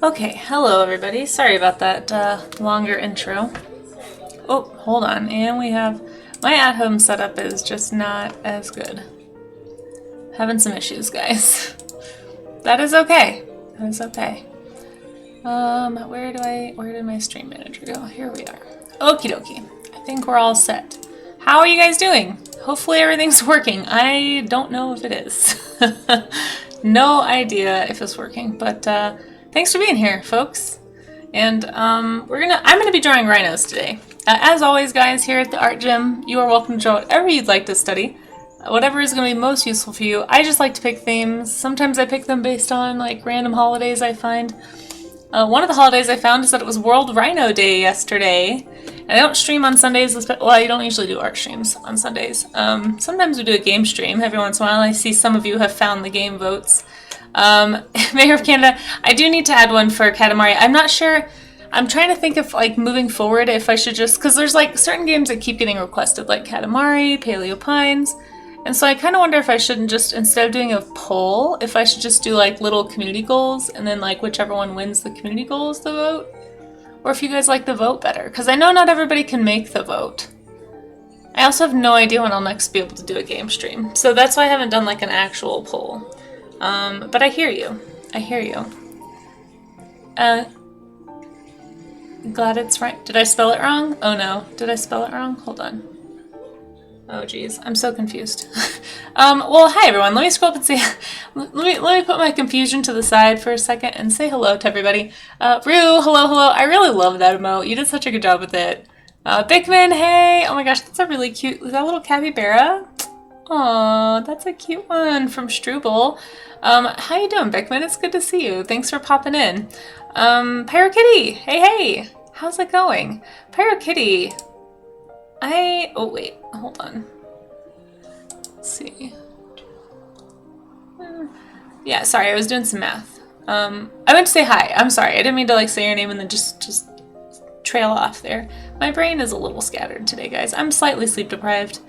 Okay, hello everybody. Sorry about that longer intro. Oh, hold on. And we have... My at-home setup is just not as good. Having some issues, guys. That is okay. That is okay. Where did my stream manager go? Here we are. Okie dokie. I think we're all set. How are you guys doing? Hopefully everything's working. I don't know if it is. No idea if it's working, but thanks for being here, folks. And I'm gonna be drawing rhinos today. As always, guys, here at the art gym, you are welcome to draw whatever you'd like to study. Whatever is going to be most useful for you. I just like to pick themes. Sometimes I pick them based on like random holidays I find. One of the holidays I found is that it was World Rhino Day yesterday. And I don't stream on Sundays. Well, I don't usually do art streams on Sundays. Sometimes we do a game stream every once in a while. I see some of you have found the game votes. Mayor of Canada, I do need to add one for Katamari. I'm not sure. I'm trying to think of like moving forward if I should just, because there's like certain games that keep getting requested, like Katamari, Paleo Pines. And so I kind of wonder if I shouldn't just, instead of doing a poll, if I should just do like little community goals and then like whichever one wins the community goal is the vote. Or if you guys like the vote better, because I know not everybody can make the vote. I also have no idea when I'll next be able to do a game stream. So that's why I haven't done like an actual poll. But I hear you. I hear you. Glad it's right. Did I spell it wrong? Oh no. Did I spell it wrong? Hold on. Oh geez, I'm so confused. Well, hi everyone. Let me scroll up and say, let me put my confusion to the side for a second and say hello to everybody. Rue, hello. I really love that emote. You did such a good job with it. Bigman, hey. Oh my gosh, that's a really cute, is that a little capybara? Aw, that's a cute one from Struble. How you doing, Bickman? It's good to see you. Thanks for popping in. Pyrokitty, hey. How's it going? Pyrokitty. Oh wait, hold on. Let's see. Yeah, sorry, I was doing some math. I meant to say hi. I'm sorry, I didn't mean to like say your name and then just trail off there. My brain is a little scattered today, guys. I'm slightly sleep deprived.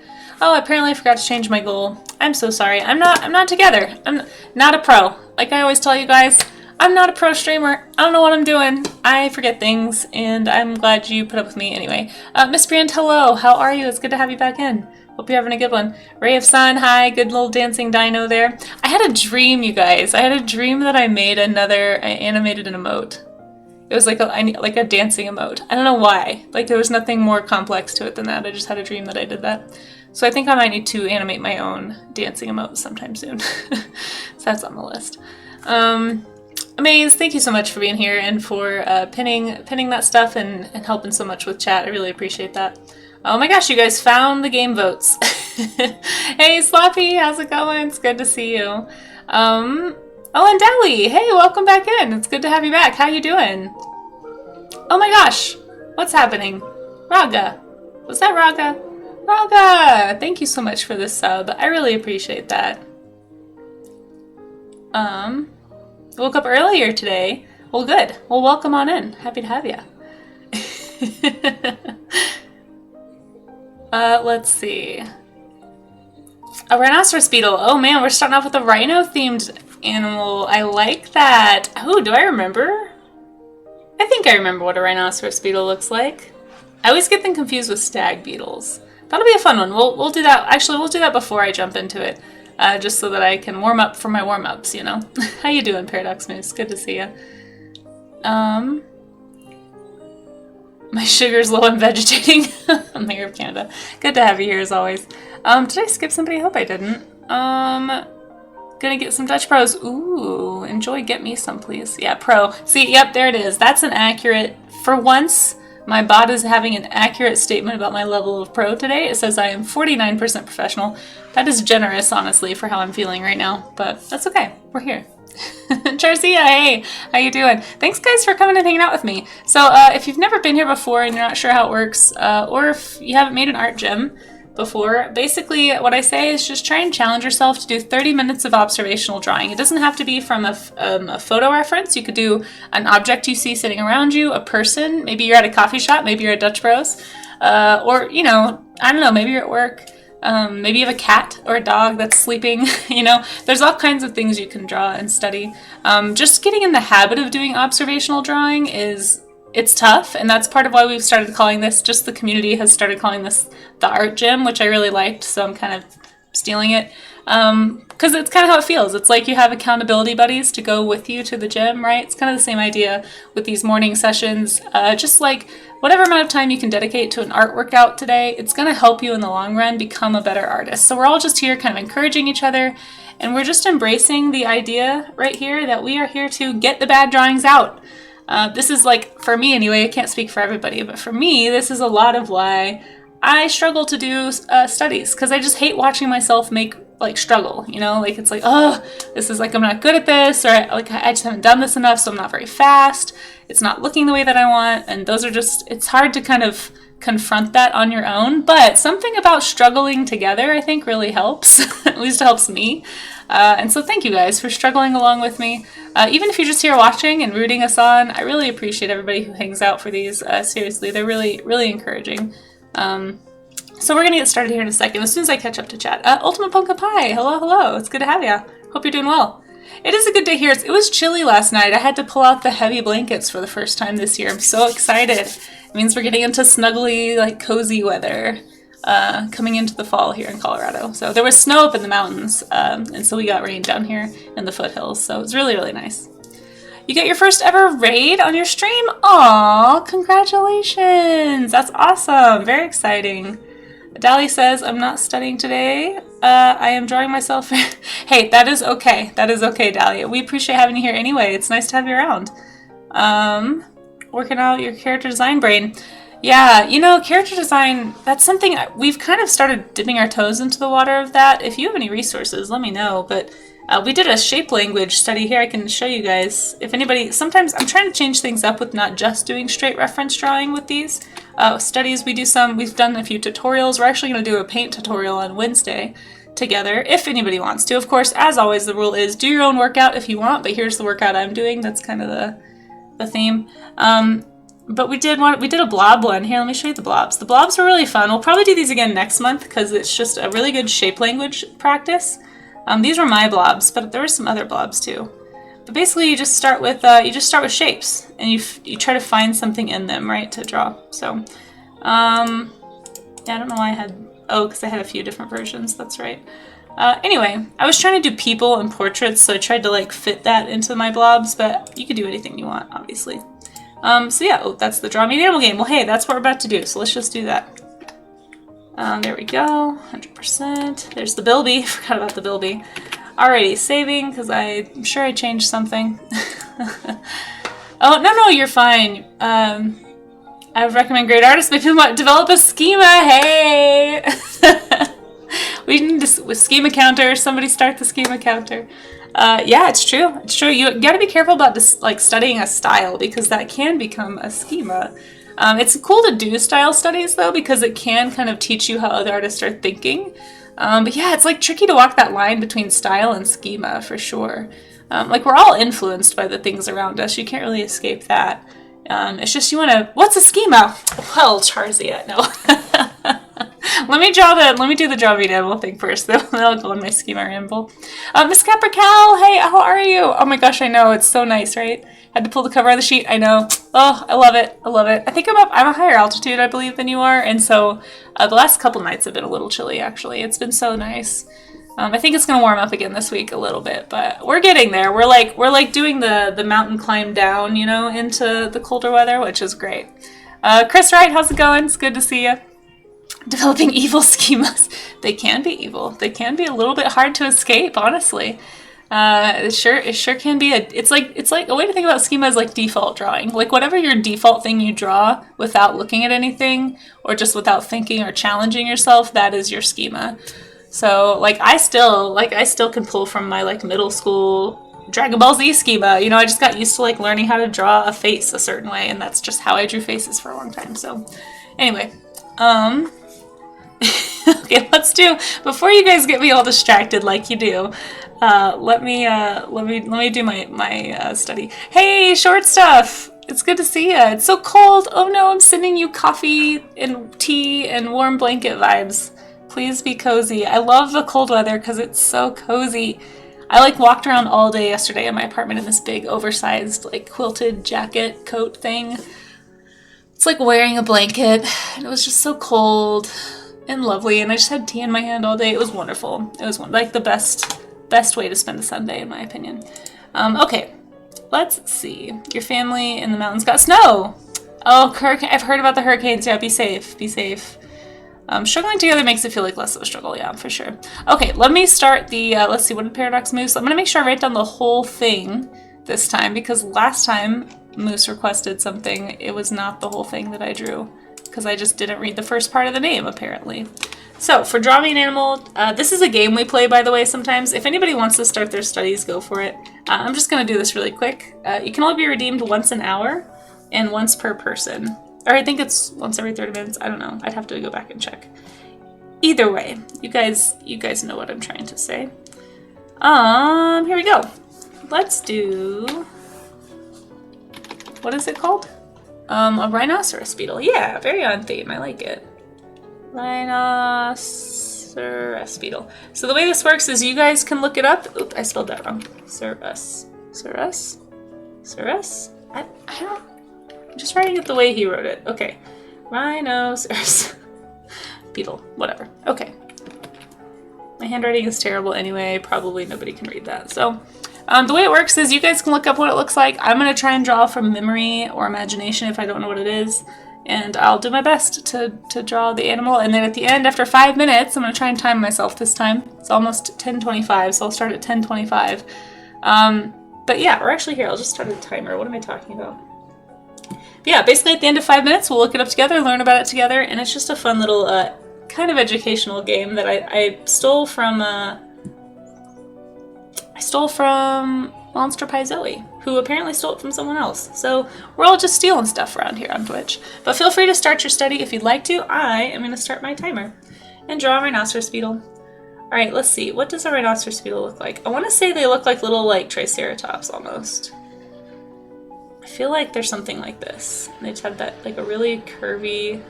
Oh, apparently I forgot to change my goal. I'm so sorry. I'm not together. I'm not a pro. Like I always tell you guys, I'm not a pro streamer. I don't know what I'm doing. I forget things, and I'm glad you put up with me anyway. Miss Briand, hello. How are you? It's good to have you back in. Hope you're having a good one. Ray of Sun, hi. Good little dancing dino there. I had a dream, you guys. I had a dream that I made I animated an emote. It was like a dancing emote. I don't know why. Like there was nothing more complex to it than that. I just had a dream that I did that. So I think I might need to animate my own dancing emote sometime soon. So that's on the list. Amaze, thank you so much for being here and for pinning that stuff and helping so much with chat. I really appreciate that. Oh my gosh, you guys found the game votes. Hey Sloppy, how's it going? It's good to see you. Oh, and Deli, hey, welcome back in. It's good to have you back. How you doing? Oh my gosh, what's happening? Raga, was that Raga? Raga, thank you so much for the sub. I really appreciate that. Woke up earlier today. Well, good. Well, welcome on in. Happy to have you. Let's see. A rhinoceros beetle. Oh man, we're starting off with a rhino-themed animal. I like that. Oh, do I remember? I think I remember what a rhinoceros beetle looks like. I always get them confused with stag beetles. That'll be a fun one. We'll do that. Actually, we'll do that before I jump into it. Just so that I can warm up for my warm-ups, you know. How you doing, Paradox Moose? Good to see you. My sugar's low and vegetating. I'm Mayor of Canada. Good to have you here as always. Did I skip somebody? I hope I didn't. Gonna get some Dutch Pros. Ooh, enjoy. Get me some, please. Yeah, pro. See, yep, there it is. That's an accurate, for once, my bot is having an accurate statement about my level of pro today. It says I am 49% professional. That is generous, honestly, for how I'm feeling right now. But that's okay. We're here. Charcia, hey, how you doing? Thanks, guys, for coming and hanging out with me. So if you've never been here before and you're not sure how it works, or if you haven't made an art gym before, basically what I say is just try and challenge yourself to do 30 minutes of observational drawing. It doesn't have to be from a photo reference. You could do an object you see sitting around you, a person. Maybe you're at a coffee shop. Maybe you're at Dutch Bros. Or, you know, I don't know, maybe you're at work. Maybe you have a cat or a dog that's sleeping, you know, there's all kinds of things you can draw and study. Just getting in the habit of doing observational drawing it's tough, and that's part of why we've started calling this, just the community has started calling this the art gym, which I really liked, so I'm kind of stealing it. Because it's kind of how it feels. It's like you have accountability buddies to go with you to the gym, right? It's kind of the same idea with these morning sessions. Just like whatever amount of time you can dedicate to an art workout today, it's going to help you in the long run become a better artist. So we're all just here kind of encouraging each other, and we're just embracing the idea right here that we are here to get the bad drawings out. This is like, for me anyway, I can't speak for everybody, but for me, this is a lot of why I struggle to do studies, because I just hate watching myself struggle, you know, like it's like, oh, this is like, I'm not good at this, or like I just haven't done this enough, so I'm not very fast, it's not looking the way that I want, and those are just, it's hard to kind of confront that on your own, but something about struggling together I think really helps, at least it helps me. And so thank you guys for struggling along with me. Even if you're just here watching and rooting us on, I really appreciate everybody who hangs out for these. Seriously, they're really, really encouraging. So we're going to get started here in a second, as soon as I catch up to chat. Ultimate Pumpkin Pie, hello, hello. It's good to have you. Hope you're doing well. It is a good day here. It was chilly last night. I had to pull out the heavy blankets for the first time this year. I'm so excited. It means we're getting into snuggly, like cozy weather. Coming into the fall here in Colorado. So there was snow up in the mountains, and so we got rain down here in the foothills. So it's really, really nice. You get your first ever raid on your stream? Aw, congratulations! That's awesome. Very exciting. Dali says, I'm not studying today. I am drawing myself. Hey, that is okay. That is okay, Dahlia. We appreciate having you here anyway. It's nice to have you around. Working out your character design brain. Yeah, you know, character design, that's something we've kind of started dipping our toes into the water of that. If you have any resources, let me know. But we did a shape language study here. I can show you guys. If anybody, sometimes I'm trying to change things up with not just doing straight reference drawing with these studies. We've done a few tutorials. We're actually going to do a paint tutorial on Wednesday together, if anybody wants to. Of course, as always, the rule is do your own workout if you want, but here's the workout I'm doing. That's kind of the theme. But we did a blob one. Here, let me show you the blobs. The blobs were really fun. We'll probably do these again next month because it's just a really good shape language practice. These were my blobs, but there were some other blobs too. But basically, you just start with shapes, and you try to find something in them, right, to draw. So, yeah, I don't know why I had because I had a few different versions. That's right. Anyway, I was trying to do people and portraits, so I tried to like fit that into my blobs. But you could do anything you want, obviously. So yeah, that's the Draw Me an Animal game. Well, hey, that's what we're about to do, so let's just do that. There we go, 100%. There's the Bilby, forgot about the Bilby. Alrighty, saving, because I'm sure I changed something. Oh, no, you're fine. I would recommend great artists, but people might develop a schema, hey! We need a schema counter, somebody start the schema counter. Yeah, it's true. It's true. You gotta be careful about studying a style because that can become a schema. It's cool to do style studies though because it can kind of teach you how other artists are thinking. But yeah, it's like tricky to walk that line between style and schema for sure. Like we're all influenced by the things around us. You can't really escape that. It's just you wanna, what's a schema? Well, Charzia, no. Let me do the Draw Me an Animal thing first, then I'll go on my schema ramble. Miss Caprical, hey, how are you? Oh my gosh, I know, it's so nice, right? Had to pull the cover of the sheet, I know. Oh, I love it, I love it. I think I'm a higher altitude, I believe, than you are, and so the last couple nights have been a little chilly, actually. It's been so nice. I think it's gonna warm up again this week a little bit, but we're getting there. We're like doing the mountain climb down, you know, into the colder weather, which is great. Chris Wright, how's it going? It's good to see you. Developing evil schemas. They can be evil. They can be a little bit hard to escape, honestly. It sure can be it's like a way to think about schema is like default drawing. Like whatever your default thing you draw without looking at anything or just without thinking or challenging yourself, that is your schema. So like I still can pull from my like middle school Dragon Ball Z schema. You know, I just got used to like learning how to draw a face a certain way, and that's just how I drew faces for a long time. So anyway, okay, let's do, before you guys get me all distracted like you do, let me do my study. Hey, Short Stuff! It's good to see ya. It's so cold. Oh no, I'm sending you coffee and tea and warm blanket vibes. Please be cozy. I love the cold weather because it's so cozy. I like walked around all day yesterday in my apartment in this big oversized like quilted jacket coat thing. It's like wearing a blanket, and it was just so cold and lovely, and I just had tea in my hand all day. It was wonderful. It was like the best way to spend a Sunday, in my opinion. Okay, let's see. Your family in the mountains got snow. Oh, hurricane! I've heard about the hurricanes. Yeah, be safe. Be safe. Struggling together makes it feel like less of a struggle. Yeah, for sure. Okay, let me start the. Let's see. What did Paradox Moose? I'm gonna make sure I write down the whole thing this time because last time Moose requested something, it was not the whole thing that I drew because I just didn't read the first part of the name, apparently. So, for Draw Me an Animal, this is a game we play, by the way, sometimes. If anybody wants to start their studies, go for it. I'm just going to do this really quick. You can only be redeemed once an hour and once per person. Or I think it's once every 30 minutes. I don't know. I'd have to go back and check. Either way, you guys know what I'm trying to say. Here we go. Let's do... What is it called? A rhinoceros beetle. Yeah, very on theme. I like it. Rhinoceros beetle. So the way this works is you guys can look it up. Oop, I spelled that wrong. Cerus. I don't... I'm just writing it the way he wrote it. Okay. Rhinoceros beetle. Whatever. Okay. My handwriting is terrible anyway. Probably nobody can read that. So... the way it works is you guys can look up what it looks like. I'm going to try and draw from memory or imagination if I don't know what it is. And I'll do my best to draw the animal. And then at the end, after 5 minutes, I'm going to try and time myself this time. It's almost 10:25, so I'll start at 10:25. But yeah, we're actually here. I'll just start a timer. What am I talking about? But yeah, basically at the end of 5 minutes, we'll look it up together, learn about it together. And it's just a fun little kind of educational game that I stole from... I stole from Monster Pie Zoe, who apparently stole it from someone else. So we're all just stealing stuff around here on Twitch. But feel free to start your study if you'd like to. I am going to start my timer and draw a rhinoceros beetle. Alright, let's see. What does a rhinoceros beetle look like? I want to say they look like little, like, triceratops almost. I feel like they're something like this. They just have that, like, a really curvy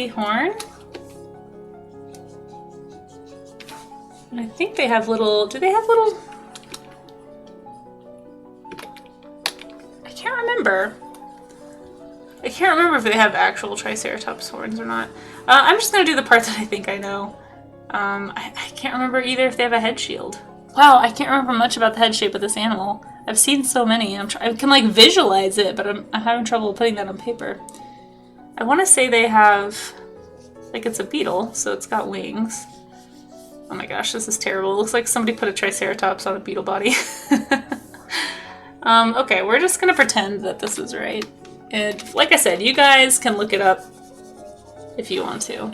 horn. And I think they have little... Do they have little... I can't remember. I can't remember if they have actual Triceratops horns or not. I'm just going to do the part that I think I know. I can't remember either if they have a head shield. Wow, I can't remember much about the head shape of this animal. I've seen so many. I can like visualize it, but I'm having trouble putting that on paper. I want to say they have... Like it's a beetle, so it's got wings. Oh my gosh, this is terrible. It looks like somebody put a Triceratops on a beetle body. Okay, we're just gonna pretend that this is right. And like I said, you guys can look it up if you want to.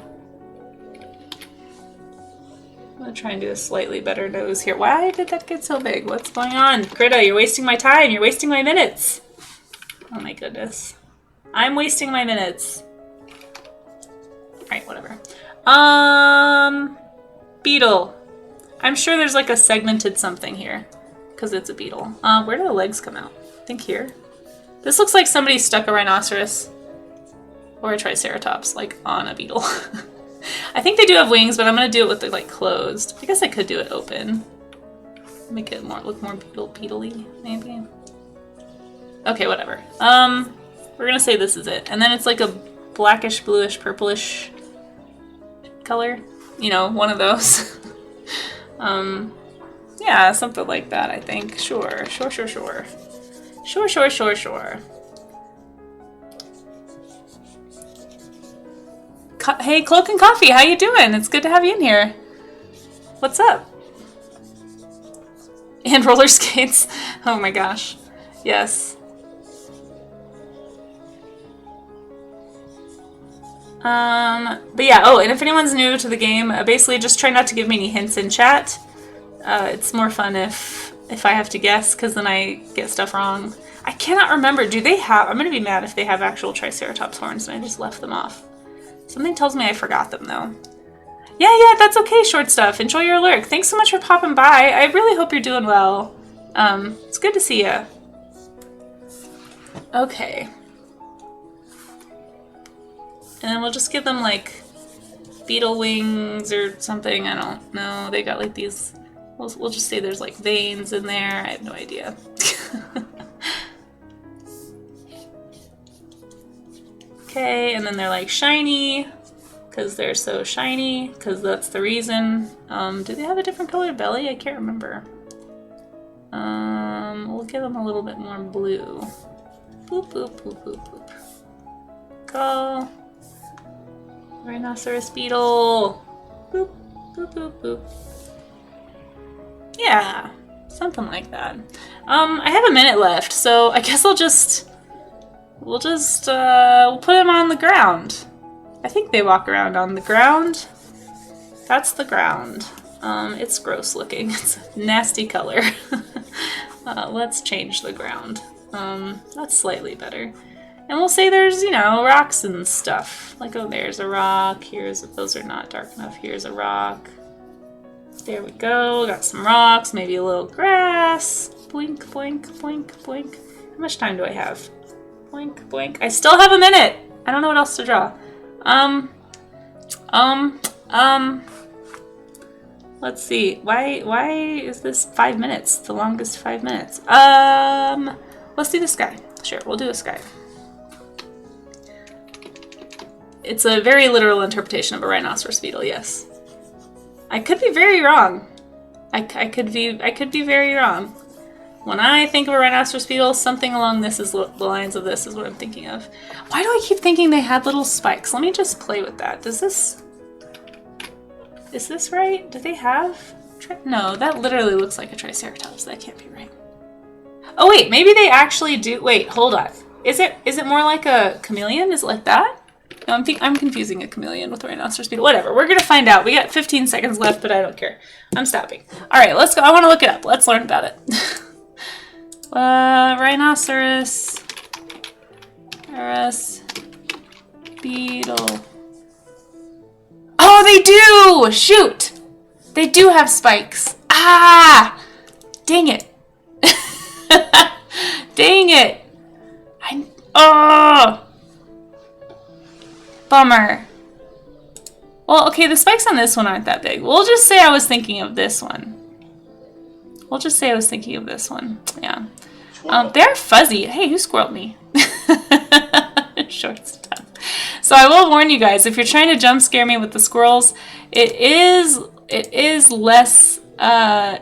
I'm gonna try and do a slightly better nose here. Why did that get so big? What's going on? Krita, you're wasting my time. You're wasting my minutes. Oh my goodness. I'm wasting my minutes. Alright, whatever. Beetle. I'm sure there's like a segmented something here because it's a beetle. Where do the legs come out? I think here. This looks like somebody stuck a rhinoceros or a triceratops like on a beetle. I think they do have wings, but I'm gonna do it with it like closed. I guess I could do it open. Make it look more beetle-y, maybe. Okay, whatever. We're gonna say this is it, and then it's like a blackish, bluish, purplish color. You know, one of those. Yeah, something like that, I think. Sure. Hey, Cloak and Coffee, how you doing? It's good to have you in here. What's up? And roller skates. Oh my gosh. Yes. But yeah, oh, and if anyone's new to the game, basically just try not to give me any hints in chat. It's more fun if I have to guess, because then I get stuff wrong. I cannot remember, do they have, I'm gonna be mad if they have actual Triceratops horns and I just left them off. Something tells me I forgot them though. Yeah, that's okay, Short Stuff. Enjoy your lurk. Thanks so much for popping by. I really hope you're doing well. It's good to see you. And then we'll just give them like beetle wings or something. I don't know. They got like these, we'll just say there's like veins in there. I have no idea. Okay, and then they're like shiny because they're so shiny, because that's the reason. Do they have a different colored belly? I can't remember. We'll give them a little bit more blue. Boop, boop, boop, boop, boop. Go. Rhinoceros beetle. Boop, boop, boop, boop. Yeah, something like that. I have a minute left, so I guess we'll put them on the ground. I think they walk around on the ground. That's the ground. It's gross looking. It's a nasty color. Let's change the ground. That's slightly better. And we'll say there's, you know, rocks and stuff. Like, oh, there's a rock. Those are not dark enough. Here's a rock. There we go. Got some rocks, maybe a little grass. Boink, boink, boink, boink. How much time do I have? Boink, boink. I still have a minute. I don't know what else to draw. Let's see. Why is this 5 minutes? The longest 5 minutes. Let's do the sky. Sure, we'll do a sky. It's a very literal interpretation of a rhinoceros beetle, yes. I could be very wrong. I could be very wrong. When I think of a rhinoceros beetle, something along the lines of this is what I'm thinking of. Why do I keep thinking they had little spikes? Let me just play with that. Is this right? Do they have? No, that literally looks like a triceratops. That can't be right. Oh wait, maybe they actually do. Wait, hold on. Is it more like a chameleon? Is it like that? No, I'm confusing a chameleon with a rhinoceros beetle. Whatever, we're gonna find out. We got 15 seconds left, but I don't care. I'm stopping. All right, let's go. I want to look it up. Let's learn about it. Rhinoceros beetle. Oh, they do! Shoot! They do have spikes. Ah! Dang it. Dang it. Oh! Bummer. Well, okay, the spikes on this one aren't that big. We'll just say I was thinking of this one. Yeah. They're fuzzy. Hey, who squirreled me? Short stuff. So I will warn you guys, if you're trying to jump scare me with the squirrels, it is less, I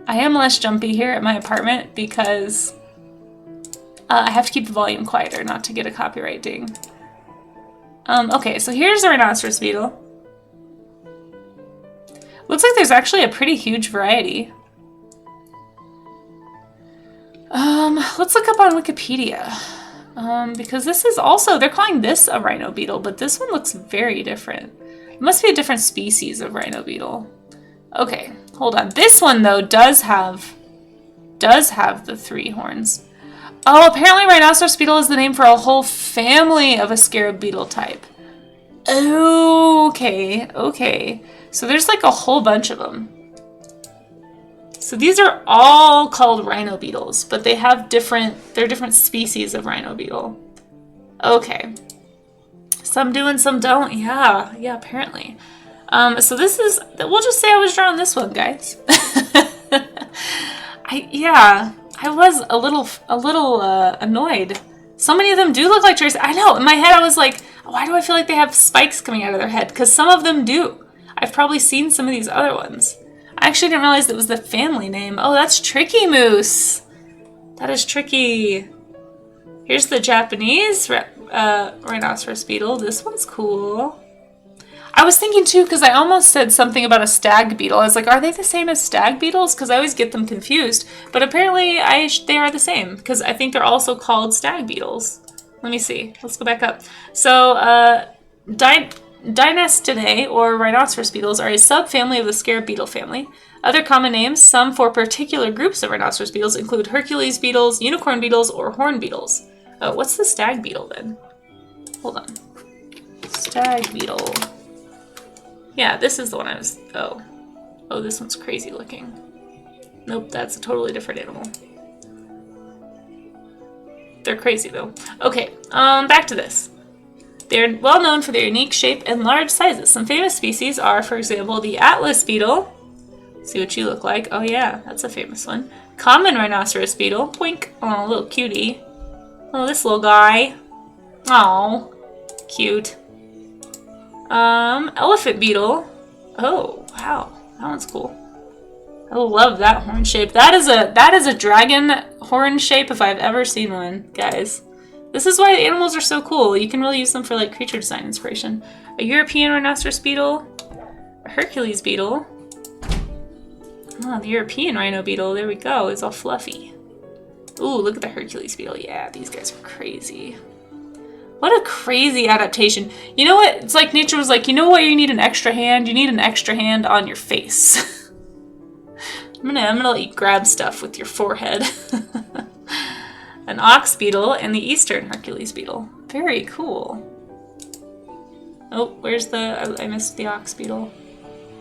am less jumpy here at my apartment because I have to keep the volume quieter not to get a copyright ding. Okay, so here's a rhinoceros beetle. Looks like there's actually a pretty huge variety. Let's look up on Wikipedia. Because this is also, they're calling this a rhino beetle, but this one looks very different. It must be a different species of rhino beetle. Okay, hold on. This one, though, does have the 3 horns. Oh, apparently rhinoceros beetle is the name for a whole family of a scarab beetle type. Okay, okay. So there's like a whole bunch of them. So these are all called rhino beetles, but they have they're different species of rhino beetle. Okay. Some do and some don't. Yeah, apparently. So this is, we'll just say I was drawing this one, guys. I was a little annoyed. So many of them do look like trees. I know, in my head I was like, why do I feel like they have spikes coming out of their head? Because some of them do. I've probably seen some of these other ones. I actually didn't realize it was the family name. Oh, that's Tricky Moose. That is tricky. Here's the Japanese rhinoceros beetle. This one's cool. I was thinking too, because I almost said something about a stag beetle. I was like, are they the same as stag beetles? Because I always get them confused. But apparently they are the same, because I think they're also called stag beetles. Let me see. Let's go back up. So, Dynastinae, or rhinoceros beetles, are a subfamily of the scarab beetle family. Other common names, some for particular groups of rhinoceros beetles, include Hercules beetles, unicorn beetles, or horn beetles. What's the stag beetle then? Hold on. Stag beetle. Yeah, this is the one I was... Oh, this one's crazy looking. Nope, that's a totally different animal. They're crazy though. Okay, back to this. They're well known for their unique shape and large sizes. Some famous species are, for example, the Atlas beetle. See what you look like. Oh yeah, that's a famous one. Common rhinoceros beetle. Boink. Oh, little cutie. Oh, this little guy. Oh, cute. Elephant beetle. Oh, wow. That one's cool. I love that horn shape. That is a dragon horn shape if I've ever seen one, guys. This is why animals are so cool. You can really use them for like creature design inspiration. A European rhinoceros beetle. A Hercules beetle. Oh, the European rhino beetle. There we go. It's all fluffy. Ooh, look at the Hercules beetle. Yeah, these guys are crazy. What a crazy adaptation. You know what? It's like nature was like, you know what you need an extra hand? You need an extra hand on your face. I'm gonna let you grab stuff with your forehead. An ox beetle and the eastern Hercules beetle. Very cool. Oh, where's the... I missed the ox beetle.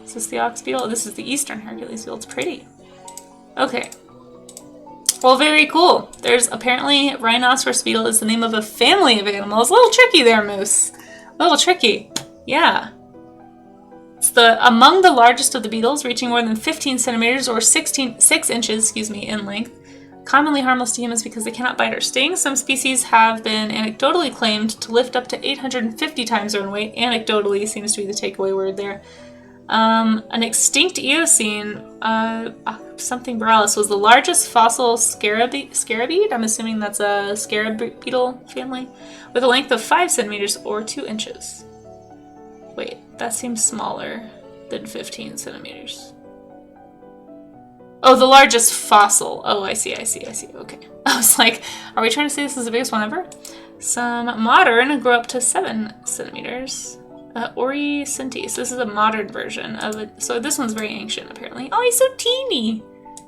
Is this the ox beetle? Oh, this is the eastern Hercules beetle. It's pretty. Okay. Well, very cool. There's apparently rhinoceros beetle is the name of a family of animals. A little tricky there, Moose. A little tricky. Yeah. It's among the largest of the beetles, reaching more than 15 centimeters or 6 inches, in length. Commonly harmless to humans because they cannot bite or sting. Some species have been anecdotally claimed to lift up to 850 times their own weight. Anecdotally seems to be the takeaway word there. An extinct Eocene, something borealis, was the largest fossil scarabid. I'm assuming that's a scarab beetle family, with a length of 5 centimeters or 2 inches. Wait, that seems smaller than 15 centimeters. Oh, the largest fossil. Oh, I see. Okay. I was like, are we trying to say this is the biggest one ever? Some modern grew up to 7 centimeters. Ori Sintis. This is a modern version of it. So this one's very ancient, apparently. Oh, he's so teeny.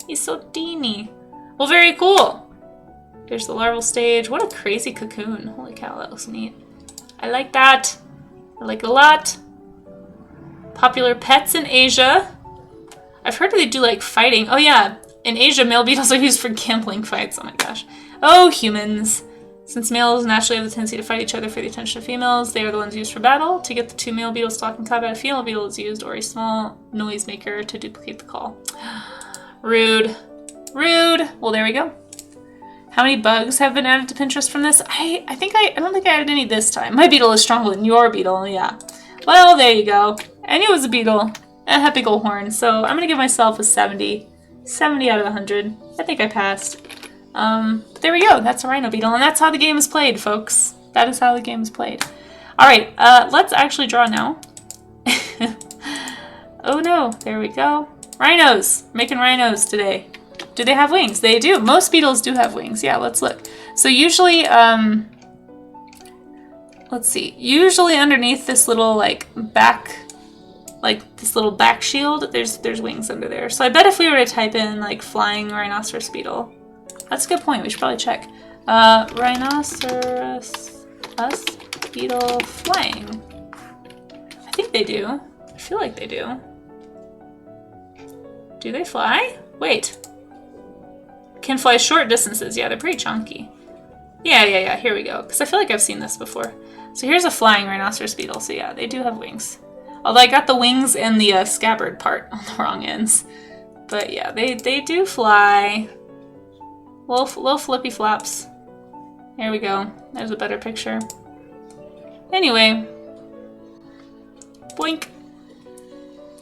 He's so teeny. Well, very cool. There's the larval stage. What a crazy cocoon. Holy cow, that looks neat. I like that. I like it a lot. Popular pets in Asia. I've heard they do like fighting. Oh yeah, in Asia, male beetles are used for gambling fights. Oh my gosh. Oh, humans. Since males naturally have the tendency to fight each other for the attention of females, they are the ones used for battle. To get the 2 male beetles to lock in combat, a female beetle is used, or a small noisemaker to duplicate the call. Rude. Rude. Well, there we go. How many bugs have been added to Pinterest from this? I don't think I added any this time. My beetle is stronger than your beetle, yeah. Well, there you go. I knew it was a beetle. It had big old horn, so I'm gonna give myself a 70. 70 out of 100. I think I passed. But there we go. That's a rhino beetle, and that's how the game is played, folks. That is how the game is played. Alright, let's actually draw now. Oh no, there we go. Rhinos! Making rhinos today. Do they have wings? They do. Most beetles do have wings. Yeah, let's look. So usually, let's see. Usually underneath this little, like, back shield, there's wings under there. So I bet if we were to type in, like, flying rhinoceros beetle. That's a good point. We should probably check. Rhinoceros beetle flying. I think they do. I feel like they do. Do they fly? Wait. Can fly short distances. Yeah, they're pretty chunky. Yeah. Here we go. Because I feel like I've seen this before. So here's a flying rhinoceros beetle. So yeah, they do have wings. Although I got the wings and the scabbard part on the wrong ends. But yeah, they do fly. Little flippy flaps. There we go. There's a better picture. Anyway. Boink.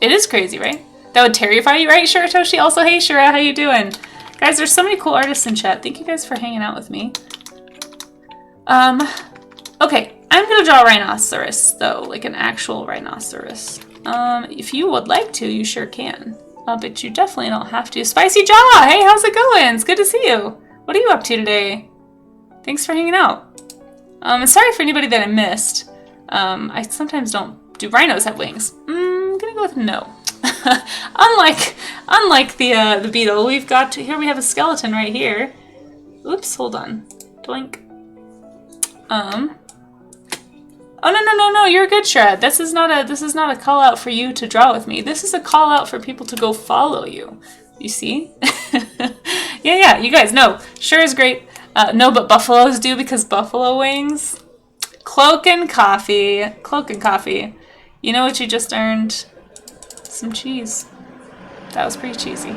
It is crazy, right? That would terrify you, right, Shiratoshi? Also, hey, Shira, how you doing? Guys, there's so many cool artists in chat. Thank you guys for hanging out with me. Okay. I'm gonna draw a rhinoceros, though. Like an actual rhinoceros. If you would like to, you sure can. But you definitely don't have to. Spicy Jaw! Hey, how's it going? It's good to see you. What are you up to today? Thanks for hanging out. And sorry for anybody that I missed. I sometimes don't... Do rhinos have wings? I'm gonna go with no. unlike the beetle, we've got... Here we have a skeleton right here. Oops, hold on. Doink. Oh no, you're good, Shred. This is not a call out for you to draw with me. This is a call out for people to go follow you. You see? yeah, you guys know. Sure is great. No, but buffaloes do because buffalo wings. Cloak and coffee. Cloak and coffee. You know what you just earned? Some cheese. That was pretty cheesy.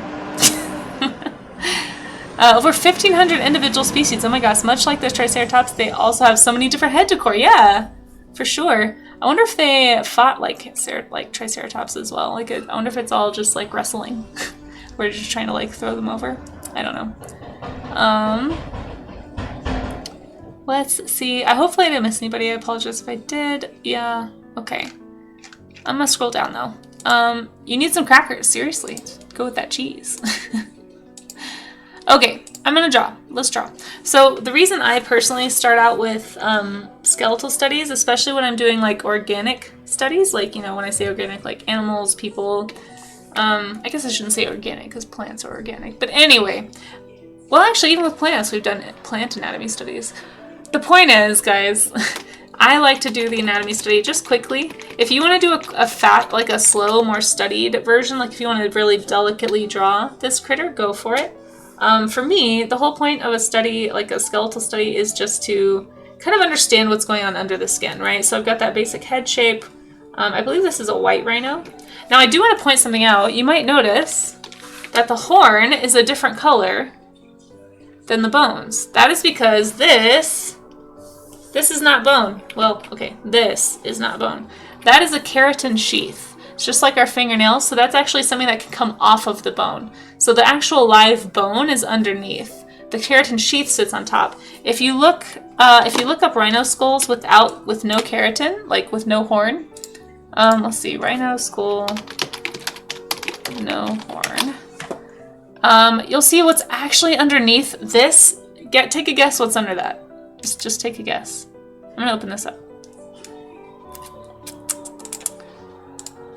Over 1,500 individual species. Oh my gosh, much like the Triceratops, they also have so many different head decor. Yeah, for sure. I wonder if they fought like Triceratops as well. Like, I wonder if it's all just like wrestling. We're just trying to like throw them over. I don't know. Let's see. Hopefully I didn't miss anybody. I apologize if I did. Yeah. Okay. I'm gonna scroll down though. You need some crackers. Seriously, go with that cheese. Okay, I'm gonna draw. Let's draw. So the reason I personally start out with skeletal studies, especially when I'm doing like organic studies, like, you know, when I say organic, like animals, people, I guess I shouldn't say organic because plants are organic. But anyway, well, actually, even with plants, we've done plant anatomy studies. The point is, guys, I like to do the anatomy study just quickly. If you want to do like a slow, more studied version, like if you want to really delicately draw this critter, go for it. For me, the whole point of a study, like a skeletal study, is just to kind of understand what's going on under the skin, right? So I've got that basic head shape. I believe this is a white rhino. Now I do want to point something out. You might notice that the horn is a different color than the bones. That is because this is not bone. Well, okay, this is not bone. That is a keratin sheath. It's just like our fingernails, so that's actually something that can come off of the bone. So the actual live bone is underneath. The keratin sheath sits on top. If you look up rhino skulls with no keratin, like with no horn, let's see, rhino skull, no horn. You'll see what's actually underneath this. Take a guess what's under that. Just take a guess. I'm gonna open this up.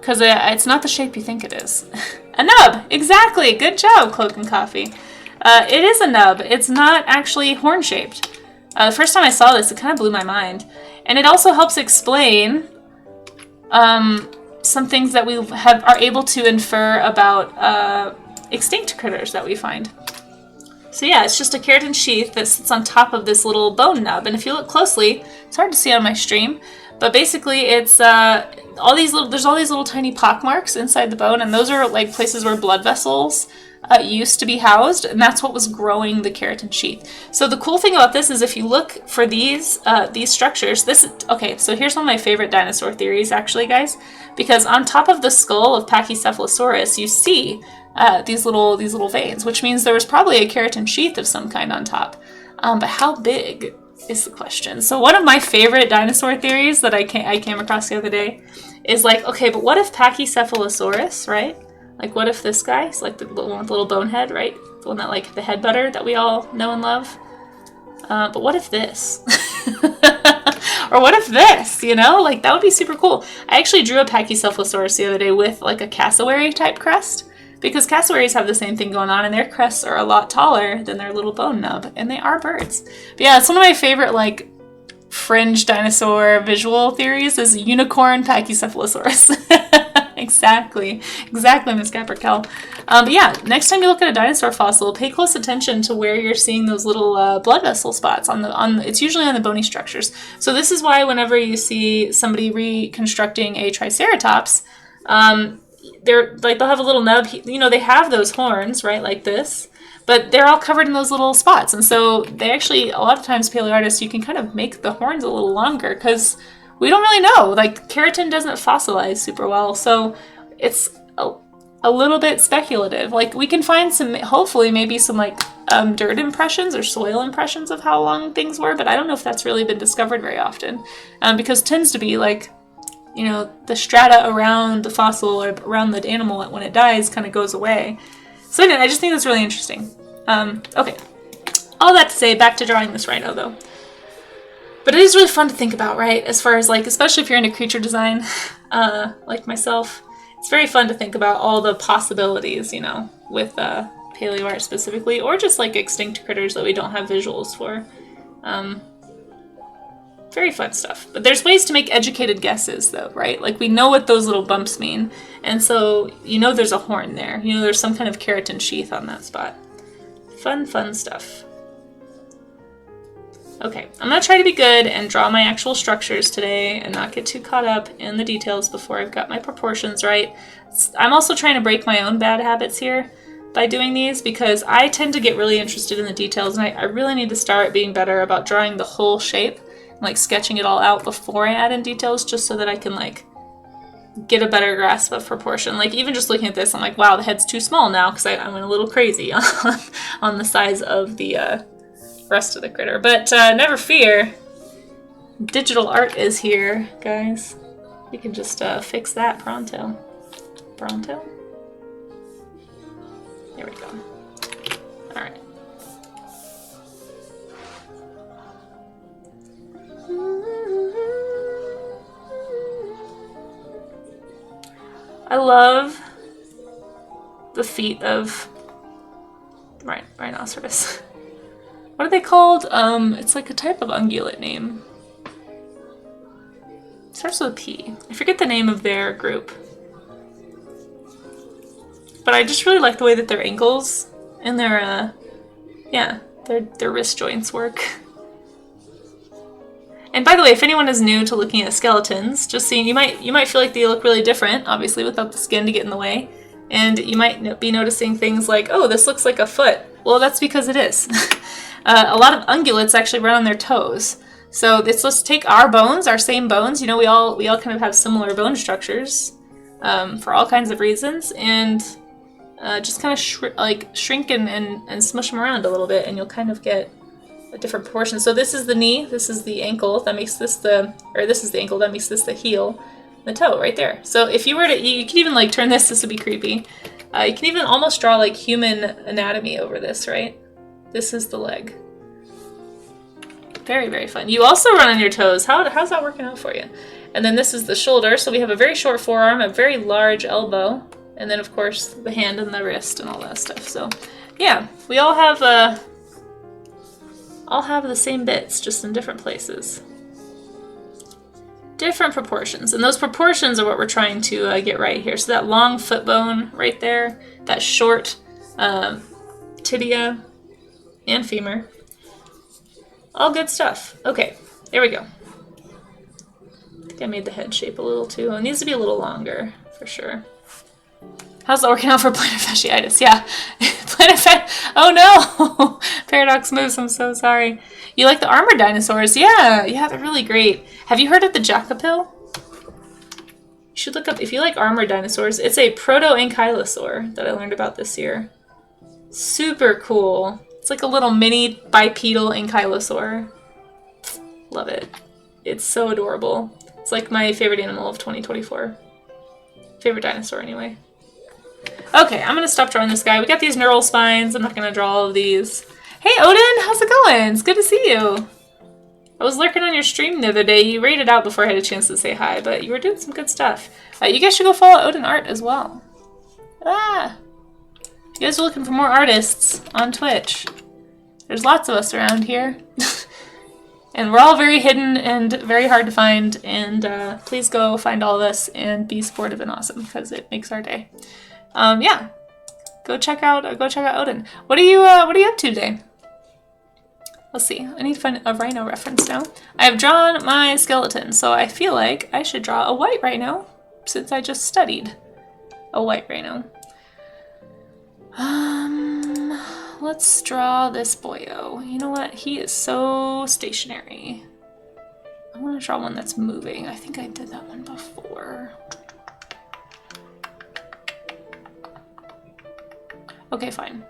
Because it's not the shape you think it is. A nub! Exactly! Good job, Cloak and Coffee. It is a nub. It's not actually horn-shaped. The first time I saw this, it kind of blew my mind. And it also helps explain some things that we are able to infer about extinct critters that we find. So yeah, it's just a keratin sheath that sits on top of this little bone nub. And if you look closely, it's hard to see on my stream, but basically it's there's all these little tiny pock marks inside the bone, and those are like places where blood vessels used to be housed, and that's what was growing the keratin sheath. So the cool thing about this is if you look for these structures, okay, so here's one of my favorite dinosaur theories actually, guys, because on top of the skull of Pachycephalosaurus, you see these little veins, which means there was probably a keratin sheath of some kind on top. But how big is the question? So one of my favorite dinosaur theories that I came across the other day is like, okay, but what if Pachycephalosaurus, right? Like, what if this guy is like the one with the little bone head, right? The one that like the head butter that we all know and love. But what if this? Or what if this, you know? Like, that would be super cool. I actually drew a Pachycephalosaurus the other day with like a cassowary type crest, because cassowaries have the same thing going on, and their crests are a lot taller than their little bone nub, and they are birds. But yeah, it's one of my favorite like fringe dinosaur visual theories is unicorn Pachycephalosaurus. Exactly, Miss Caprikel. But yeah, next time you look at a dinosaur fossil, pay close attention to where you're seeing those little blood vessel spots it's usually on the bony structures. So this is why whenever you see somebody reconstructing a Triceratops, they'll have a little nub. You know, they have those horns, right, like this, but they're all covered in those little spots. And so they actually, a lot of times, paleoartists, you can kind of make the horns a little longer because we don't really know. Like, keratin doesn't fossilize super well, so it's a little bit speculative. Like, we can find some, hopefully, maybe some like dirt impressions or soil impressions of how long things were, but I don't know if that's really been discovered very often, because it tends to be like, you know, the strata around the fossil or around the animal when it dies kind of goes away. So anyway, I just think that's really interesting. Okay, all that to say, back to drawing this rhino though. But it is really fun to think about, right? As far as like, especially if you're into creature design, like myself, it's very fun to think about all the possibilities, you know, with paleo art specifically, or just like extinct critters that we don't have visuals for. Very fun stuff. But there's ways to make educated guesses though, right? Like, we know what those little bumps mean, and so you know there's a horn there. You know there's some kind of keratin sheath on that spot. Fun stuff. Okay, I'm gonna try to be good and draw my actual structures today and not get too caught up in the details before I've got my proportions right. I'm also trying to break my own bad habits here by doing these because I tend to get really interested in the details, and I really need to start being better about drawing the whole shape and like sketching it all out before I add in details, just so that I can like get a better grasp of proportion. Like even just looking at this, I'm like, wow, the head's too small now because I went a little crazy on the size of the rest of the critter. But never fear, digital art is here, guys. We can just fix that pronto. Pronto? There we go. All right. I love the feet of rhinoceros. What are they called? It's like a type of ungulate name. It starts with a P. I forget the name of their group. But I just really like the way that their ankles and their, yeah, their wrist joints work. And by the way, if anyone is new to looking at skeletons, just seeing, you might feel like they look really different, obviously without the skin to get in the way. And you might be noticing things like, oh, this looks like a foot. Well, that's because it is. A lot of ungulates actually run on their toes. So let's take our bones, our same bones. You know, we all kind of have similar bone structures for all kinds of reasons, and just kind of shrink and smush them around a little bit, and you'll kind of get a different proportion. So this is the knee, this is the ankle, that makes this this is the ankle, that makes this the heel, the toe right there. So if you were to, you can even like turn this would be creepy. You can even almost draw like human anatomy over this, right? This is the leg. Very, very fun. You also run on your toes. How's that working out for you? And then this is the shoulder. So we have a very short forearm, a very large elbow, and then of course the hand and the wrist and all that stuff. So yeah, we all have the same bits, just in different places. Different proportions, and those proportions are what we're trying to get right here. So that long foot bone right there, that short tibia and femur, all good stuff. Okay, there we go. I think I made the head shape a little too. It needs to be a little longer for sure. How's that working out for plantar fasciitis? Yeah. Oh no! Paradox moves, I'm so sorry. You like the armored dinosaurs? Yeah, they're really great. Have you heard of the Jacopil? You should look up, if you like armored dinosaurs, it's a proto-ankylosaur that I learned about this year. Super cool. It's like a little mini bipedal ankylosaur. Love it. It's so adorable. It's like my favorite animal of 2024. Favorite dinosaur anyway. Okay, I'm gonna stop drawing this guy. We got these neural spines. I'm not gonna draw all of these. Hey Odin, how's it going? It's good to see you. I was lurking on your stream the other day. You rated out before I had a chance to say hi, but you were doing some good stuff. You guys should go follow Odin Art as well. You guys are looking for more artists on Twitch. There's lots of us around here. And we're all very hidden and very hard to find, and please go find all of us and be supportive and awesome, because it makes our day. Yeah, go check out Odin. What are you up to today? Let's see. I need to find a rhino reference now. I have drawn my skeleton, so I feel like I should draw a white rhino since I just studied a white rhino. Let's draw this boyo. You know what? He is so stationary. I want to draw one that's moving. I think I did that one before. Okay, fine.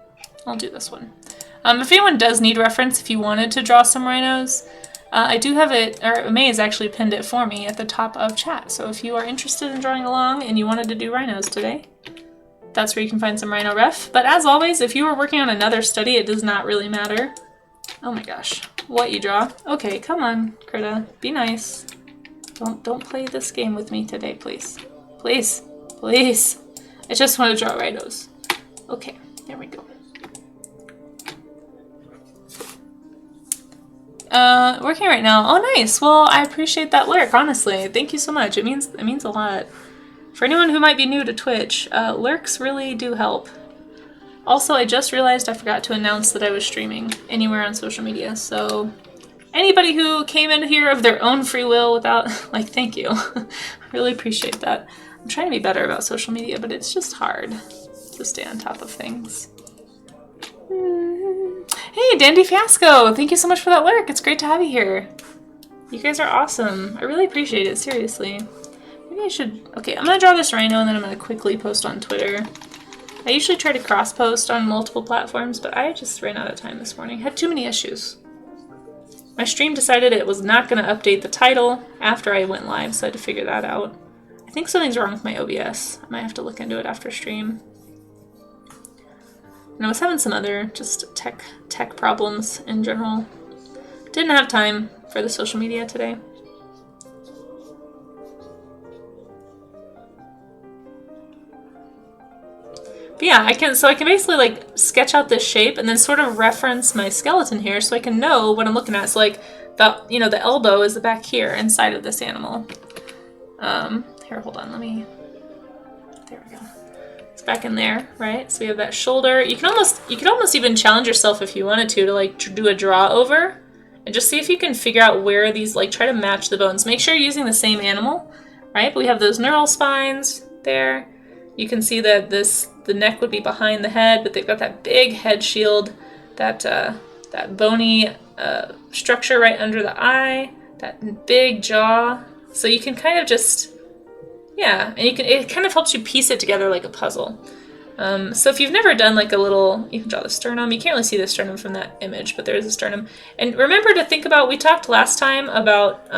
I'll do this one. If anyone does need reference, if you wanted to draw some rhinos, I do have it, or May has actually pinned it for me at the top of chat. So if you are interested in drawing along and you wanted to do rhinos today, that's where you can find some rhino ref. But as always, if you were working on another study, it does not really matter. Oh my gosh, what you draw. Okay, come on, Krita, be nice. Don't play this game with me today, please. Please, please. I just want to draw rhinos. Okay, there we go. Working right now. Oh, nice. Well, I appreciate that lurk, honestly. Thank you so much. It means a lot. For anyone who might be new to Twitch, lurks really do help. Also, I just realized I forgot to announce that I was streaming anywhere on social media, so Anybody who came in here of their own free will without, like, thank you. I really appreciate that. I'm trying to be better about social media, but it's just hard to stay on top of things. Hey, Dandy Fiasco! Thank you so much for that lurk. It's great to have you here. You guys are awesome. I really appreciate it, seriously. Maybe I should... Okay, I'm gonna draw this rhino and then I'm gonna quickly post on Twitter. I usually try to cross-post on multiple platforms, but I just ran out of time this morning. Had too many issues. My stream decided it was not gonna update the title after I went live, so I had to figure that out. I think something's wrong with my OBS. I might have to look into it after stream. And I was having some other just tech problems in general. Didn't have time for the social media today. But yeah, I can basically like sketch out this shape and then sort of reference my skeleton here so I can know what I'm looking at. So like the the elbow is the back here inside of this animal. Here, hold on, there we go. It's back in there, right? So we have that shoulder. You could almost even challenge yourself if you wanted to like do a draw over and just see if you can figure out where these, like, try to match the bones. Make sure you're using the same animal, right? But we have those neural spines there. You can see that the neck would be behind the head, but they've got that big head shield, that bony structure right under the eye, that big jaw. So you can kind of just, yeah, and it kind of helps you piece it together like a puzzle. So if you've never done like you can draw the sternum. You can't really see the sternum from that image, but there is a sternum. And remember to think about, we talked last time about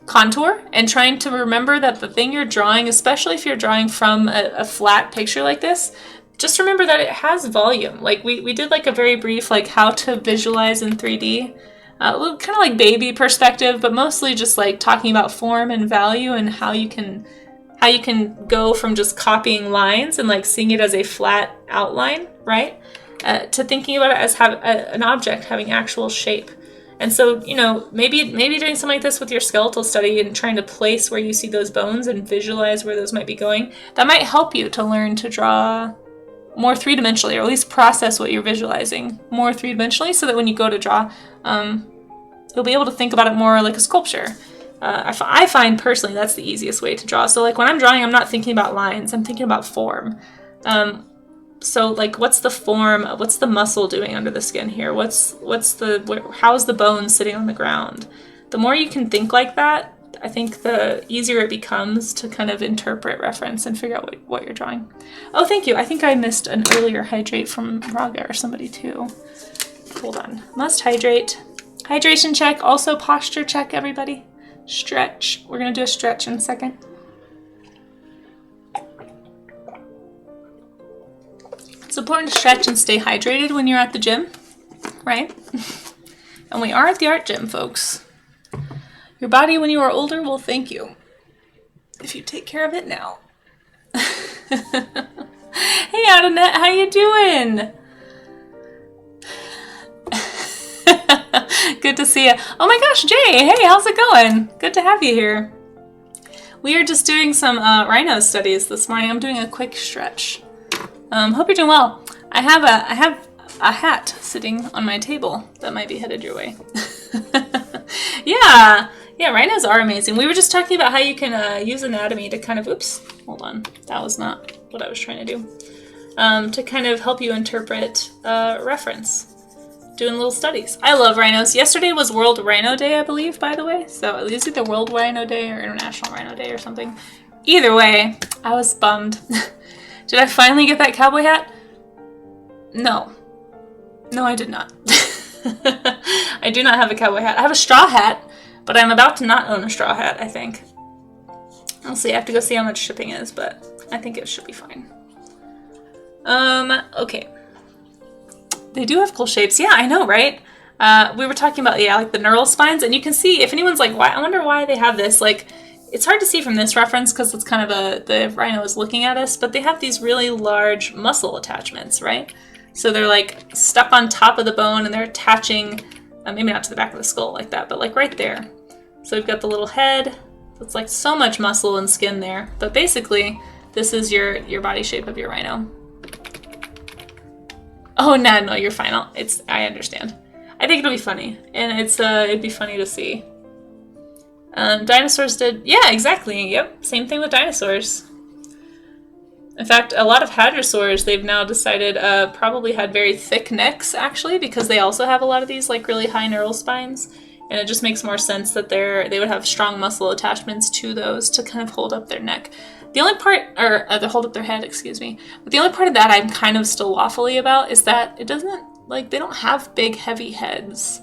contour and trying to remember that the thing you're drawing, especially if you're drawing from a flat picture like this, just remember that it has volume. Like we did like a very brief like how to visualize in 3D. Kind of like baby perspective, but mostly just like talking about form and value and how you can go from just copying lines and like seeing it as a flat outline, right? To thinking about it as an object having actual shape. And so, maybe doing something like this with your skeletal study and trying to place where you see those bones and visualize where those might be going, that might help you to learn to draw more three-dimensionally, or at least process what you're visualizing more three-dimensionally, so that when you go to draw, you'll be able to think about it more like a sculpture. I find personally that's the easiest way to draw. So like when I'm drawing, I'm not thinking about lines, I'm thinking about form. So like what's the form, what's the muscle doing under the skin here? How's the bone sitting on the ground? The more you can think like that, I think the easier it becomes to kind of interpret, reference, and figure out what you're drawing. Oh, thank you. I think I missed an earlier hydrate from Raga or somebody too. Hold on. Must hydrate. Hydration check. Also posture check, everybody. Stretch. We're going to do a stretch in a second. It's important to stretch and stay hydrated when you're at the gym, right? And we are at the art gym, folks. Your body, when you are older, will thank you if you take care of it now. Hey, Adanette, how you doing? Good to see you. Oh my gosh, Jay, hey, how's it going? Good to have you here. We are just doing some rhino studies this morning. I'm doing a quick stretch. Hope you're doing well. I have a hat sitting on my table that might be headed your way. Yeah, rhinos are amazing. We were just talking about how you can use anatomy to kind of, oops, hold on. That was not what I was trying to do. To kind of help you interpret reference. Doing little studies. I love rhinos. Yesterday was World Rhino Day, I believe, by the way. So it was either World Rhino Day or International Rhino Day or something. Either way, I was bummed. Did I finally get that cowboy hat? No. No, I did not. I do not have a cowboy hat. I have a straw hat, but I'm about to not own a straw hat, I think. I'll see. I have to go see how much shipping is, but I think it should be fine. Okay. They do have cool shapes. Yeah, I know, right? We were talking about, like the neural spines, and you can see, if anyone's like, why? I wonder why they have this. Like, it's hard to see from this reference because it's kind of the rhino is looking at us, but they have these really large muscle attachments, right? So they're like stuck on top of the bone and they're attaching, maybe not to the back of the skull like that, but like right there. So we've got the little head. It's like so much muscle and skin there. But basically, this is your body shape of your rhino. Oh, no, you're fine. I understand. I think it'll be funny, and it'd be funny to see. Dinosaurs did, yeah, exactly. Yep, same thing with dinosaurs. In fact, a lot of hadrosaurs, they've now decided, probably had very thick necks, actually, because they also have a lot of these, like, really high neural spines. And it just makes more sense that they would have strong muscle attachments to those to kind of hold up their neck. The only part, or to hold up their head, excuse me. But the only part of that I'm kind of still waffly about is that it doesn't, like, they don't have big, heavy heads.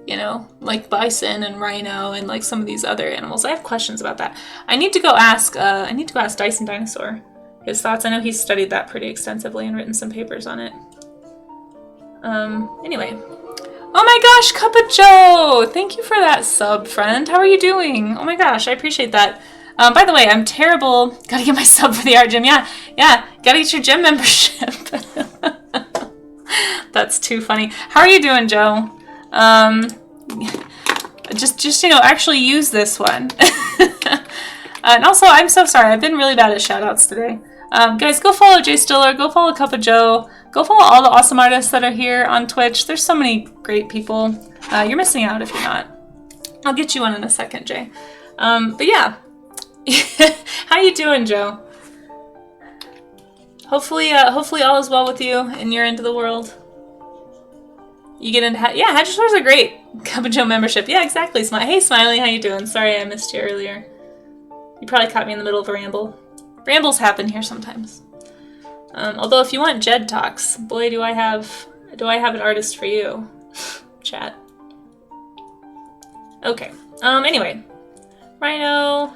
You know, like bison and rhino and like some of these other animals. I have questions about that. I need to go ask Dyson Dinosaur his thoughts. I know he's studied that pretty extensively and written some papers on it. Anyway. Oh my gosh, Cup of Joe! Thank you for that sub, friend. How are you doing? Oh my gosh, I appreciate that. By the way, I'm terrible. Gotta get my sub for the art gym. Yeah, gotta get your gym membership. That's too funny. How are you doing, Joe? Just actually use this one. And also, I'm so sorry. I've been really bad at shoutouts today. Guys, go follow Jay Stiller. Go follow Cup of Joe. Go follow all the awesome artists that are here on Twitch. There's so many great people. You're missing out if you're not. I'll get you one in a second, Jay. But yeah. How you doing, Joe? Hopefully all is well with you in your end of the world. You get into hadrosaurs are great. Cup of Joe membership. Yeah, exactly. Hey, Smiley, how you doing? Sorry I missed you earlier. You probably caught me in the middle of a ramble. Rambles happen here sometimes. Although if you want Jed talks, boy, do I have an artist for you. Chat. Okay. Anyway. Rhino.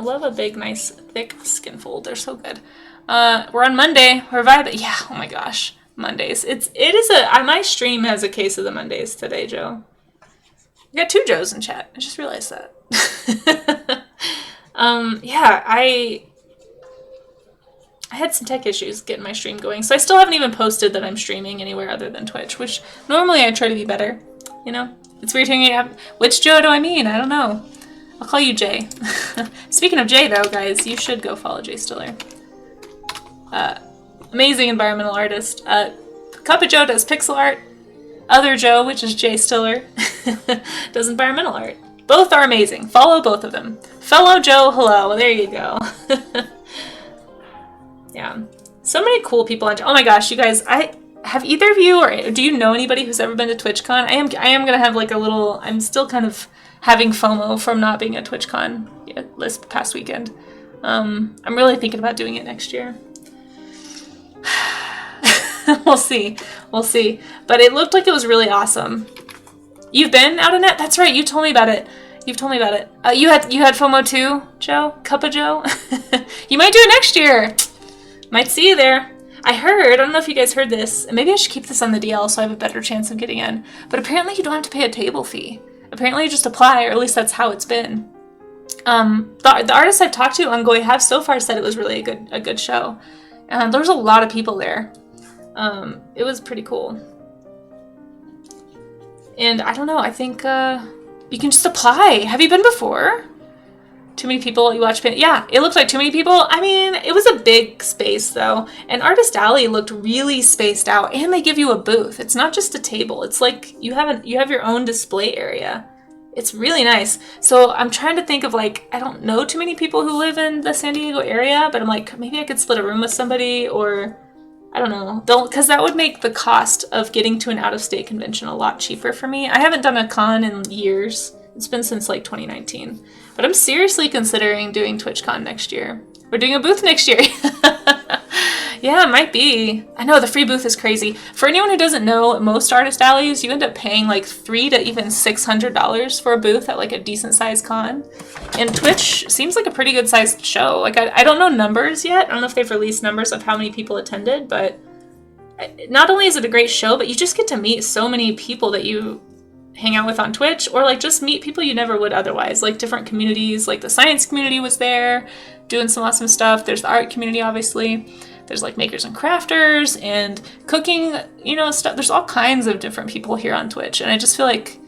Love a big, nice, thick skin fold. They're so good. We're on Monday. We're vibing. Yeah, oh my gosh. Mondays. My stream has a case of the Mondays today, Joe. We got 2 Joes in chat. I just realized that. Yeah, I had some tech issues getting my stream going, so I still haven't even posted that I'm streaming anywhere other than Twitch, which normally I try to be better, you know? It's weird hearing it. Which Joe do I mean? I don't know. I'll call you Jay. Speaking of Jay, though, guys, you should go follow Jay Stiller. Amazing environmental artist. Cup of Joe does pixel art. Other Joe, which is Jay Stiller, does environmental art. Both are amazing. Follow both of them. Fellow Joe, hello. There you go. Yeah. So many cool people on. Oh my gosh, you guys, have either of you, or do you know anybody who's ever been to TwitchCon? I am gonna have like a little. I'm still kind of having FOMO from not being at TwitchCon this past weekend. I'm really thinking about doing it next year. We'll see. But it looked like it was really awesome. You've been out of net? That's right. You told me about it. You had FOMO too, Joe? Cup of Joe? You might do it next year. Might see you there. I don't know if you guys heard this, and maybe I should keep this on the DL so I have a better chance of getting in, but apparently you don't have to pay a table fee. Apparently you just apply, or at least that's how it's been. The artists I've talked to on Goi have so far said it was really a good show. There was a lot of people there. It was pretty cool. And I don't know, I think you can just apply. Have you been before? Too many people you watch? Yeah, it looked like too many people. I mean, it was a big space though. And Artist Alley looked really spaced out, and they give you a booth. It's not just a table. It's like you have your own display area. It's really nice. So I'm trying to think of like, I don't know too many people who live in the San Diego area, but I'm like, maybe I could split a room with somebody, or I don't know. Because that would make the cost of getting to an out-of-state convention a lot cheaper for me. I haven't done a con in years. It's been since like 2019. But I'm seriously considering doing TwitchCon next year. We're doing a booth next year. Yeah, it might be. I know, the free booth is crazy. For anyone who doesn't know, most artist alleys, you end up paying like $300 to even $600 for a booth at like a decent sized con. And Twitch seems like a pretty good sized show. Like, I don't know numbers yet. I don't know if they've released numbers of how many people attended, but not only is it a great show, but you just get to meet so many people that you hang out with on Twitch, or like just meet people you never would otherwise, like different communities. Like the science community was there doing some awesome stuff. There's the art community, obviously. There's like makers and crafters and cooking, stuff. There's all kinds of different people here on Twitch. And I just feel like,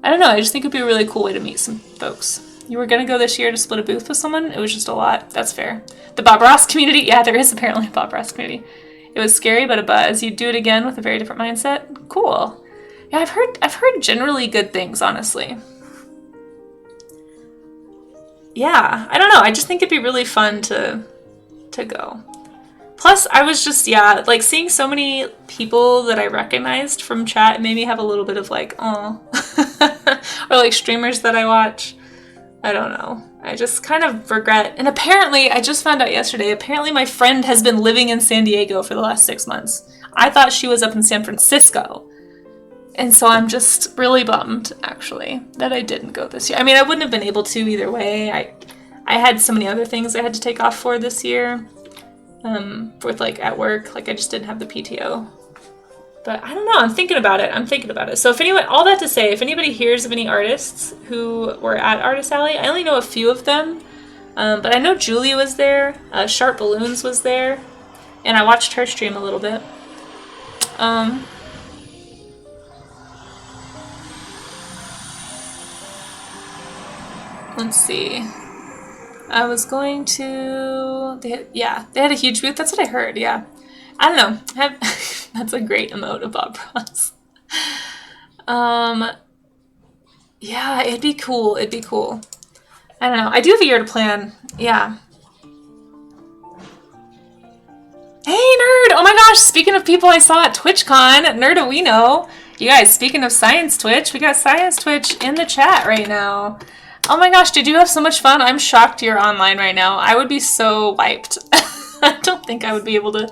I don't know, I just think it'd be a really cool way to meet some folks. You were going to go this year to split a booth with someone? It was just a lot. That's fair. The Bob Ross community? Yeah, there is apparently a Bob Ross community. It was scary, but a buzz. You'd do it again with a very different mindset? Cool. Yeah, I've heard generally good things, honestly. Yeah, I don't know. I just think it'd be really fun to go. Plus, I was just, yeah, like seeing so many people that I recognized from chat made me have a little bit of like, oh, or like streamers that I watch. I don't know. I just kind of regret. And apparently, I just found out yesterday, apparently my friend has been living in San Diego for the last 6 months. I thought she was up in San Francisco. And so I'm just really bummed, actually, that I didn't go this year. I mean, I wouldn't have been able to either way. I had so many other things I had to take off for this year. With like at work, like I just didn't have the PTO. But I don't know, I'm thinking about it. So if anyone, all that to say, if anybody hears of any artists who were at Artist Alley, I only know a few of them. But I know Julie was there, Sharp Balloons was there, and I watched her stream a little bit. Let's see. I was going to... They had a huge booth. That's what I heard, yeah. I don't know. That's a great emote of Bob Ross. Yeah, it'd be cool. I don't know. I do have a year to plan. Yeah. Hey, Nerd! Oh my gosh, speaking of people I saw at TwitchCon, Nerdowino. You guys, speaking of Science Twitch, we got Science Twitch in the chat right now. Oh my gosh, did you have so much fun? I'm shocked you're online right now. I would be so wiped. I don't think I would be able to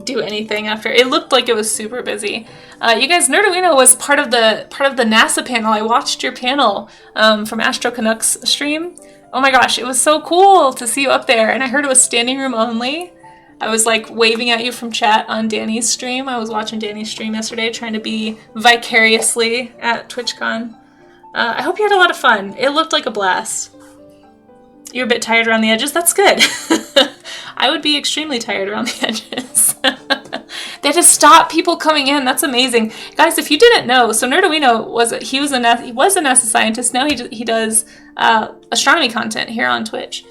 do anything after. It looked like it was super busy. You guys, Nerdowino was part of the NASA panel. I watched your panel from Astro Canucks stream. Oh my gosh, it was so cool to see you up there. And I heard it was standing room only. I was like waving at you from chat on Danny's stream. I was watching Danny's stream yesterday, trying to be vicariously at TwitchCon. I hope you had a lot of fun. It looked like a blast. You're a bit tired around the edges? That's good. I would be extremely tired around the edges. They had to stop people coming in. That's amazing. Guys, if you didn't know, so Nerdowino was a NASA scientist. Now he does astronomy content here on Twitch.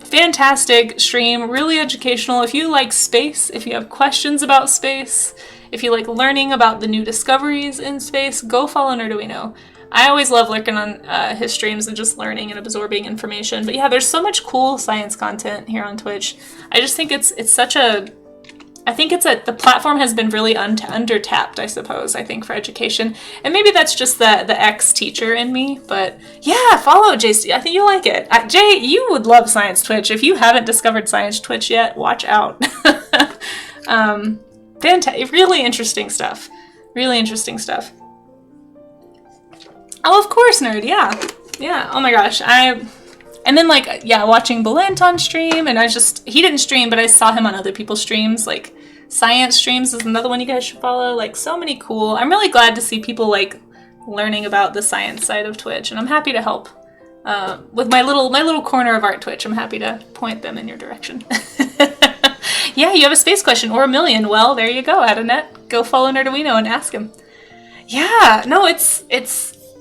Fantastic stream, really educational. If you like space, if you have questions about space, if you like learning about the new discoveries in space, go follow Nerdowino. I always love lurking on his streams and just learning and absorbing information. But yeah, there's so much cool science content here on Twitch. I just think it's such a... the platform has been really under-tapped, I suppose, I think, for education. And maybe that's just the ex-teacher in me, but yeah, follow JC. I think you'll like it. Jay, you would love Science Twitch. If you haven't discovered Science Twitch yet, watch out. Fantastic. Really interesting stuff. Really interesting stuff. Oh, of course, Nerd. Yeah. Yeah. Oh my gosh. And then, like, yeah, watching Balent on stream, and he didn't stream, but I saw him on other people's streams, like, Science Streams is another one you guys should follow, like, so many cool, I'm really glad to see people, like, learning about the science side of Twitch, and I'm happy to help, with my little corner of Art Twitch, I'm happy to point them in your direction. Yeah, you have a space question, or a million, well, there you go, Adanet, go follow Nerdowino and ask him. Yeah, no, it's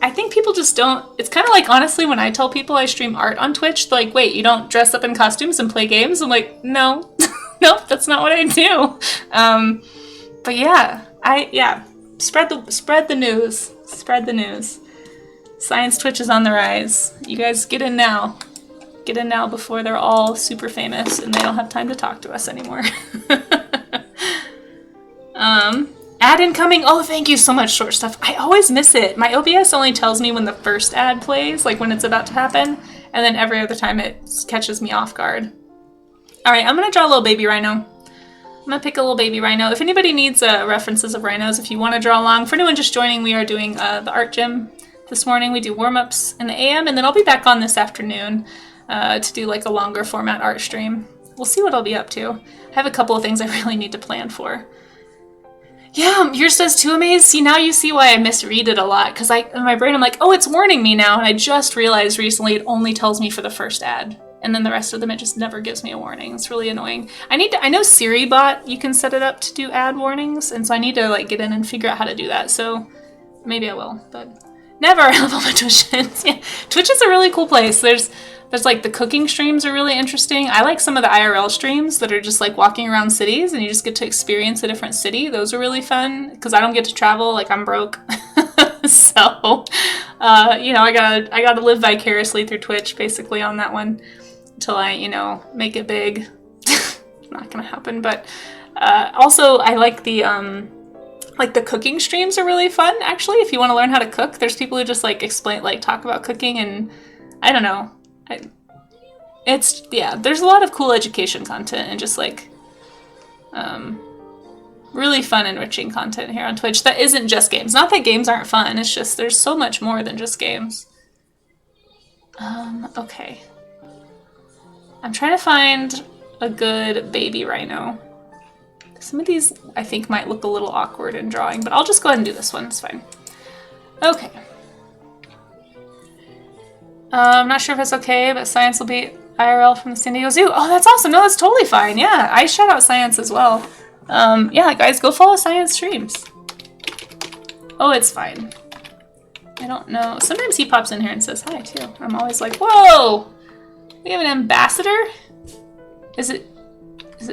I think people just don't... It's kind of like, honestly, when I tell people I stream art on Twitch, they're like, wait, you don't dress up in costumes and play games? I'm like, no. Nope, that's not what I do. But yeah, spread the news. Spread the news. Science Twitch is on the rise. You guys get in now. Get in now before they're all super famous and they don't have time to talk to us anymore. Ad incoming. Oh, thank you so much, Short Stuff. I always miss it. My OBS only tells me when the first ad plays, like when it's about to happen, and then every other time it catches me off guard. All right, I'm going to draw a little baby rhino. I'm going to pick a little baby rhino. If anybody needs references of rhinos, if you want to draw along, for anyone just joining, we are doing the art gym this morning. We do warm-ups in the AM, and then I'll be back on this afternoon to do like a longer format art stream. We'll see what I'll be up to. I have a couple of things I really need to plan for. Yeah, yours does too, Amaze. See, now you see why I misread it a lot, because in my brain I'm like, oh, it's warning me now, and I just realized recently it only tells me for the first ad, and then the rest of them it just never gives me a warning. It's really annoying. I know Siri Bot, you can set it up to do ad warnings, and so I need to like get in and figure out how to do that, so maybe I will, but never. I love all my Twitch. Yeah. Twitch is a really cool place. There's There's like the cooking streams are really interesting. I like some of the IRL streams that are just like walking around cities and you just get to experience a different city. Those are really fun because I don't get to travel. Like I'm broke. So, you know, I gotta live vicariously through Twitch basically on that one until I, you know, make it big. Not gonna happen. But also I like the cooking streams are really fun actually. If you want to learn how to cook, there's people who just like explain, like talk about cooking, and I don't know. There's a lot of cool education content and just like really fun, enriching content here on Twitch that isn't just games. Not that games aren't fun, it's just there's so much more than just games. Okay. I'm trying to find a good baby rhino. Some of these I think might look a little awkward in drawing, but I'll just go ahead and do this one, it's fine. Okay. I'm not sure if it's okay, but Science will be IRL from the San Diego Zoo. Oh, that's awesome. No, that's totally fine. Yeah, I shout out Science as well. Yeah, guys, go follow Science streams. Oh, it's fine. I don't know. Sometimes he pops in here and says hi, too. I'm always like, whoa! We have an ambassador? Is it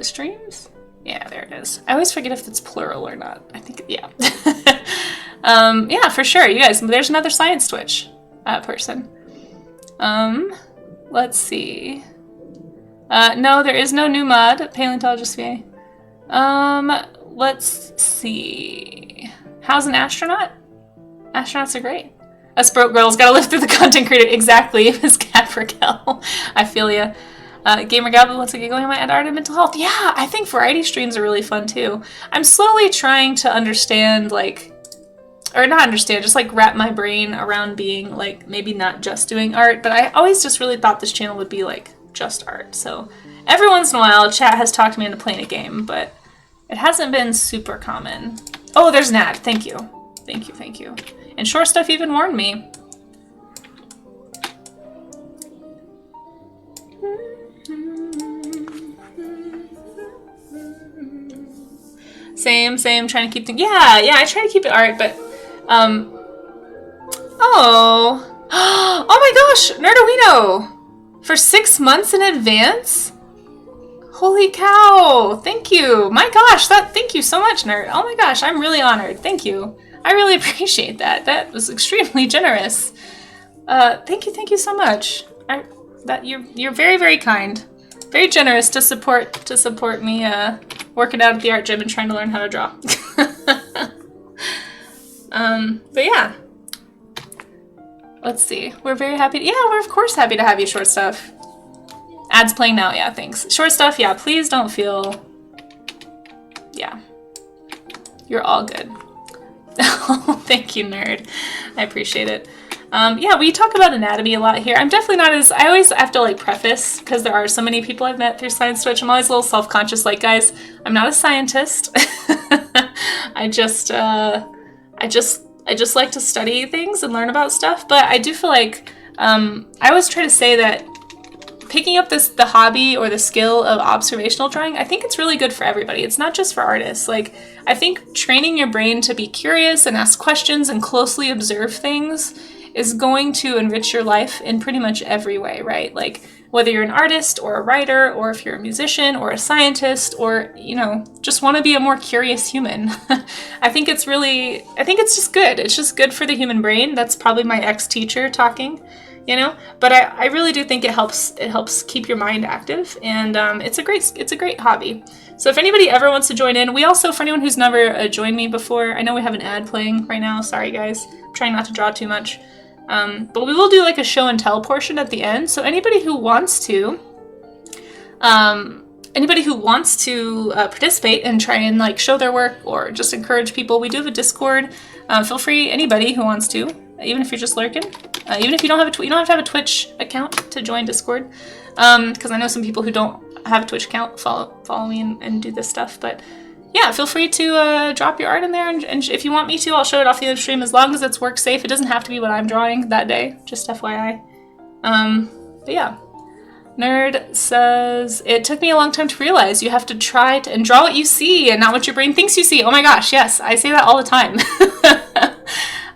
streams? Yeah, there it is. I always forget if it's plural or not. I think, yeah. Yeah, for sure. You guys, there's another Science Twitch person. Let's see. No, there is no new mod, Paleontologist VA. Let's see. How's an astronaut? Astronauts are great. Us broke girls gotta live through the content creator. Exactly, Miss Cat Raquel. I feel ya. Gamer Gabby wants to get going on my art and mental health. Yeah, I think variety streams are really fun too. I'm slowly trying to understand, like, or not understand, just like wrap my brain around being like maybe not just doing art, but I always just really thought this channel would be like just art. So every once in a while chat has talked me into playing a game, but it hasn't been super common. Oh, there's an ad. Thank you. Thank you, thank you. And Short Stuff even warned me. Same, trying to keep things, yeah, I try to keep it art, but oh my gosh, Nerdowino! For 6 months in advance? Holy cow, thank you. My gosh, thank you so much, Nerd. Oh my gosh, I'm really honored. Thank you. I really appreciate that. That was extremely generous. Thank you so much. You're very, very kind. Very generous to support me working out at the art gym and trying to learn how to draw. But yeah. Let's see. We're very happy. Yeah, we're of course happy to have you, Short Stuff. Ads playing now. Yeah, thanks. Short Stuff, yeah, please don't feel... Yeah. You're all good. Thank you, Nerd. I appreciate it. Yeah, we talk about anatomy a lot here. I'm definitely not as... I always have to, like, preface, because there are so many people I've met through Science Twitch. I'm always a little self-conscious, like, guys, I'm not a scientist. I just like to study things and learn about stuff, but I do feel like I always try to say that picking up the hobby or the skill of observational drawing, I think it's really good for everybody. It's not just for artists. Like, I think training your brain to be curious and ask questions and closely observe things is going to enrich your life in pretty much every way, right? Like, whether you're an artist or a writer, or if you're a musician or a scientist, or, you know, just want to be a more curious human. I think it's just good. It's just good for the human brain. That's probably my ex-teacher talking, you know? But I really do think it helps keep your mind active, and it's a great hobby. So if anybody ever wants to join in, we also, for anyone who's never joined me before, I know we have an ad playing right now. Sorry, guys. I'm trying not to draw too much. But we will do like a show and tell portion at the end. So anybody who wants to participate and try and like show their work or just encourage people, we do have a Discord. Feel free, anybody who wants to, even if you're just lurking, even if you don't have you don't have to have a Twitch account to join Discord. Because I know some people who don't have a Twitch account follow me and do this stuff, but yeah, feel free to drop your art in there, and if you want me to, I'll show it off the other stream as long as it's work safe. It doesn't have to be what I'm drawing that day, just FYI. But yeah. Nerd says, it took me a long time to realize you have to try and draw what you see and not what your brain thinks you see. Oh my gosh, yes, I say that all the time.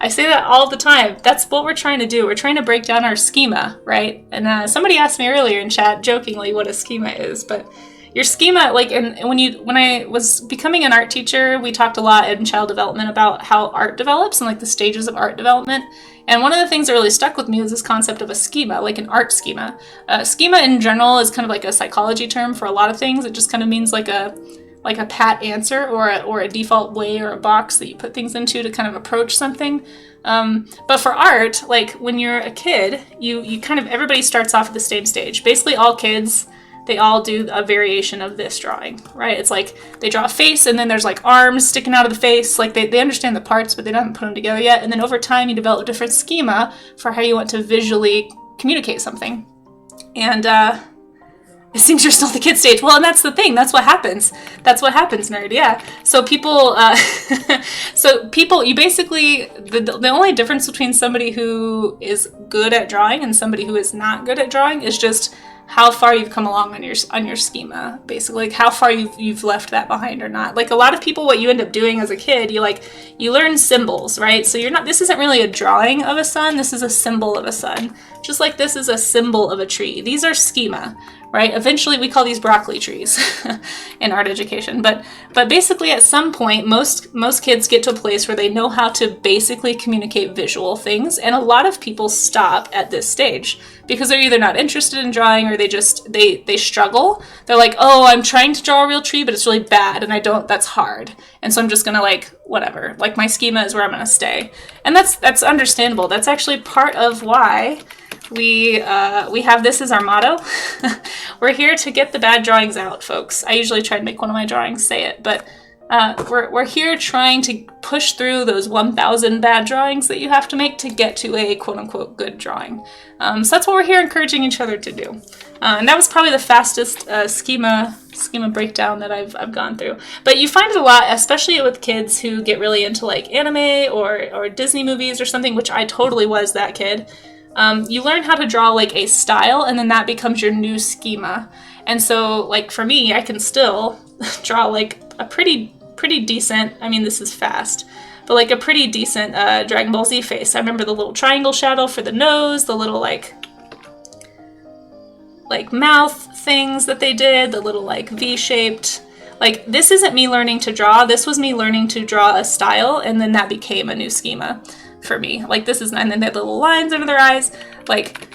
I say that all the time. That's what we're trying to do. We're trying to break down our schema, right? And somebody asked me earlier in chat, jokingly, what a schema is, but your schema, like, and when I was becoming an art teacher, we talked a lot in child development about how art develops and like the stages of art development. And one of the things that really stuck with me is this concept of a schema, like an art schema. Schema in general is kind of like a psychology term for a lot of things. It just kind of means like a pat answer or a default way or a box that you put things into to kind of approach something. But for art, like when you're a kid, you kind of, everybody starts off at the same stage. Basically all kids, they all do a variation of this drawing, right? It's like they draw a face and then there's like arms sticking out of the face. Like they understand the parts, but they haven't put them together yet. And then over time you develop a different schema for how you want to visually communicate something. And it seems you're still at the kid stage. Well, and that's the thing. That's what happens. That's what happens, nerd. Yeah. So people, you basically, the only difference between somebody who is good at drawing and somebody who is not good at drawing is just how far you've come along on your schema, basically, like how far you've left that behind or not. Like a lot of people, what you end up doing as a kid, you learn symbols, right? So this isn't really a drawing of a sun, this is a symbol of a sun. Just like this is a symbol of a tree. These are schema, right? Eventually we call these broccoli trees in art education. But basically at some point, most kids get to a place where they know how to basically communicate visual things. And a lot of people stop at this stage because they're either not interested in drawing or they struggle. They're like, oh, I'm trying to draw a real tree, but it's really bad and that's hard. And so I'm just gonna whatever, like my schema is where I'm gonna stay. And that's understandable. That's actually part of why we have this as our motto. We're here to get the bad drawings out, folks. I usually try to make one of my drawings say it, but we're here trying to push through those 1,000 bad drawings that you have to make to get to a quote-unquote good drawing. So that's what we're here encouraging each other to do. And that was probably the fastest schema breakdown that I've gone through. But you find it a lot, especially with kids who get really into like anime or Disney movies or something, which I totally was that kid. You learn how to draw like a style, and then that becomes your new schema. And so, like for me, I can still draw like a pretty decent, I mean this is fast, but like a pretty decent Dragon Ball Z face. I remember the little triangle shadow for the nose, the little like mouth things that they did, the little like V-shaped. Like this isn't me learning to draw, this was me learning to draw a style, and then that became a new schema for me. Like this is, and then they had little lines under their eyes. Like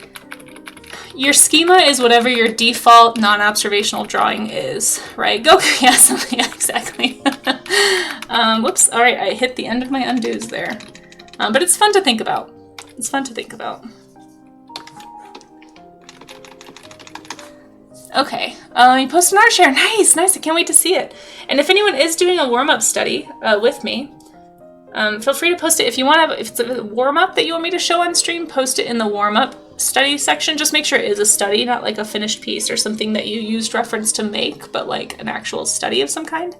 your schema is whatever your default non-observational drawing is, right? Goku, yes, yeah, exactly. Whoops, all right, I hit the end of my undos there. But it's fun to think about. It's fun to think about. Okay, you post an art share. Nice, I can't wait to see it. And if anyone is doing a warm-up study with me, feel free to post it. If you want to, if it's a warm-up that you want me to show on stream, post it in the warm-up study section. Just make sure it is a study, not like a finished piece or something that you used reference to make, but like an actual study of some kind.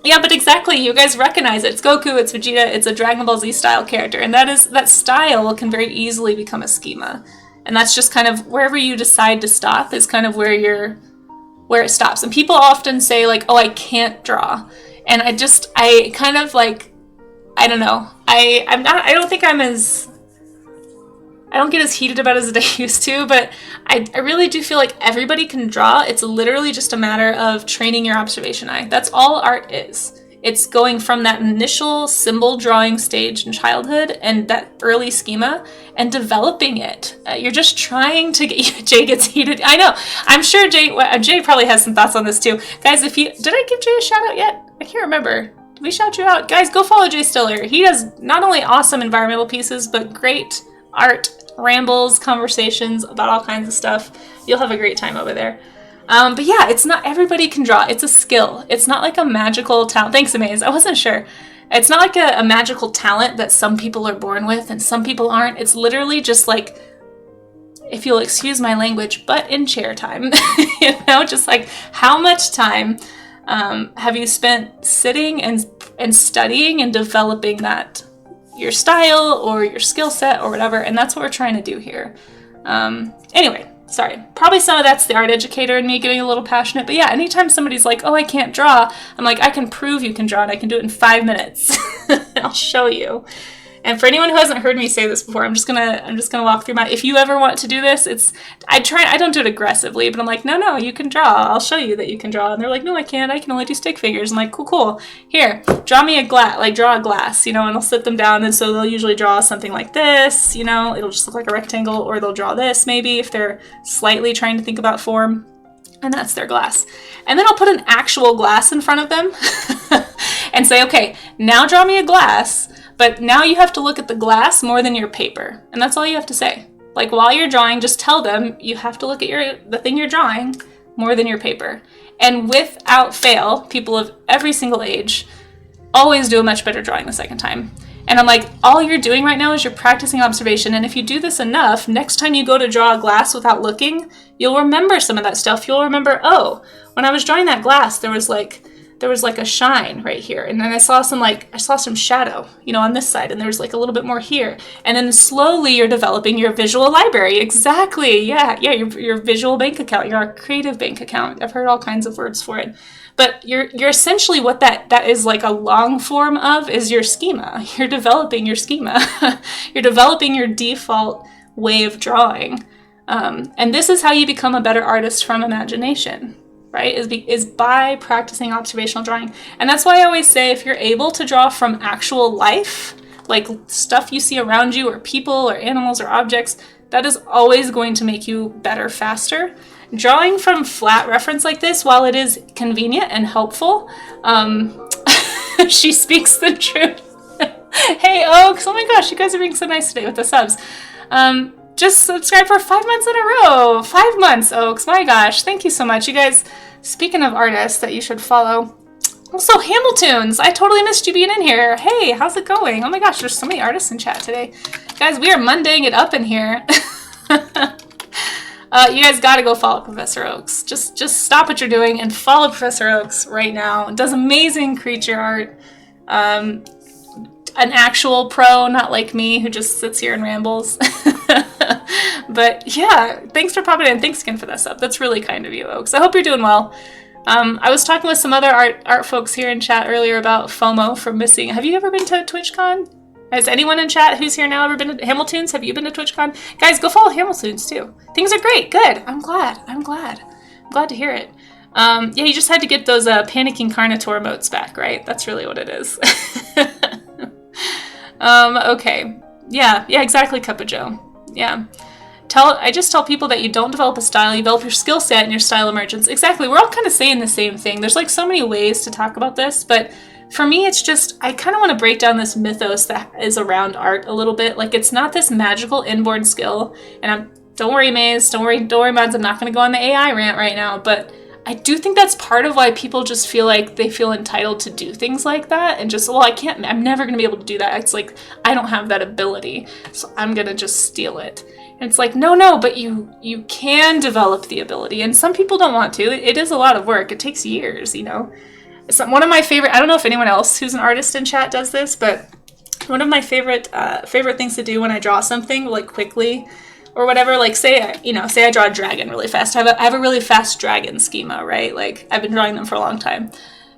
Yeah, but exactly, you guys recognize it. It's Goku, it's Vegeta, it's a Dragon Ball Z style character, and that style can very easily become a schema. And that's just kind of wherever you decide to stop is kind of where it stops. And people often say like, oh, I can't draw. And I kind of like, I don't know. I don't get as heated about it as I used to, but I really do feel like everybody can draw. It's literally just a matter of training your observation eye. That's all art is. It's going from that initial symbol drawing stage in childhood and that early schema and developing it. You're just trying to get, Jay gets heated. I know. I'm sure Jay probably has some thoughts on this too. Guys, did I give Jay a shout out yet? I can't remember. Did we shout you out? Guys, go follow Jay Stiller. He does not only awesome environmental pieces, but great art, rambles, conversations about all kinds of stuff. You'll have a great time over there. But yeah, it's not everybody can draw. It's a skill. It's not like a magical talent. Thanks, Amaze. I wasn't sure. It's not like a magical talent that some people are born with and some people aren't. It's literally just like, if you'll excuse my language, butt in chair time. You know, just like how much time have you spent sitting and studying and developing that, your style or your skill set or whatever. And that's what we're trying to do here. Anyway. Sorry, probably some of that's the art educator and me getting a little passionate, but yeah, anytime somebody's like, oh, I can't draw, I'm like, I can prove you can draw and I can do it in 5 minutes. I'll show you. And for anyone who hasn't heard me say this before, I'm just gonna walk through if you ever want to do this, I don't do it aggressively, but I'm like, no, you can draw. I'll show you that you can draw. And they're like, no, I can't. I can only do stick figures. I'm like, cool. Here, draw me draw a glass, and I'll sit them down. And so they'll usually draw something like this, it'll just look like a rectangle, or they'll draw this maybe if they're slightly trying to think about form. And that's their glass. And then I'll put an actual glass in front of them and say, okay, now draw me a glass. But now you have to look at the glass more than your paper. And that's all you have to say. Like while you're drawing, just tell them you have to look at the thing you're drawing more than your paper. And without fail, people of every single age always do a much better drawing the second time. And I'm like, all you're doing right now is you're practicing observation. And if you do this enough, next time you go to draw a glass without looking, you'll remember some of that stuff. You'll remember, oh, when I was drawing that glass, there was like a shine right here, and then I saw some shadow, on this side, and there was like a little bit more here, and then slowly you're developing your visual library. Exactly, yeah, your visual bank account, your creative bank account. I've heard all kinds of words for it, but you're essentially what that is like a long form of is your schema. You're developing your schema. You're developing your default way of drawing, and this is how you become a better artist from imagination. Right, is by practicing observational drawing. And that's why I always say if you're able to draw from actual life, like stuff you see around you or people or animals or objects, that is always going to make you better faster. Drawing from flat reference like this, while it is convenient and helpful, she speaks the truth. Hey Oaks, oh my gosh, you guys are being so nice today with the subs. Just subscribe for 5 months in a row. 5 months, Oaks. My gosh, thank you so much. You guys, speaking of artists that you should follow. Also, Hamiltunes. I totally missed you being in here. Hey, how's it going? Oh my gosh, there's so many artists in chat today. Guys, we are Mondaying it up in here. You guys gotta go follow Professor Oaks. Just stop what you're doing and follow Professor Oaks right now. It does amazing creature art. An actual pro, not like me who just sits here and rambles. But yeah, thanks for popping in. Thanks again for that sub. That's really kind of you, Oaks. I hope you're doing well. I was talking with some other art folks here in chat earlier about FOMO from missing. Have you ever been to TwitchCon? Has anyone in chat who's here now ever been to Hamiltunes? Have you been to TwitchCon? Guys, go follow Hamiltunes too. Things are great. Good. I'm glad to hear it. Yeah, you just had to get those panicking Carnotaur emotes back, right? That's really what it is. Okay. Yeah, exactly, Cup of Joe. Yeah. I just tell people that you don't develop a style, you develop your skill set and your style emergence. Exactly. We're all kind of saying the same thing. There's like so many ways to talk about this, but for me, it's just, I kind of want to break down this mythos that is around art a little bit. Like, it's not this magical inborn skill. And don't worry, Maze. Don't worry, Mods. I'm not going to go on the AI rant right now, but I do think that's part of why people just feel like they feel entitled to do things like that and just, well, I'm never going to be able to do that. It's like, I don't have that ability, so I'm going to just steal it. And it's like, no, but you can develop the ability, and some people don't want to. It is a lot of work. It takes years, It's one of my favorite, I don't know if anyone else who's an artist in chat does this, but one of my favorite things to do when I draw something, like quickly, or whatever, like say I draw a dragon really fast. I have a really fast dragon schema, right? Like I've been drawing them for a long time.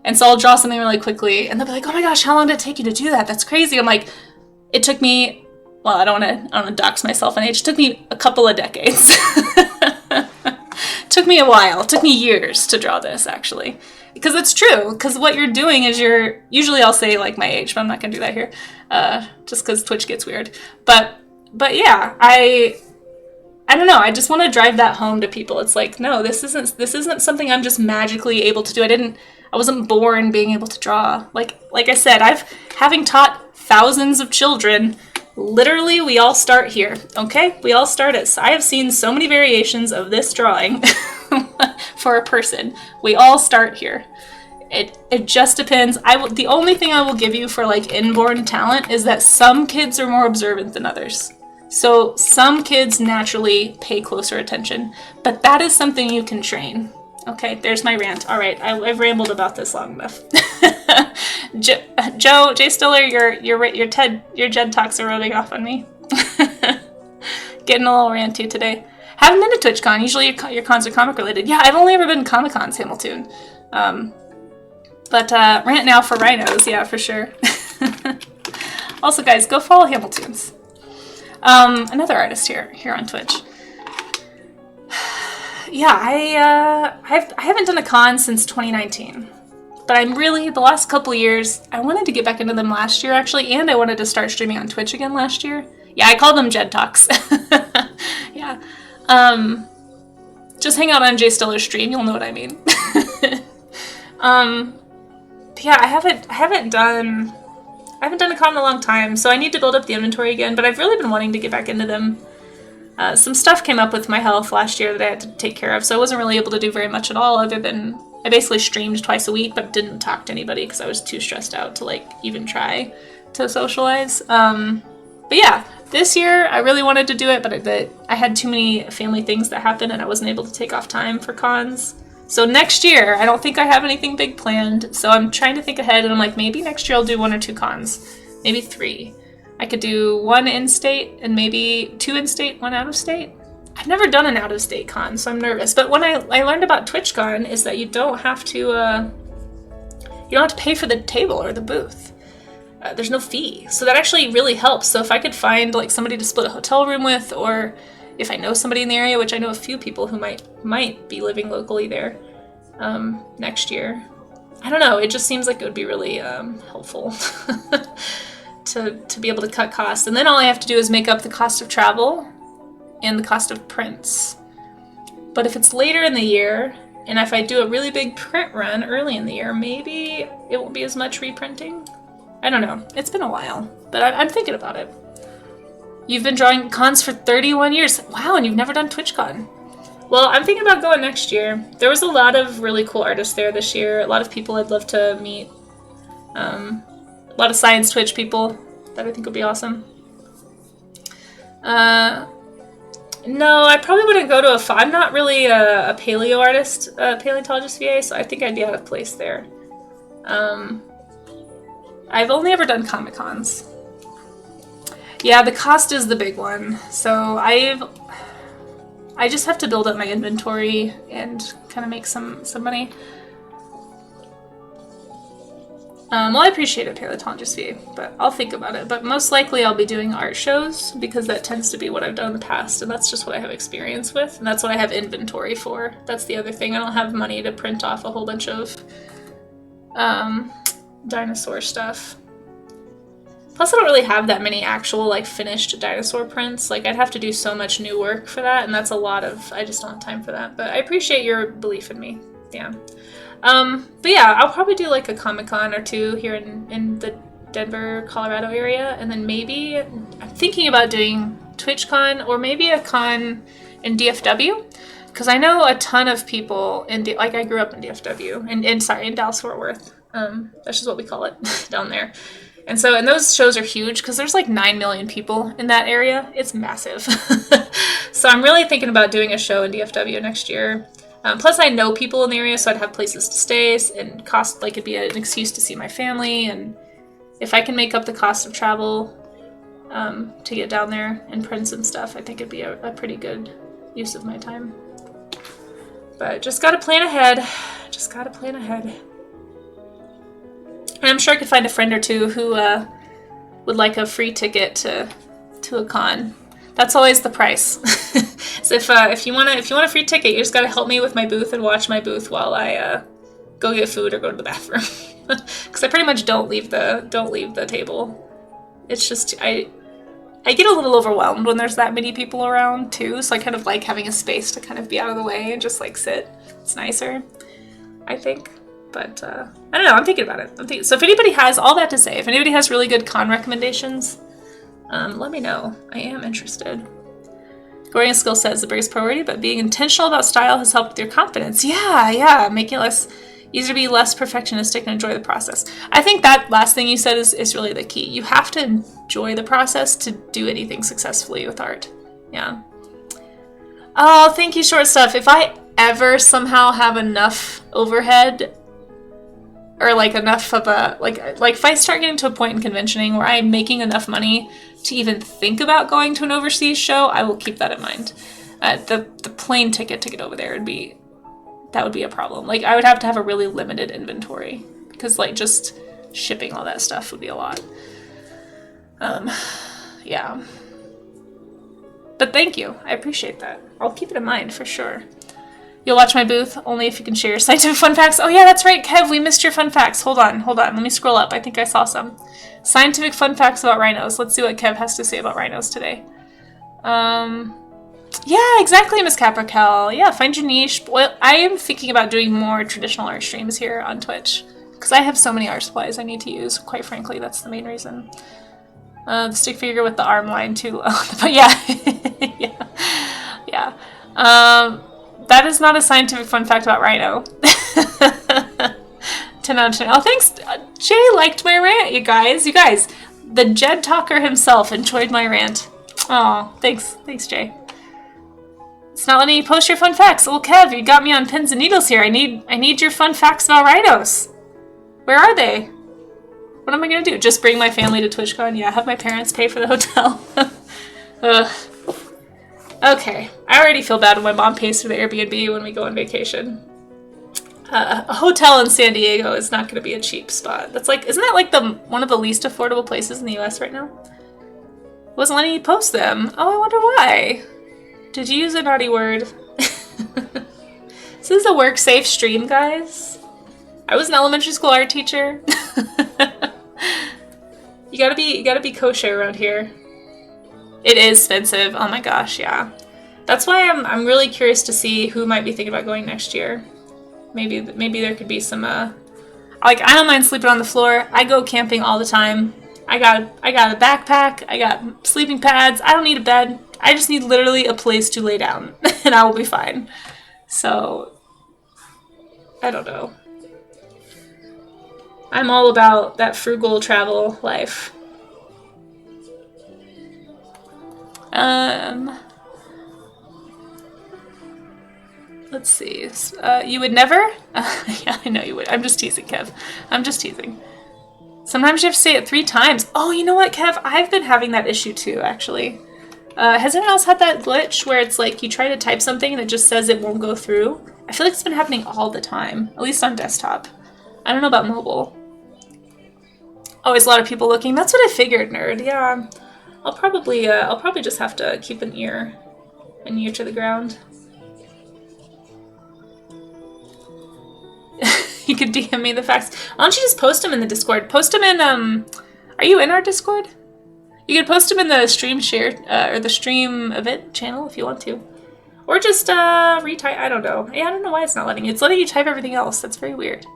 And so I'll draw something really quickly and they'll be like, oh my gosh, how long did it take you to do that? That's crazy. I'm like, it took me, well, I don't want to dox myself in age. It took me a couple of decades. Took me a while. It took me years to draw this, actually. Because it's true. Because what you're doing is usually I'll say like my age, but I'm not going to do that here. Just because Twitch gets weird. But yeah, I don't know. I just want to drive that home to people. It's like, no, this isn't something I'm just magically able to do. I wasn't born being able to draw. Like I said, having taught thousands of children, literally we all start here. Okay, we all start at. I have seen so many variations of this drawing for a person. We all start here. It just depends. The only thing I will give you for like inborn talent is that some kids are more observant than others. So some kids naturally pay closer attention, but that is something you can train. Okay, there's my rant. All right, I've rambled about this long enough. Jay Stiller, your Jed talks are rubbing off on me. Getting a little ranty today. Haven't been to TwitchCon. Usually your cons are comic related. Yeah, I've only ever been to Comic Cons, Hamilton. But rant now for rhinos. Yeah, for sure. Also, guys, go follow Hamiltunes. Another artist here on Twitch. Yeah, I haven't done a con since 2019. But I'm really, the last couple years, I wanted to get back into them last year, actually, and I wanted to start streaming on Twitch again last year. Yeah, I call them Jed Talks. Yeah. Just hang out on Jay Stiller's stream, you'll know what I mean. Yeah, I haven't done a con in a long time, so I need to build up the inventory again, but I've really been wanting to get back into them. Some stuff came up with my health last year that I had to take care of, so I wasn't really able to do very much at all, other than I basically streamed twice a week, but didn't talk to anybody because I was too stressed out to like even try to socialize. But yeah, this year I really wanted to do it, but I had too many family things that happened and I wasn't able to take off time for cons. So next year, I don't think I have anything big planned, so I'm trying to think ahead, and I'm like, maybe next year I'll do 1 or 2 cons. Maybe 3. I could do 1 in-state and maybe 2 in-state, 1 out-of-state. I've never done an out-of-state con, so I'm nervous. But when I learned about TwitchCon is that you don't have to pay for the table or the booth. There's no fee, so that actually really helps. So if I could find like somebody to split a hotel room with, or if I know somebody in the area, which I know a few people who might be living locally there next year. I don't know, it just seems like it would be really helpful to be able to cut costs. And then all I have to do is make up the cost of travel and the cost of prints. But if it's later in the year, and if I do a really big print run early in the year, maybe it won't be as much reprinting. I don't know. It's been a while, but I'm thinking about it. You've been drawing cons for 31 years. Wow, and you've never done TwitchCon. Well, I'm thinking about going next year. There was a lot of really cool artists there this year. A lot of people I'd love to meet. A lot of science Twitch people that I think would be awesome. No, I probably wouldn't go to I'm not really a paleo artist, paleontologist VA, so I think I'd be out of place there. I've only ever done Comic-Cons. Yeah, the cost is the big one. So I just have to build up my inventory and kind of make some money. Well, I appreciate it, paleontologist VA, but I'll think about it. But most likely I'll be doing art shows because that tends to be what I've done in the past, and that's just what I have experience with, and that's what I have inventory for. That's the other thing. I don't have money to print off a whole bunch of dinosaur stuff. Plus, I don't really have that many actual, like, finished dinosaur prints. Like, I'd have to do so much new work for that, and that's a lot of... I just don't have time for that. But I appreciate your belief in me. Yeah. But yeah, I'll probably do, like, a Comic-Con or 2 here in the Denver, Colorado area. And then maybe... I'm thinking about doing TwitchCon or maybe a con in DFW. Because I know a ton of people in... Like, I grew up in DFW. In Dallas-Fort Worth. That's just what we call it down there. And those shows are huge because there's like 9 million people in that area. It's massive. So I'm really thinking about doing a show in DFW next year. Plus I know people in the area, so I'd have places to stay and cost, like, it'd be an excuse to see my family. And if I can make up the cost of travel to get down there and prints and stuff, I think it'd be a pretty good use of my time. But just gotta plan ahead. Just gotta plan ahead. And I'm sure I could find a friend or two who would like a free ticket to a con. That's always the price. So if you want a free ticket, you just gotta help me with my booth and watch my booth while I go get food or go to the bathroom. Because I pretty much don't leave the table. It's just I get a little overwhelmed when there's that many people around too. So I kind of like having a space to kind of be out of the way and just like sit. It's nicer, I think. But I don't know, I'm thinking about it. So if anybody has, all that to say, if anybody has really good con recommendations, let me know. I am interested. Growing a skill set is the biggest priority, but being intentional about style has helped with your confidence. Yeah, making it easier to be less perfectionistic and enjoy the process. I think that last thing you said is really the key. You have to enjoy the process to do anything successfully with art. Yeah. Oh, thank you, Short Stuff. If I ever somehow have enough overhead, or like enough of a, like if I start getting to a point in conventioning where I'm making enough money to even think about going to an overseas show, I will keep that in mind. The plane ticket to get over there would be a problem. Like, I would have to have a really limited inventory because, like, just shipping all that stuff would be a lot. Yeah. But thank you. I appreciate that. I'll keep it in mind for sure. You'll watch my booth only if you can share your scientific fun facts. Oh yeah, that's right, Kev. We missed your fun facts. Hold on. Let me scroll up. I think I saw some. Scientific fun facts about rhinos. Let's see what Kev has to say about rhinos today. Yeah, exactly, Miss Caprical. Yeah, find your niche. Well, I am thinking about doing more traditional art streams here on Twitch because I have so many art supplies I need to use. Quite frankly, that's the main reason. The stick figure with the arm line too. But yeah, yeah. That is not a scientific fun fact about Rhino. 10 out of 10. Oh, thanks. Jay liked my rant, you guys. The Jed Talker himself enjoyed my rant. Oh, thanks, Jay. It's not letting you post your fun facts. Well, Kev, you got me on pins and needles here. I need your fun facts about rhinos. Where are they? What am I gonna do? Just bring my family to TwitchCon? Yeah, have my parents pay for the hotel. Okay, I already feel bad when my mom pays for the Airbnb when we go on vacation. A hotel in San Diego is not gonna be a cheap spot. That's like, isn't that like one of the least affordable places in the US right now? Wasn't letting you post them. Oh, I wonder why. Did you use a naughty word? This is a work-safe stream, guys. I was an elementary school art teacher. You gotta be kosher around here. It is expensive. Oh my gosh, yeah. That's why I'm really curious to see who might be thinking about going next year. Maybe there could be some like, I don't mind sleeping on the floor. I go camping all the time. I got a backpack. I got sleeping pads. I don't need a bed. I just need literally a place to lay down and I will be fine. So I don't know. I'm all about that frugal travel life. Let's see. You would never? Yeah, I know you would. I'm just teasing, Kev. I'm just teasing. Sometimes you have to say it 3 times. Oh, you know what, Kev? I've been having that issue too, actually. Has anyone else had that glitch where it's like you try to type something and it just says it won't go through? I feel like it's been happening all the time, at least on desktop. I don't know about mobile. Always a lot of people looking. That's what I figured, nerd. Yeah, I'll probably just have to keep an ear to the ground. You could DM me the facts. Why don't you just post them in the Discord? Post them in, are you in our Discord? You could post them in the stream share, or the stream event channel if you want to. Or just, retype, I don't know. Yeah, I don't know why it's not letting you. It's letting you type everything else. That's very weird.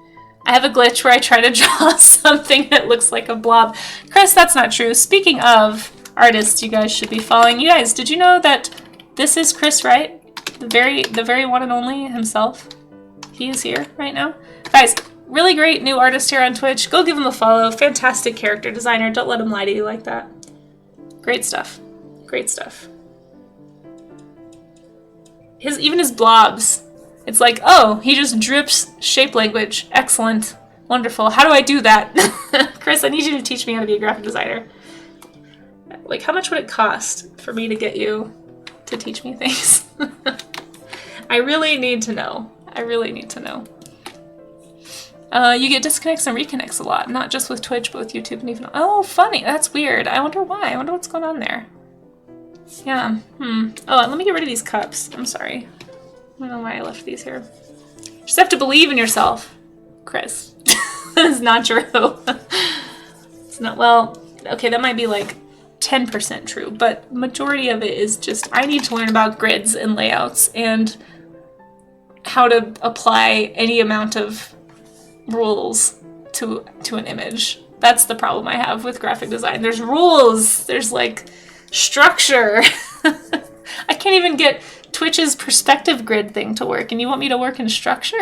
I have a glitch where I try to draw something that looks like a blob. Chris, that's not true. Speaking of artists you guys should be following. You guys, did you know that this is Chris Wright? The very one and only himself. He is here right now. Guys, really great new artist here on Twitch. Go give him a follow. Fantastic character designer. Don't let him lie to you like that. Great stuff. Great stuff. Even his blobs. It's like, oh, he just drips shape language. Excellent. Wonderful. How do I do that? Chris, I need you to teach me how to be a graphic designer. Like, how much would it cost for me to get you to teach me things? I really need to know. I really need to know. You get disconnects and reconnects a lot, not just with Twitch, but with YouTube and even... Oh, funny. That's weird. I wonder why. I wonder what's going on there. Yeah. Oh, let me get rid of these cups. I'm sorry. I don't know why I left these here. You just have to believe in yourself, Chris. That is not true. It's not... Well, okay, that might be like 10% true, but majority of it is just I need to learn about grids and layouts and how to apply any amount of rules to an image. That's the problem I have with graphic design. There's rules. There's like structure. I can't even get Twitch's perspective grid thing to work, and you want me to work in structure?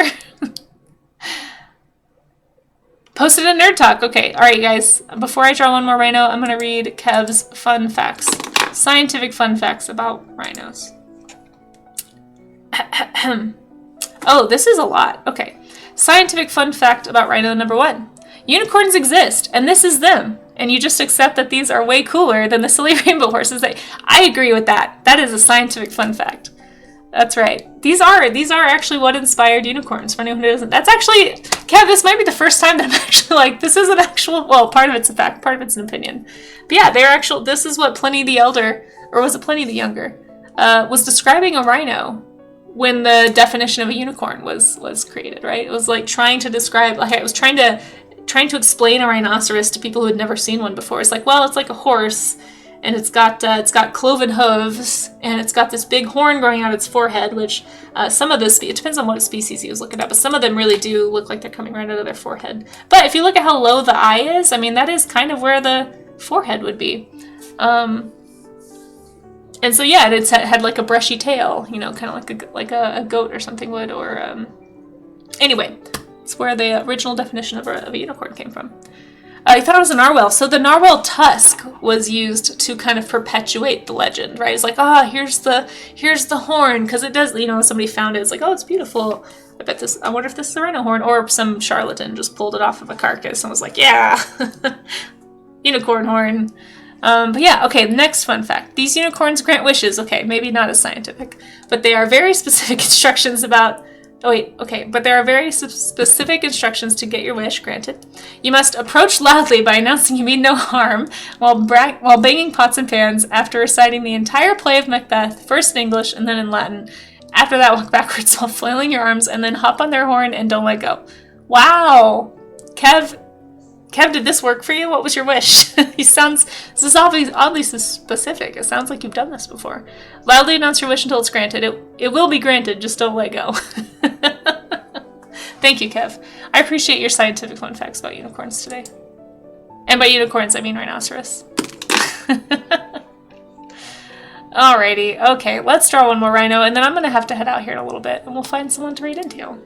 Post it in Nerd Talk. Okay, all right, guys. Before I draw one more rhino, I'm gonna read Kev's fun facts, scientific fun facts about rhinos. Oh, this is a lot. Okay. Scientific fun fact about rhino number 1. Unicorns exist, and this is them. And you just accept that these are way cooler than the silly rainbow horses. I agree with that. That is a scientific fun fact. That's right. These are actually what inspired unicorns, for anyone who doesn't. That's actually, Kev, this might be the first time that I'm actually like, this is an actual, well, part of it's a fact, part of it's an opinion. But yeah, they're actual, this is what Pliny the Elder, or was it Pliny the Younger, was describing a rhino when the definition of a unicorn was created, right? It was like trying to describe, like it was trying to explain a rhinoceros to people who had never seen one before. It's like, well, it's like a horse, and it's got cloven hooves, and it's got this big horn growing out its forehead, which some of this, it depends on what species he was looking at, but some of them really do look like they're coming right out of their forehead. But if you look at how low the eye is, I mean, that is kind of where the forehead would be. And so yeah, it had like a brushy tail, you know, kind of like a goat or something would, or anyway, it's where the original definition of a unicorn came from. I thought it was a narwhal. So the narwhal tusk was used to kind of perpetuate the legend, right? It's like, here's the horn, because it does, you know, somebody found it, it's like, oh, it's beautiful. I wonder if this is a rhino horn, or some charlatan just pulled it off of a carcass and was like, yeah, unicorn horn. But yeah, okay, next fun fact. These unicorns grant wishes. Okay, maybe not as scientific, but they are very specific instructions about... but there are very specific instructions to get your wish granted. You must approach loudly by announcing you mean no harm, while banging pots and pans after reciting the entire play of Macbeth, first in English and then in Latin. After that, walk backwards while flailing your arms, and then hop on their horn and don't let go. Wow! Kev, did this work for you? What was your wish? This is oddly specific. It sounds like you've done this before. Loudly announce your wish until it's granted. It will be granted, just don't let go. Thank you, Kev. I appreciate your scientific fun facts about unicorns today. And by unicorns, I mean rhinoceros. Alrighty, okay, let's draw one more rhino, and then I'm going to have to head out here in a little bit, and we'll find someone to read into.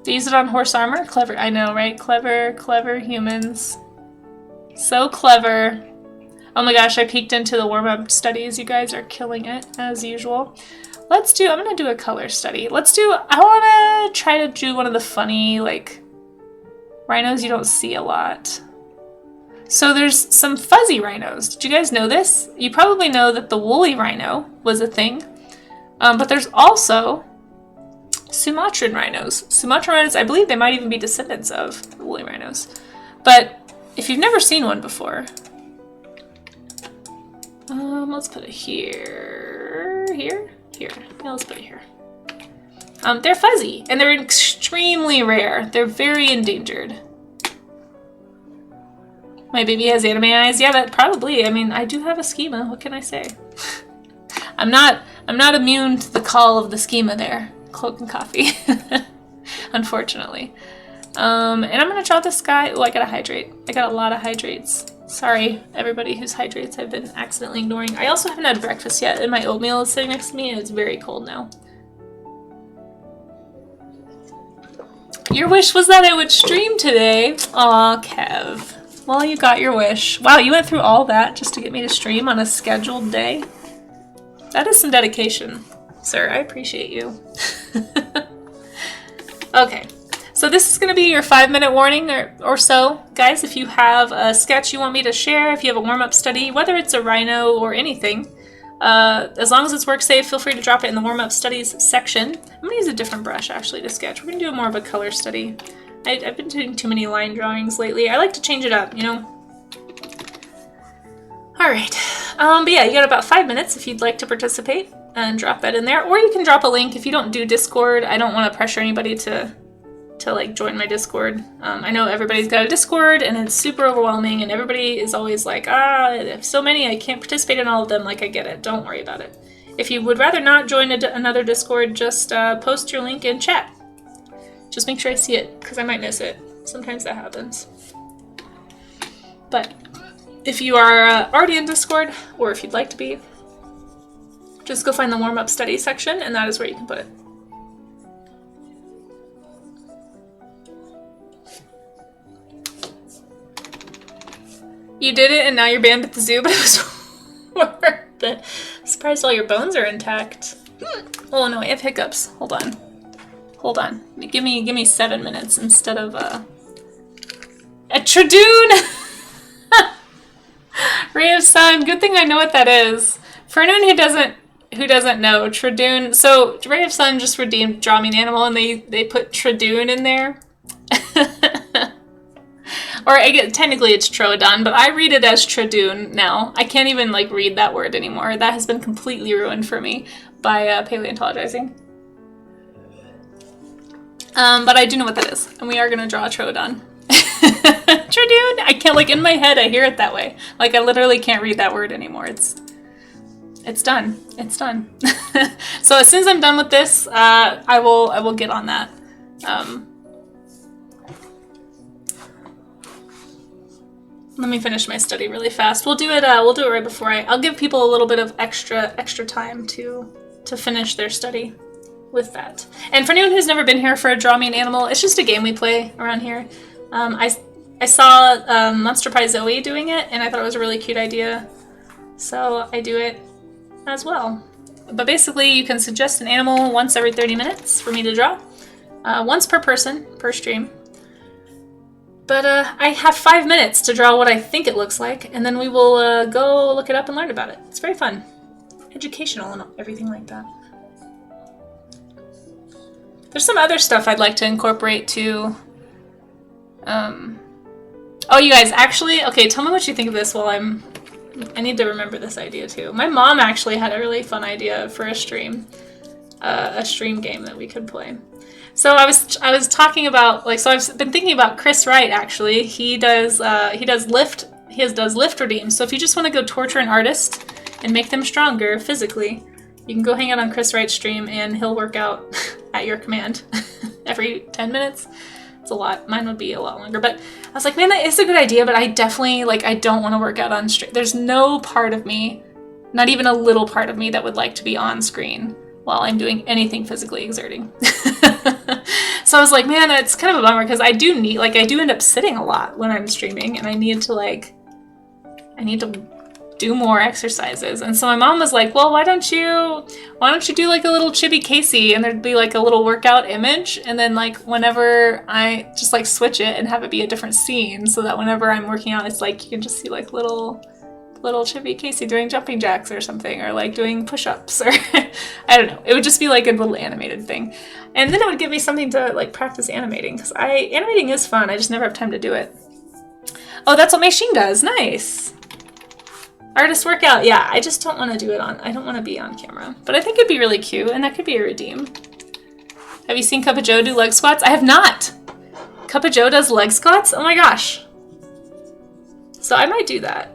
They use it on horse armor? Clever. I know, right? Clever humans. So clever. Oh my gosh, I peeked into the warm-up studies. You guys are killing it, as usual. I'm gonna do a color study. I wanna try to do one of the funny, like, rhinos you don't see a lot. So there's some fuzzy rhinos. Did you guys know this? You probably know that the woolly rhino was a thing. But there's also Sumatran rhinos. Sumatran rhinos, I believe they might even be descendants of the woolly rhinos. But if you've never seen one before, let's put it here. Here? Yeah, let's put it here. They're fuzzy, and they're extremely rare. They're very endangered. My baby has anime eyes. Yeah, that probably. I mean, I do have a schema. What can I say? I'm not immune to the call of the schema there. Cloak and coffee. Unfortunately. And I'm gonna draw this guy. Oh, I gotta hydrate. I got a lot of hydrates. Sorry, everybody whose hydrates I've been accidentally ignoring. I also haven't had breakfast yet, and my oatmeal is sitting next to me, and it's very cold now. Your wish was that I would stream today. Aw, Kev. Well, you got your wish. Wow, you went through all that just to get me to stream on a scheduled day? That is some dedication, sir. I appreciate you. Okay. So this is going to be your 5-minute warning or so. Guys, if you have a sketch you want me to share, if you have a warm-up study, whether it's a rhino or anything, as long as it's work safe, feel free to drop it in the warm-up studies section. I'm going to use a different brush, actually, to sketch. We're going to do more of a color study. I've been doing too many line drawings lately. I like to change it up, you know? Alright. But yeah, you got about 5 minutes if you'd like to participate and drop that in there. Or you can drop a link if you don't do Discord. I don't want to pressure anybody to like join my Discord. I know everybody's got a Discord and it's super overwhelming and everybody is always like, there's so many, I can't participate in all of them. Like, I get it. Don't worry about it. If you would rather not join another Discord, just post your link in chat. Just make sure I see it, because I might miss it. Sometimes that happens. But if you are already in Discord, or if you'd like to be, just go find the warm-up study section, and that is where you can put it. You did it, and now you're banned at the zoo, but it was worth it. I'm surprised all your bones are intact. Oh no, I have hiccups. Hold on. Hold on. Give me 7 minutes instead of a Tradoon! Ray of Sun. Good thing I know what that is. For anyone who doesn't know, Tradoon, so Ray of Sun just redeemed Draw Me an Animal, and they put Tradoon in there. Or technically it's Troodon, but I read it as Tradoon now. I can't even like read that word anymore. That has been completely ruined for me by paleontologizing. But I do know what that is, and we are gonna draw a Troodon. Tradoon! I can't, like, in my head I hear it that way. Like, I literally can't read that word anymore. It's done. It's done. So as soon as I'm done with this, I will get on that. Let me finish my study really fast. We'll do it right before I'll give people a little bit of extra time to finish their study with that. And for anyone who's never been here for a Draw Me an Animal, it's just a game we play around here. I saw Monster Pie Zoe doing it, and I thought it was a really cute idea. So I do it as well. But basically, you can suggest an animal once every 30 minutes for me to draw. Once per person, per stream. But I have 5 minutes to draw what I think it looks like, and then we will go look it up and learn about it. It's very fun. Educational and everything like that. There's some other stuff I'd like to incorporate too. Oh, you guys, actually, okay, tell me what you think of this while I need to remember this idea too. My mom actually had a really fun idea for a stream game that we could play. So I was talking about, like, so I've been thinking about Chris Wright, actually. He does lift redeems. So if you just want to go torture an artist and make them stronger physically, you can go hang out on Chris Wright's stream and he'll work out at your command every 10 minutes. It's a lot. Mine would be a lot longer, but I was like, man, that is a good idea, but I definitely, like, I don't want to work out on stream. There's no part of me, not even a little part of me, that would like to be on screen while I'm doing anything physically exerting. So I was like, man, it's kind of a bummer because I do end up sitting a lot when I'm streaming, and I need to do more exercises. And so my mom was like, well, why don't you do like a little Chibi Casey, and there'd be like a little workout image, and then like whenever I just like switch it and have it be a different scene, so that whenever I'm working out, it's like you can just see like little Chibi Casey doing jumping jacks or something, or like doing push-ups, or I don't know. It would just be like a little animated thing. And then it would give me something to like practice animating, because animating is fun. I just never have time to do it. Oh, that's what Machine does. Nice. Artist workout. Yeah, I just don't want to do it I don't want to be on camera. But I think it'd be really cute, and that could be a redeem. Have you seen Cup of Joe do leg squats? I have not. Cup of Joe does leg squats? Oh my gosh. So I might do that.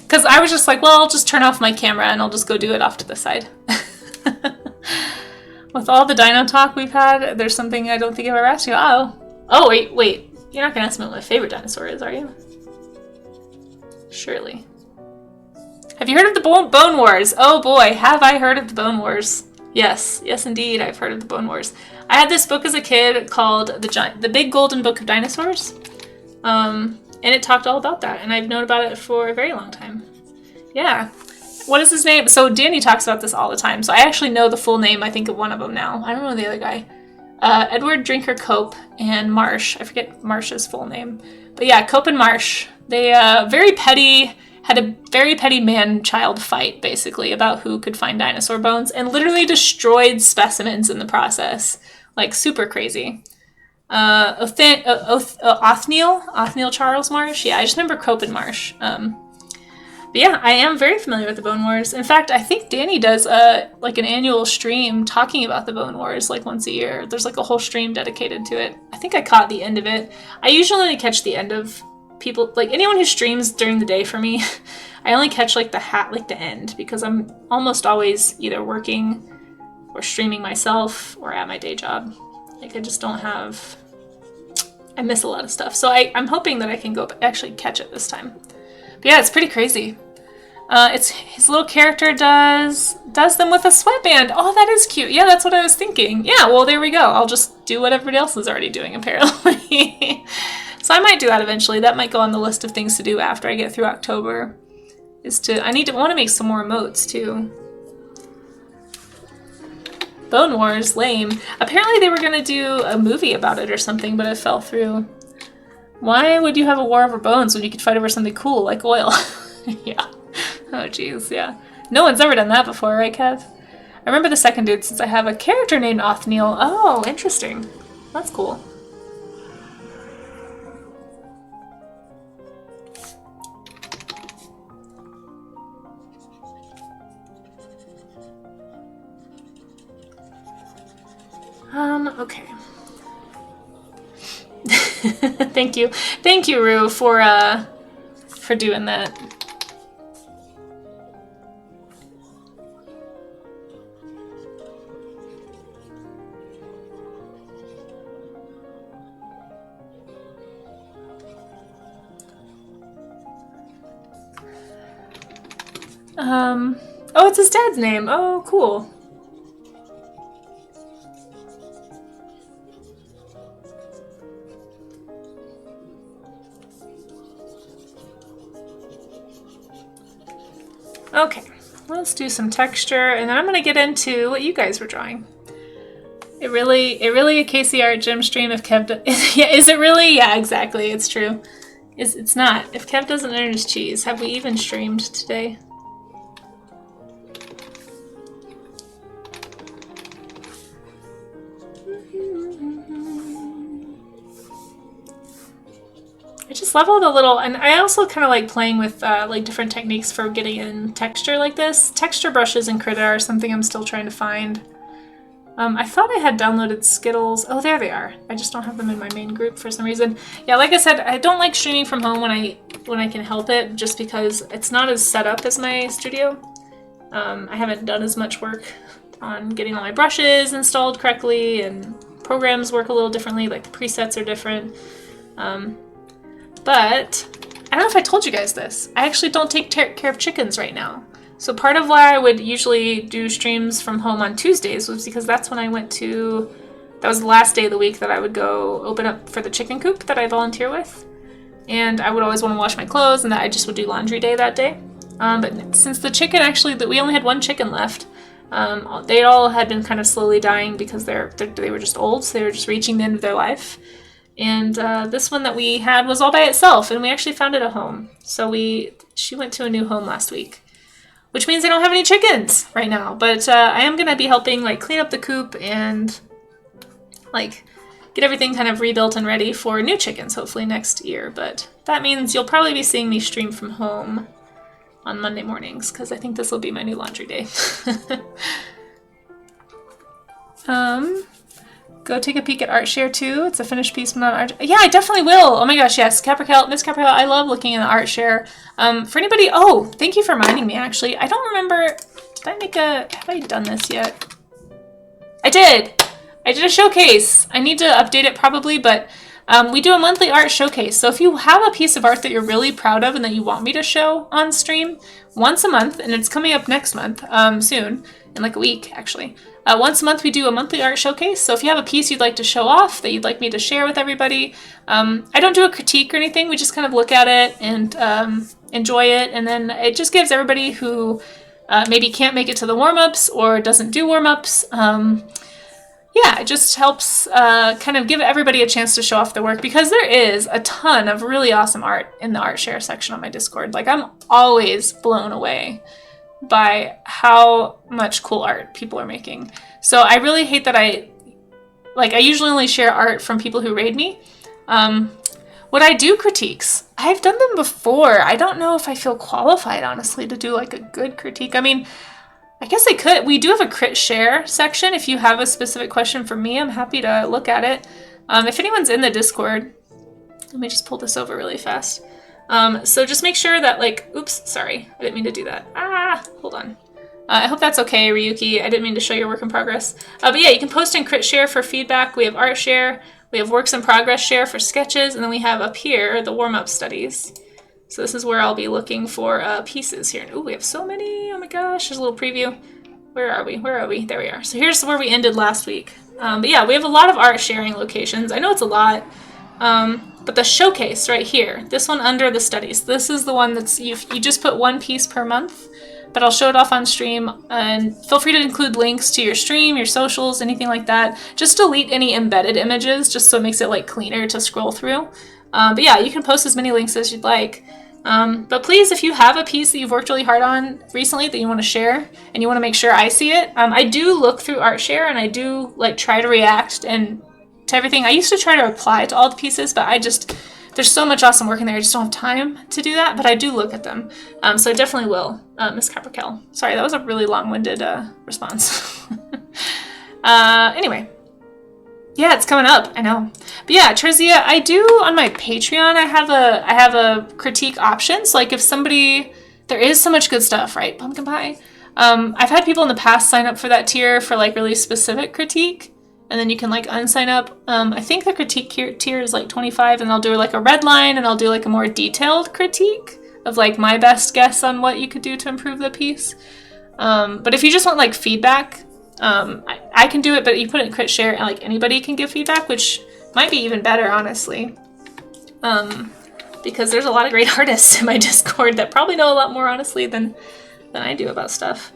Because I was just like, well, I'll just turn off my camera and I'll just go do it off to the side. With all the dino talk we've had, there's something I don't think I've ever asked you. Oh, wait. You're not going to ask me what my favorite dinosaur is, are you? Surely. Have you heard of the Bone Wars? Oh boy, have I heard of the Bone Wars. Yes indeed, I've heard of the Bone Wars. I had this book as a kid called The Big Golden Book of Dinosaurs. And it talked all about that, and I've known about it for a very long time. Yeah. What is his name? So Danny talks about this all the time, so I actually know the full name, I think, of one of them now. I don't know the other guy. Edward Drinker Cope and Marsh. I forget Marsh's full name. But yeah, Cope and Marsh. They had a very petty man-child fight, basically, about who could find dinosaur bones, and literally destroyed specimens in the process. Like, super crazy. Othniel Charles Marsh. Yeah, I just remember Cope and Marsh. But yeah, I am very familiar with the Bone Wars. In fact, I think Danny does like an annual stream talking about the Bone Wars like once a year. There's like a whole stream dedicated to it. I think I caught the end of it. I usually only catch the end of people, like anyone who streams during the day for me. I only catch like the end, because I'm almost always either working or streaming myself or at my day job. Like I just don't have, I miss a lot of stuff. So I'm hoping that I can go actually catch it this time. But yeah, it's pretty crazy. It's his little character does them with a sweatband. Oh, that is cute. Yeah, that's what I was thinking. Yeah, well, there we go. I'll just do what everybody else is already doing, apparently. So I might do that eventually. That might go on the list of things to do after I get through October. I want to make some more emotes too. Bone Wars, lame. Apparently they were going to do a movie about it or something, but it fell through. Why would you have a war over bones when you could fight over something cool like oil? Yeah. Oh, geez, yeah. No one's ever done that before, right, Kev? I remember the second dude since I have a character named Othniel. Oh, interesting. That's cool. Okay. Thank you. Thank you, Rue, for doing that. Oh, it's his dad's name. Oh, cool. Okay, let's do some texture, and then I'm gonna get into what you guys were drawing. It really a Casey Art Gym stream if Kev yeah, is it really? Yeah, exactly, it's true. It's not. If Kev doesn't earn his cheese, have we even streamed today? I just love all the little, and I also kind of like playing with like different techniques for getting in texture like this. Texture brushes in Krita are something I'm still trying to find. I thought I had downloaded Skittles. Oh, there they are. I just don't have them in my main group for some reason. Yeah, like I said, I don't like streaming from home when I can help it, just because it's not as set up as my studio. I haven't done as much work on getting all my brushes installed correctly, and programs work a little differently, like the presets are different. But I don't know if I told you guys this. I actually don't take care of chickens right now. So part of why I would usually do streams from home on Tuesdays was because that's when I went to, that was the last day of the week that I would go open up for the chicken coop that I volunteer with. And I would always want to wash my clothes, and that I just would do laundry day that day. But since the chicken actually, we only had one chicken left, they all had been kind of slowly dying because they were just old, so they were just reaching the end of their life. And this one that we had was all by itself, and we actually found it a home. So she went to a new home last week, which means I don't have any chickens right now. But I am gonna be helping like clean up the coop and like get everything kind of rebuilt and ready for new chickens, hopefully next year. But that means you'll probably be seeing me stream from home on Monday mornings, because I think this will be my new laundry day. Go take a peek at ArtShare too. It's a finished piece from art. Yeah, I definitely will. Oh my gosh, yes. Miss Caprical, I love looking at ArtShare. For anybody, oh, thank you for reminding me actually. I don't remember, have I done this yet? I did a showcase. I need to update it probably, but we do a monthly art showcase. So if you have a piece of art that you're really proud of and that you want me to show on stream once a month, and it's coming up next month, soon, in like a week actually. Once a month we do a monthly art showcase, so if you have a piece you'd like to show off that you'd like me to share with everybody, I don't do a critique or anything, we just kind of look at it and enjoy it, and then it just gives everybody who maybe can't make it to the warm-ups or doesn't do warm-ups, yeah, it just helps kind of give everybody a chance to show off their work, because there is a ton of really awesome art in the ArtShare section on my Discord. Like, I'm always blown away by how much cool art people are making. So I really hate that I usually only share art from people who raid me. When I do critiques, I've done them before. I don't know if I feel qualified, honestly, to do like a good critique. I mean, I guess I could. We do have a crit share section. If you have a specific question for me, I'm happy to look at it. If anyone's in the Discord, let me just pull this over really fast. So just make sure that, like, oops, sorry, I didn't mean to do that. Hold on. I hope that's okay, Ryuki. I didn't mean to show your work in progress. But yeah, you can post in Crit Share for feedback. We have Art Share, we have Works in Progress Share for sketches, and then we have up here the warm-up studies. So this is where I'll be looking for pieces here. Ooh, we have so many. Oh my gosh, there's a little preview. Where are we? Where are we? There we are. So here's where we ended last week. But yeah, we have a lot of art sharing locations. I know it's a lot. But the showcase right here, this one under the studies, this is the one that's, you just put one piece per month, but I'll show it off on stream, and feel free to include links to your stream, your socials, anything like that. Just delete any embedded images, just so it makes it like cleaner to scroll through. But yeah, you can post as many links as you'd like. But please, if you have a piece that you've worked really hard on recently that you want to share and you want to make sure I see it, I do look through ArtShare and I do like try to react and to everything. I used to try to reply to all the pieces, but there's so much awesome work in there. I just don't have time to do that, but I do look at them. So I definitely will, Miss Caprikel. Sorry, that was a really long-winded response. Anyway. Yeah, it's coming up. I know. But yeah, Terzia, I do on my Patreon, I have a critique option. So like if somebody, there is so much good stuff, right? Pumpkin pie. I've had people in the past sign up for that tier for like really specific critique. And then you can like unsign up. I think the critique tier is like 25 and I'll do like a red line and I'll do like a more detailed critique of like my best guess on what you could do to improve the piece. But if you just want like feedback, I can do it, but you put it in crit share and like anybody can give feedback, which might be even better, honestly. Because there's a lot of great artists in my Discord that probably know a lot more, honestly, than I do about stuff.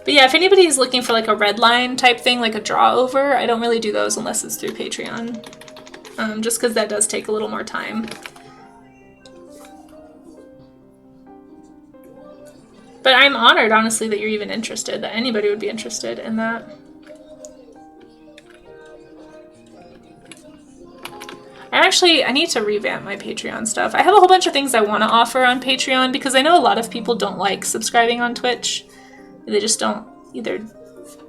But yeah, if anybody is looking for like a red line type thing, like a draw over, I don't really do those unless it's through Patreon. Just because that does take a little more time. But I'm honored, honestly, that you're even interested, that anybody would be interested in that. I need to revamp my Patreon stuff. I have a whole bunch of things I want to offer on Patreon because I know a lot of people don't like subscribing on Twitch. They just either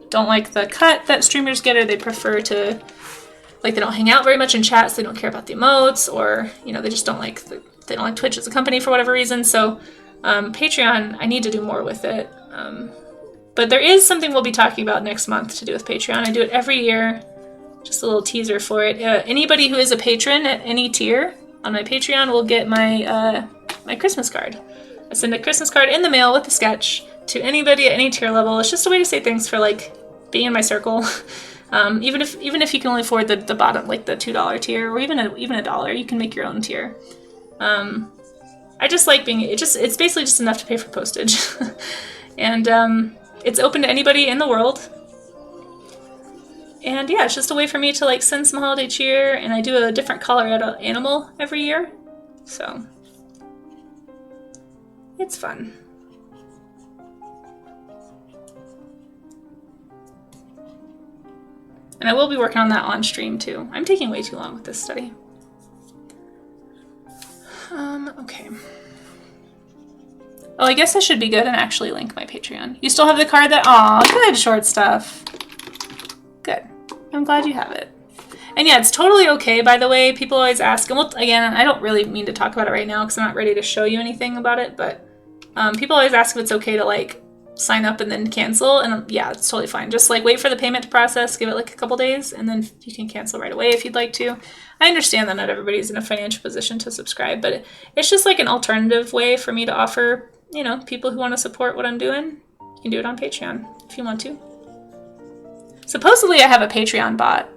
don't like the cut that streamers get, or they prefer to, like, they don't hang out very much in chat, so they don't care about the emotes, or, you know, they just don't like, they don't like Twitch as a company for whatever reason. So Patreon, I need to do more with it. But there is something we'll be talking about next month to do with Patreon. I do it every year. Just a little teaser for it. Anybody who is a patron at any tier on my Patreon will get my my Christmas card. I send a Christmas card in the mail with a sketch to anybody at any tier level. It's just a way to say thanks for like being in my circle. Even if you can only afford the bottom, like the $2 tier, or even a dollar, you can make your own tier. I just like being, it's basically just enough to pay for postage. And it's open to anybody in the world. And yeah, it's just a way for me to like send some holiday cheer, and I do a different Colorado animal every year. So it's fun. And I will be working on that on stream too. I'm taking way too long with this study. Okay. Oh, I guess I should be good and actually link my Patreon. You still have the card that, aw, good, short stuff. Good. I'm glad you have it. And yeah, it's totally okay, by the way. People always ask, and again, I don't really mean to talk about it right now because I'm not ready to show you anything about it, but people always ask if it's okay to like sign up and then cancel, and yeah, it's totally fine. Just like wait for the payment to process, give it like a couple days, and then you can cancel right away if you'd like to. I understand that not everybody's in a financial position to subscribe, but it's just like an alternative way for me to offer, you know, people who want to support what I'm doing. You can do it on Patreon if you want to. Supposedly I have a Patreon bot.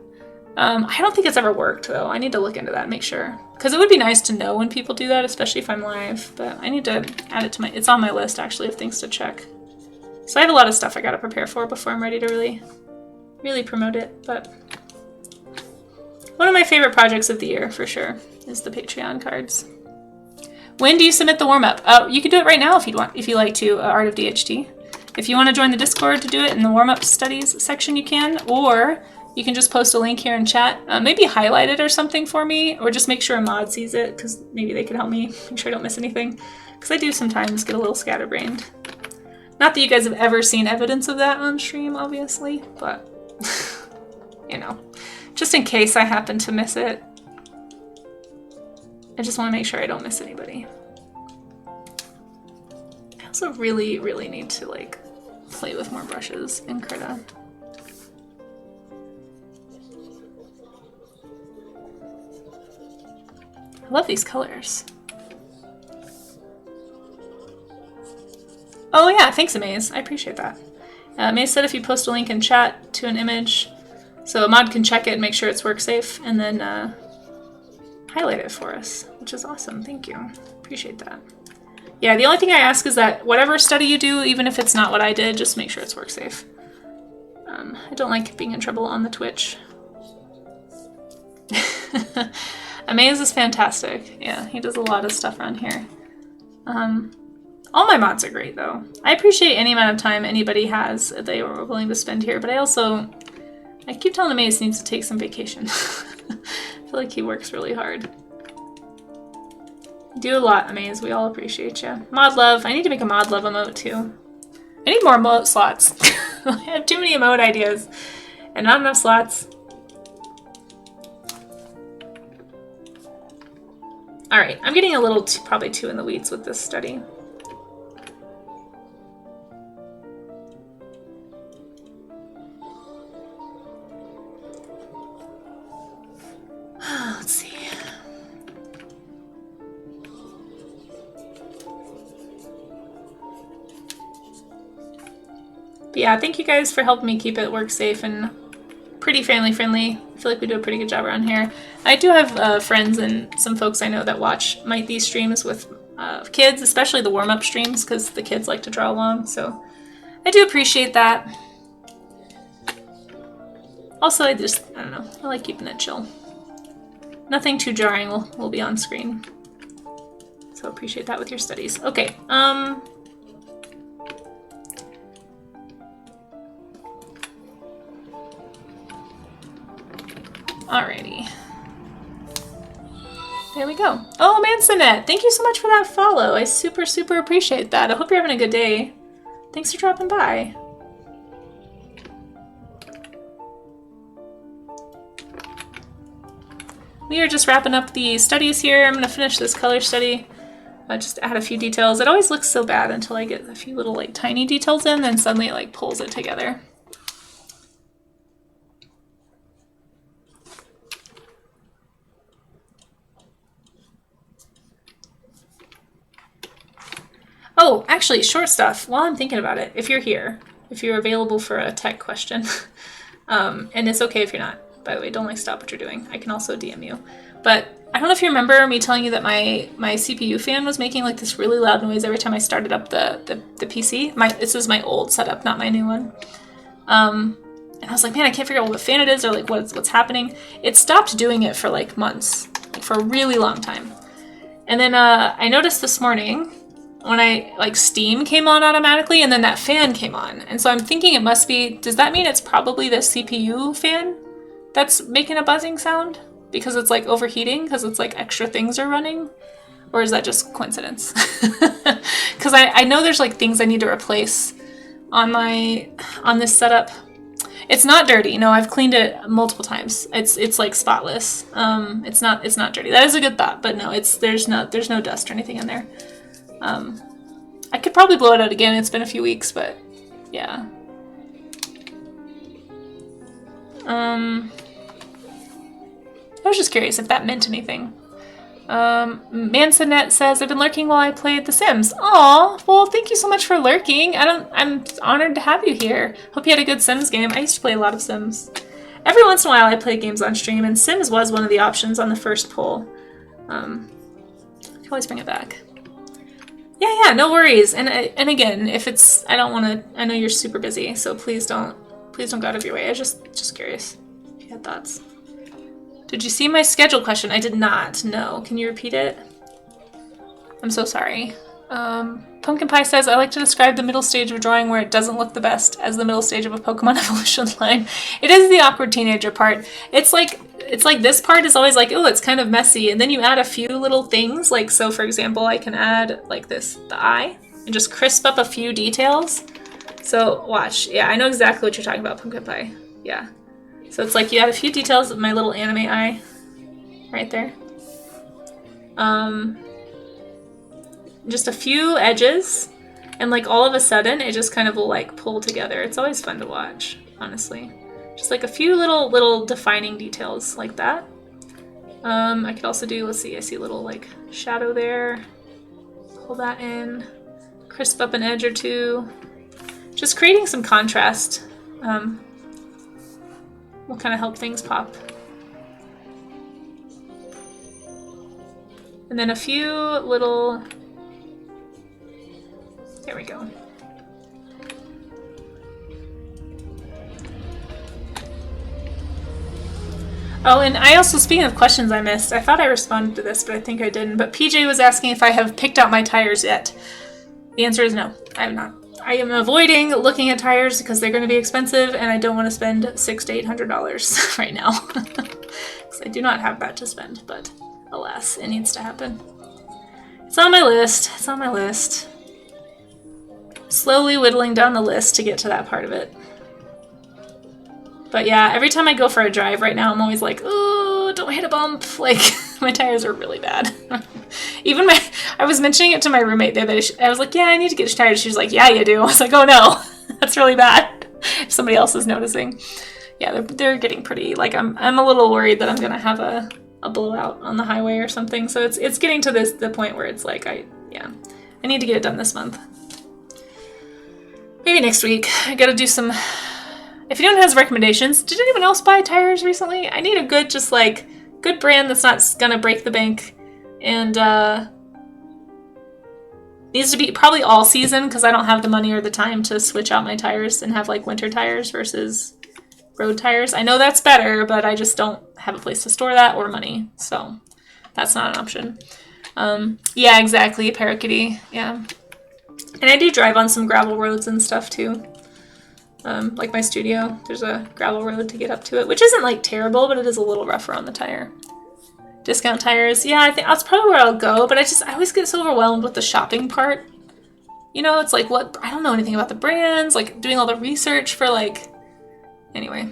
I don't think it's ever worked though. I need to look into that and make sure. Because it would be nice to know when people do that, especially if I'm live. But I need to add it to it's on my list actually of things to check. So I have a lot of stuff I gotta prepare for before I'm ready to really promote it. But one of my favorite projects of the year for sure is the Patreon cards. When do you submit the warm-up? Oh, you can do it right now if you want, if you like to, Art of DHT. If you want to join the Discord to do it in the warm-up studies section, you can, or you can just post a link here in chat. Maybe highlight it or something for me, or just make sure a mod sees it, because maybe they could help me make sure I don't miss anything. Because I do sometimes get a little scatterbrained. Not that you guys have ever seen evidence of that on stream, obviously, but, you know, just in case I happen to miss it. I just want to make sure I don't miss anybody. I also really, really need to, like, play with more brushes in Krita. I love these colors. Oh yeah, thanks Amaze. I appreciate that. Amaze said if you post a link in chat to an image, so a mod can check it and make sure it's work safe, and then highlight it for us, which is awesome. Thank you. Appreciate that. Yeah, the only thing I ask is that whatever study you do, even if it's not what I did, just make sure it's work safe. I don't like being in trouble on the Twitch. Amaze is fantastic. Yeah, he does a lot of stuff around here. All my mods are great, though. I appreciate any amount of time anybody has that they were willing to spend here, but I keep telling Amaze he needs to take some vacation. I feel like he works really hard. You do a lot, Amaze. We all appreciate you. Mod love. I need to make a mod love emote, too. I need more emote slots. I have too many emote ideas and not enough slots. Alright, I'm getting a little probably too in the weeds with this study. Let's see. But yeah, thank you guys for helping me keep it work safe and pretty family friendly. I feel like we do a pretty good job around here. I do have friends and some folks I know that watch these streams with kids, especially the warm-up streams, because the kids like to draw along, so I do appreciate that. Also, I don't know, I like keeping it chill. Nothing too jarring will be on screen. So appreciate that with your studies. Okay, alrighty. There we go. Oh, Mansonet, thank you so much for that follow. I super, super appreciate that. I hope you're having a good day. Thanks for dropping by. We are just wrapping up the studies here. I'm going to finish this color study. Just add a few details. It always looks so bad until I get a few little like tiny details in, then suddenly it like pulls it together. Oh, actually, short stuff. While I'm thinking about it, if you're here, if you're available for a tech question, and it's okay if you're not, by the way, don't like stop what you're doing. I can also DM you. But I don't know if you remember me telling you that my CPU fan was making like this really loud noise every time I started up the PC. This is my old setup, not my new one. And I was like, man, I can't figure out what fan it is or like what's happening. It stopped doing it for like months, like for a really long time. And then I noticed this morning when Steam came on automatically and then that fan came on. And so I'm thinking it must be, does that mean it's probably the CPU fan that's making a buzzing sound? Because it's like overheating, because it's like extra things are running? Or is that just coincidence? Because I know there's like things I need to replace on this setup. It's not dirty. No, I've cleaned it multiple times. It's like spotless. It's not dirty. That is a good thought, but no, there's no dust or anything in there. I could probably blow it out again. It's been a few weeks, but yeah. I was just curious if that meant anything. Mansonet says, I've been lurking while I played The Sims. Aw, well, thank you so much for lurking. I'm honored to have you here. Hope you had a good Sims game. I used to play a lot of Sims. Every once in a while I play games on stream, and Sims was one of the options on the first poll. I can always bring it back. Yeah, no worries. And again, if it's, I know you're super busy, so please don't go out of your way. I was just curious if you had thoughts. Did you see my schedule question? I did not. No. Can you repeat it? I'm so sorry. Pumpkin Pie says, I like to describe the middle stage of drawing where it doesn't look the best as the middle stage of a Pokemon evolution line. It is the awkward teenager part. It's like this part is always like, oh, it's kind of messy. And then you add a few little things. Like, so for example, I can add like this, the eye, and just crisp up a few details. So watch. Yeah, I know exactly what you're talking about, Pumpkin Pie. Yeah. So it's like you add a few details of my little anime eye right there. Just a few edges, and like all of a sudden it just kind of will like pull together. It's always fun to watch, honestly. Just like a few little defining details like that. I could also do, let's see, I see a little like shadow there. Pull that in, crisp up an edge or two. Just creating some contrast. Will kind of help things pop. And then a few little, there we go. Oh, and I also, speaking of questions I missed, I thought I responded to this, but I think I didn't. But PJ was asking if I have picked out my tires yet. The answer is no, I have not. I am avoiding looking at tires because they're going to be expensive, and I don't want to spend $600 to $800 right now. Because I do not have that to spend, but alas, it needs to happen. It's on my list. It's on my list. Slowly whittling down the list to get to that part of it. But yeah, every time I go for a drive right now, I'm always like, ooh, don't hit a bump. Like, my tires are really bad. Even I was mentioning it to my roommate the other day. I was like, yeah, I need to get tires. She was like, yeah, you do. I was like, oh no, that's really bad. If somebody else is noticing. Yeah, they're getting pretty, like, I'm a little worried that I'm going to have a blowout on the highway or something. So it's getting to the point where it's like, I need to get it done this month. Maybe next week. I gotta do some... If anyone has recommendations, did anyone else buy tires recently? I need a good, just like, good brand that's not gonna break the bank. And, needs to be probably all season, because I don't have the money or the time to switch out my tires and have, like, winter tires versus road tires. I know that's better, but I just don't have a place to store that or money. So, that's not an option. Yeah, exactly, Parakeety, yeah. And I do drive on some gravel roads and stuff, too. Like my studio, there's a gravel road to get up to it, which isn't like terrible, but it is a little rougher on the tire. Discount tires, yeah, I think that's probably where I'll go, but I always get so overwhelmed with the shopping part. You know, it's like, I don't know anything about the brands, like doing all the research for like, anyway,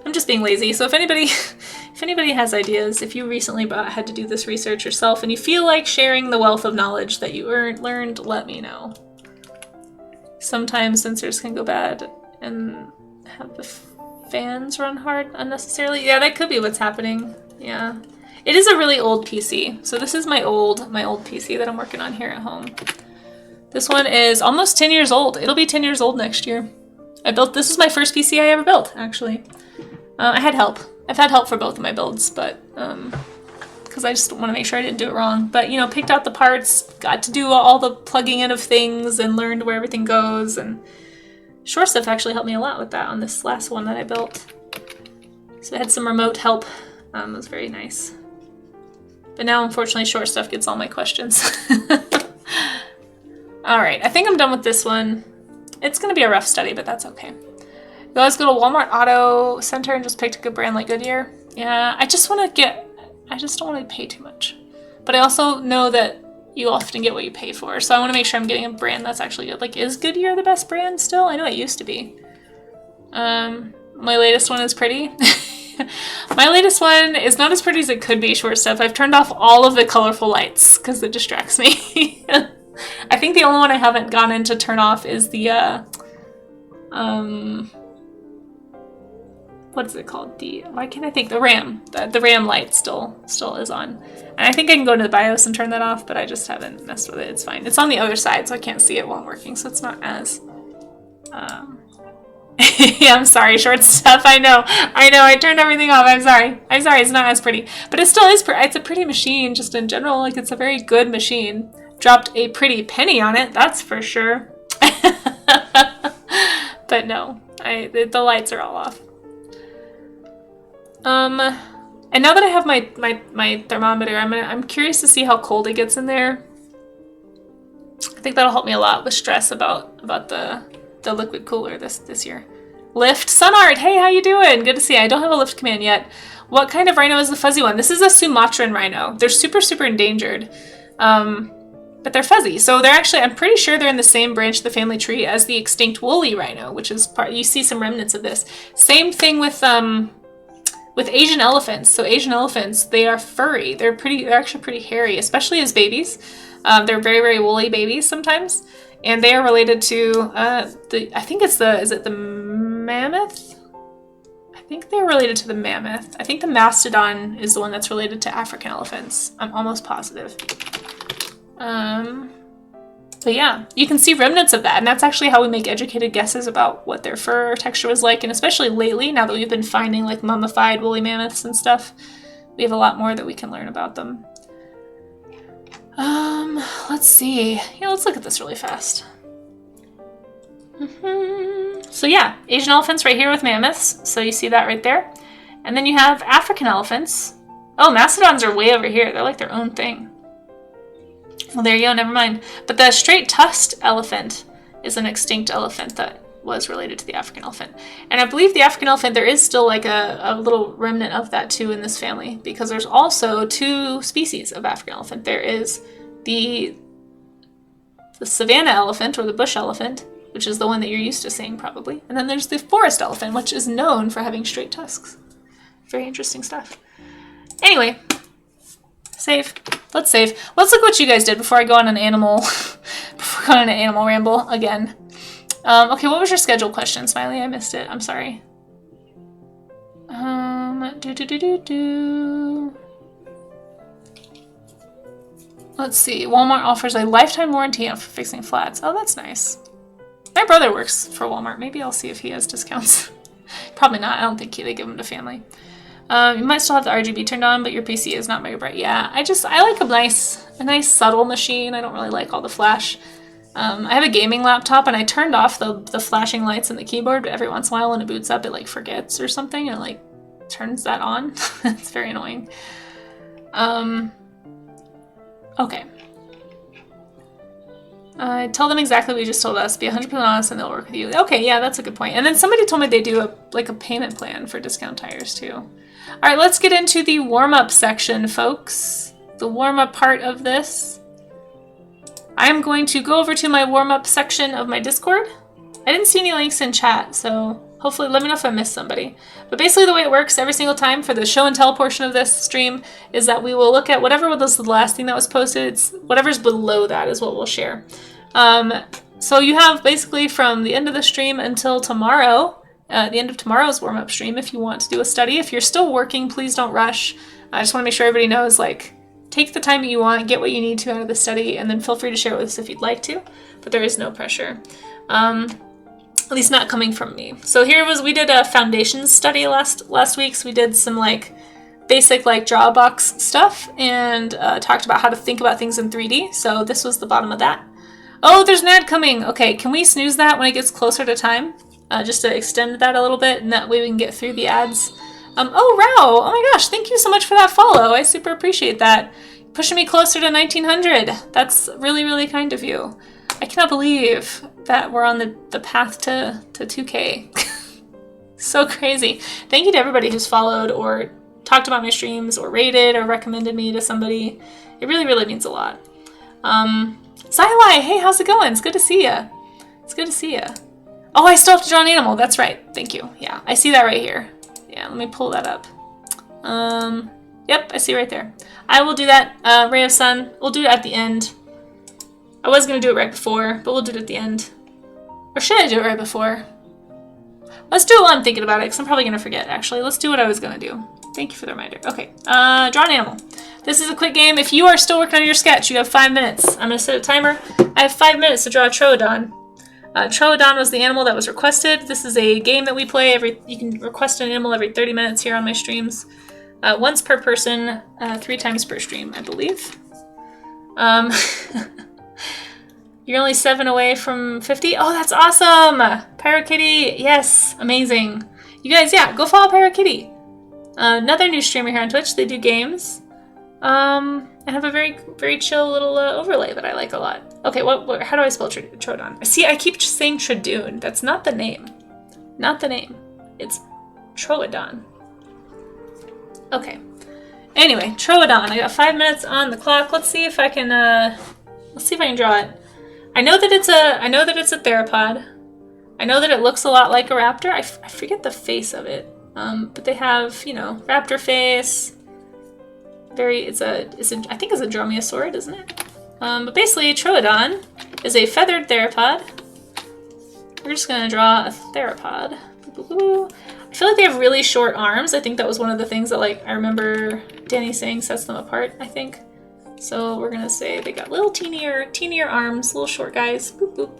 I'm just being lazy. So if anybody has ideas, if you recently had to do this research yourself and you feel like sharing the wealth of knowledge that you learned, let me know. Sometimes sensors can go bad and have the fans run hard unnecessarily. Yeah, that could be what's happening. Yeah. It is a really old PC. So this is my old PC that I'm working on here at home. This one is almost 10 years old. It'll be 10 years old next year. This was my first PC I ever built, actually. I had help. I've had help for both of my builds, but because I just want to make sure I didn't do it wrong. But, you know, picked out the parts, got to do all the plugging in of things and learned where everything goes. And Short Stuff actually helped me a lot with that on this last one that I built. So I had some remote help. It was very nice. But now, unfortunately, Short Stuff gets all my questions. All right, I think I'm done with this one. It's going to be a rough study, but that's okay. You guys go to Walmart Auto Center and just picked a good brand like Goodyear. Yeah, I just don't want to pay too much. But I also know that you often get what you pay for. So I want to make sure I'm getting a brand that's actually good. Like, is Goodyear the best brand still? I know it used to be. My latest one is pretty. My latest one is not as pretty as it could be, Short Stuff. I've turned off all of the colorful lights because it distracts me. I think the only one I haven't gone in to turn off is the, what is it called? Why can't I think? The RAM. The RAM light still is on. And I think I can go into the BIOS and turn that off, but I just haven't messed with it. It's fine. It's on the other side, so I can't see it while I'm working, so it's not as, yeah, I'm sorry, Short Stuff. I know. I turned everything off. I'm sorry. It's not as pretty. But it still is it's a pretty machine, just in general. Like, it's a very good machine. Dropped a pretty penny on it, that's for sure. But no, the lights are all off. And now that I have my thermometer, I'm curious to see how cold it gets in there. I think that'll help me a lot with stress about the liquid cooler this year. Lift Sunart, hey, how you doing? Good to see you. I don't have a lift command yet. What kind of rhino is the fuzzy one? This is a Sumatran rhino. They're super endangered. But they're fuzzy. So they're actually, I'm pretty sure they're in the same branch of the family tree as the extinct woolly rhino, which is you see some remnants of this. Same thing with Asian elephants. So Asian elephants, they are furry. They're actually pretty hairy, especially as babies. They're very woolly babies sometimes. And they are related to, I think is it the mammoth? I think they're related to the mammoth. I think the mastodon is the one that's related to African elephants. I'm almost positive. But yeah, you can see remnants of that, and that's actually how we make educated guesses about what their fur texture was like, and especially lately, now that we've been finding like mummified woolly mammoths and stuff, we have a lot more that we can learn about them. Let's see. Yeah, let's look at this really fast. So yeah, Asian elephants right here with mammoths, so you see that right there. And then you have African elephants. Oh, mastodons are way over here. They're like their own thing. Well, there you go, never mind. But the straight-tusked elephant is an extinct elephant that was related to the African elephant. And I believe the African elephant, there is still like a little remnant of that too in this family, because there's also 2 species of African elephant. There is the savanna elephant, or the bush elephant, which is the one that you're used to seeing probably. And then there's the forest elephant, which is known for having straight tusks. Very interesting stuff. Anyway, save. Let's save. Let's look what you guys did before I go on an animal ramble again. Okay, what was your schedule question, Smiley? I missed it. I'm sorry. Let's see. Walmart offers a lifetime warranty on fixing flats. Oh, that's nice. My brother works for Walmart. Maybe I'll see if he has discounts. Probably not. I don't think they give them to family. You might still have the RGB turned on, but your PC is not very bright. Yeah, I like a nice subtle machine. I don't really like all the flash. I have a gaming laptop, and I turned off the flashing lights in the keyboard, but every once in a while when it boots up, it like forgets or something, and it like turns that on. It's very annoying. Okay. Tell them exactly what you just told us. Be 100% honest, and they'll work with you. Okay, yeah, that's a good point. And then somebody told me they do a payment plan for discount tires too. All right, let's get into the warm-up section, folks. The warm-up part of this. I'm going to go over to my warm-up section of my Discord. I didn't see any links in chat, so hopefully let me know if I missed somebody. But basically the way it works every single time for the show and tell portion of this stream is that we will look at whatever was the last thing that was posted. It's whatever's below that is what we'll share. So you have basically from the end of the stream until tomorrow, the end of tomorrow's warm-up stream, if you want to do a study. If you're still working, please don't rush. I just want to make sure everybody knows, like, take the time that you want, get what you need to out of the study, and then feel free to share it with us if you'd like to, but there is no pressure. At least not coming from me. So we did a foundations study last week, so we did some like basic like Drawbox stuff and talked about how to think about things in 3D, so this was the bottom of that. Oh, there's an ad coming! Okay, can we snooze that when it gets closer to time? Just to extend that a little bit, and that way we can get through the ads. Oh, Rao! Oh my gosh, thank you so much for that follow. I super appreciate that. Pushing me closer to 1900. That's really, really kind of you. I cannot believe that we're on the path to 2K. So crazy. Thank you to everybody who's followed or talked about my streams or rated or recommended me to somebody. It really, really means a lot. Xylai, hey, how's it going? It's good to see ya. It's good to see ya. Oh, I still have to draw an animal. That's right. Thank you. Yeah, I see that right here. Yeah, let me pull that up. Yep, I see right there. I will do that. Ray of Sun. We'll do it at the end. I was going to do it right before, but we'll do it at the end. Or should I do it right before? Let's do it while I'm thinking about it, because I'm probably going to forget, actually. Let's do what I was going to do. Thank you for the reminder. Okay, draw an animal. This is a quick game. If you are still working on your sketch, you have 5 minutes. I'm going to set a timer. I have 5 minutes to draw a Troodon. Troodon was the animal that was requested. This is a game that we play. You can request an animal every 30 minutes here on my streams. Once per person, 3 times per stream, I believe. You're only 7 away from 50? Oh, that's awesome! Pyrokitty, yes, amazing. You guys, yeah, go follow Pyrokitty. Another new streamer here on Twitch. They do games. And have a very, very chill little overlay that I like a lot. Okay, how do I spell Troodon? See, I keep saying Tradoon. That's not the name. Not the name. It's Troodon. Okay. Anyway, Troodon. I got 5 minutes on the clock. Let's see if I can draw it. I know that it's a theropod. I know that it looks a lot like a raptor. I forget the face of it. But they have, you know, raptor face. I think it's a dromaeosaurid, isn't it? But basically, Troodon is a feathered theropod. We're just gonna draw a theropod. I feel like they have really short arms. I think that was one of the things that, like, I remember Danny saying sets them apart, I think. So we're gonna say they got little teenier arms, little short guys. Boop, boop.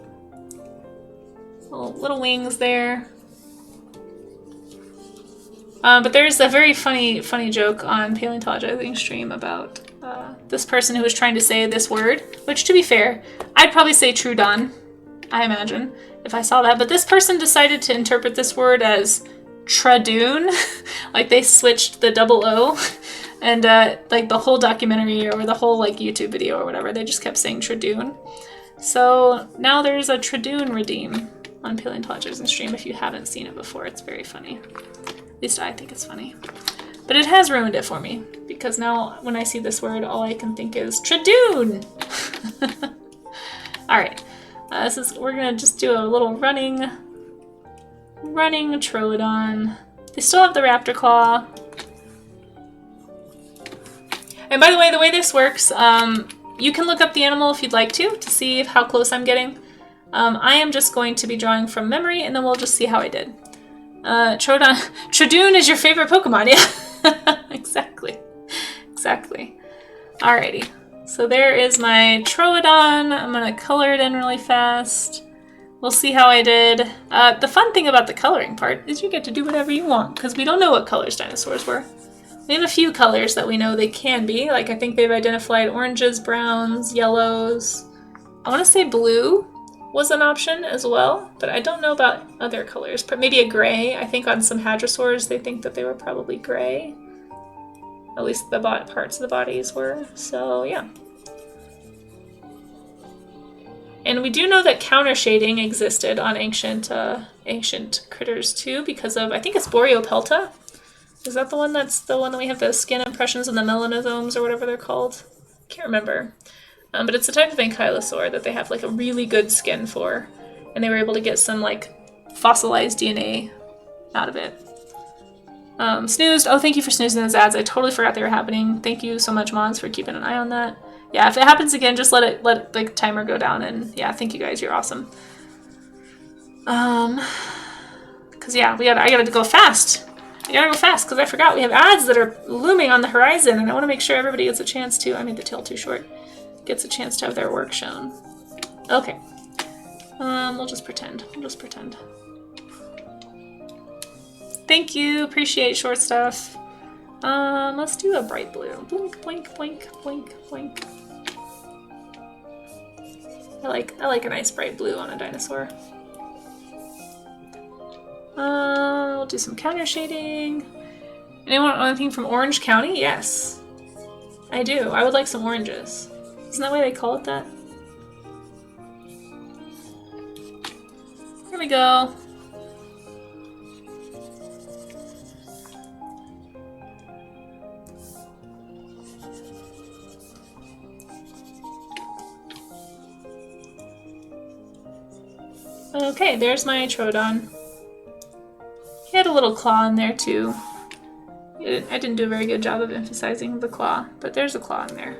Little wings there. But there's a very funny joke on Paleontologizing stream about this person who was trying to say this word, which, to be fair, I'd probably say Troodon, I imagine, if I saw that. But this person decided to interpret this word as Tradoon. Like they switched the double O. And like the whole documentary or the whole like YouTube video or whatever, they just kept saying Tradoon. So now there's a Tradoon redeem on Paleontologers and stream if you haven't seen it before. It's very funny. At least I think it's funny. But it has ruined it for me because now when I see this word, all I can think is Tradoon. All right, we're gonna just do a little running Troodon. They still have the raptor claw. And by the way this works, you can look up the animal if you'd like to see how close I'm getting. I am just going to be drawing from memory, and then we'll just see how I did. Tradoon is your favorite Pokemon, yeah. Exactly. Alrighty, so there is my Troodon. I'm gonna color it in really fast. We'll see how I did. The fun thing about the coloring part is you get to do whatever you want, because we don't know what colors dinosaurs were. We have a few colors that we know they can be. Like I think they've identified oranges, browns, yellows. I want to say blue was an option as well, but I don't know about other colors. But maybe a gray. I think on some hadrosaurs they think that they were probably gray. At least the parts of the bodies were. So yeah. And we do know that counter shading existed on ancient critters too, because of I think it's Boreopelta. Is that the one that's the one that we have the skin impressions and the melanosomes or whatever they're called? Can't remember. But it's a type of ankylosaur that they have like a really good skin for. And they were able to get some like fossilized DNA out of it. Snoozed. Oh, thank you for snoozing those ads. I totally forgot they were happening. Thank you so much, Mons, for keeping an eye on that. Yeah, if it happens again, just let the timer go down. And yeah, thank you guys. You're awesome. Cause yeah, I gotta go fast. I gotta go fast because I forgot we have ads that are looming on the horizon, and I want to make sure everybody gets a chance to. I made the tail too short. Gets a chance to have their work shown. Okay. We'll just pretend. Thank you. Appreciate short stuff. Let's do a bright blue. Blink, blink, blink, blink, blink. I like a nice bright blue on a dinosaur. We'll do some counter shading. Anyone want anything from Orange County? Yes. I do. I would like some oranges. Isn't that why they call it that? Here we go. Okay, there's my Troodon. He had a little claw in there too. I didn't do a very good job of emphasizing the claw, but there's a claw in there.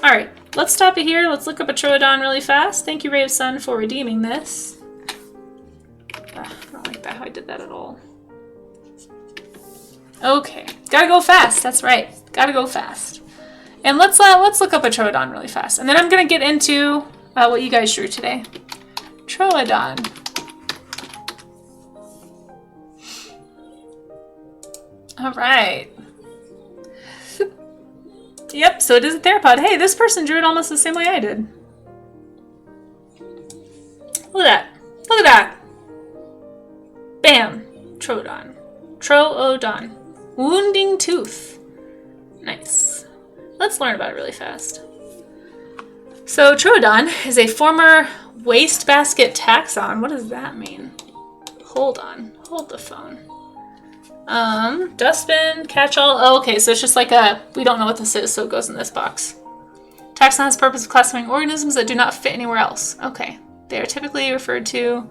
Alright, let's stop it here. Let's look up a Troodon really fast. Thank you, Ray of Sun, for redeeming this. I don't like that how I did that at all. Okay, gotta go fast. That's right, gotta go fast. And let's look up a Troodon really fast, and then I'm gonna get into what you guys drew today. Troodon. All right. Yep, so it is a theropod. Hey, this person drew it almost the same way I did. Look at that. Look at that. Bam. Troodon. Troodon. Wounding tooth. Nice. Let's learn about it really fast. So Troodon is a former wastebasket taxon. What does that mean? Hold on. Hold the phone. Dustbin, catch-all. Oh, okay, so it's just like we don't know what this is, so it goes in this box. Taxon has the purpose of classifying organisms that do not fit anywhere else. Okay. They are typically referred to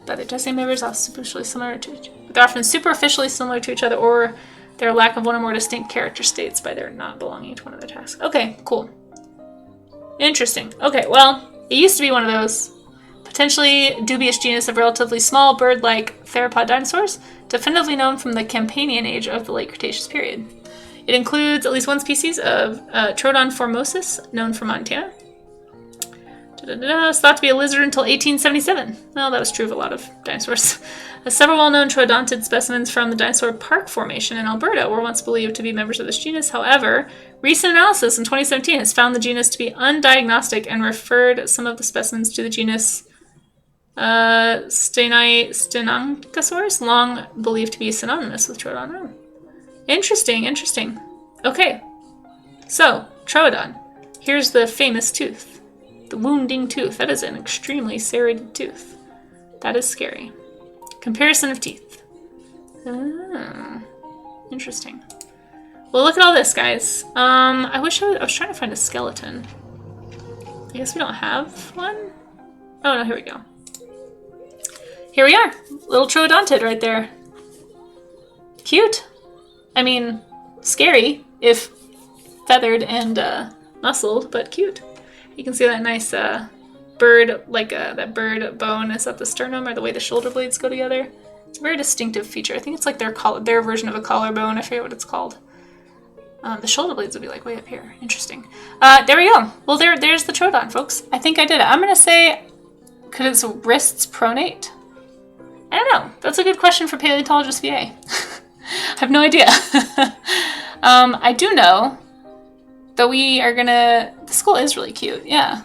by their testing members as superficially similar to each other. They're often superficially similar to each other, or their lack of one or more distinct character states by their not belonging to one of their tasks. Okay, cool. Interesting. Okay, well, it used to be one of those potentially dubious genus of relatively small bird-like theropod dinosaurs, definitively known from the Campanian age of the late Cretaceous period. It includes at least one species of Troodon formosus, known from Montana. It's thought to be a lizard until 1877. Well, that was true of a lot of dinosaurs. Several well-known troodontid specimens from the Dinosaur Park Formation in Alberta were once believed to be members of this genus. However, recent analysis in 2017 has found the genus to be undiagnostic and referred some of the specimens to the genus Stenonchosaurus, long believed to be synonymous with Troodon. Oh. Interesting, interesting. Okay, so Troodon. Here's the famous tooth. The wounding tooth. That is an extremely serrated tooth. That is scary. Comparison of teeth. Ah, interesting. Well, look at all this, guys. I wish I was trying to find a skeleton. I guess we don't have one? Oh, no, here we go. Here we are. Little troodontid right there. Cute. I mean, scary if feathered and muscled, but cute. You can see that nice bird, like that bird bone is at the sternum, or the way the shoulder blades go together. It's a very distinctive feature. I think it's like their version of a collarbone. I forget what it's called. The shoulder blades would be like way up here. Interesting. There we go. Well, there's the Troodon, folks. I think I did it. I'm going to say, could its wrists pronate? I don't know. That's a good question for Paleontologist VA. I have no idea. I do know that we are going to... The skull is really cute. Yeah.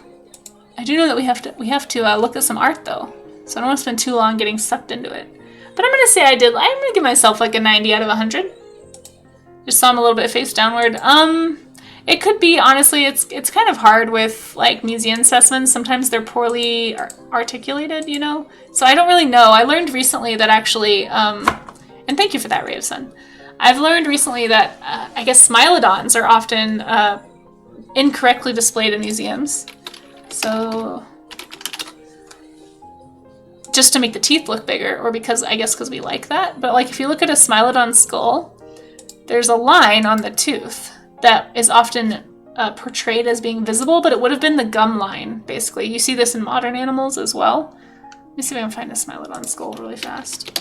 I do know that we have to look at some art, though. So I don't want to spend too long getting sucked into it. But I'm going to say I did. I'm going to give myself like a 90 out of 100. Just saw him a little bit face downward. It could be, honestly, it's kind of hard with like museum specimens. Sometimes they're poorly articulated, you know? So I don't really know. I learned recently that actually, and thank you for that, Ray of Sun. I've learned recently that I guess smilodons are often incorrectly displayed in museums. So just to make the teeth look bigger, or because we like that. But like if you look at a smilodon skull, there's a line on the tooth that is often portrayed as being visible, but it would have been the gum line, basically. You see this in modern animals as well. Let me see if I can find a smilodon skull really fast.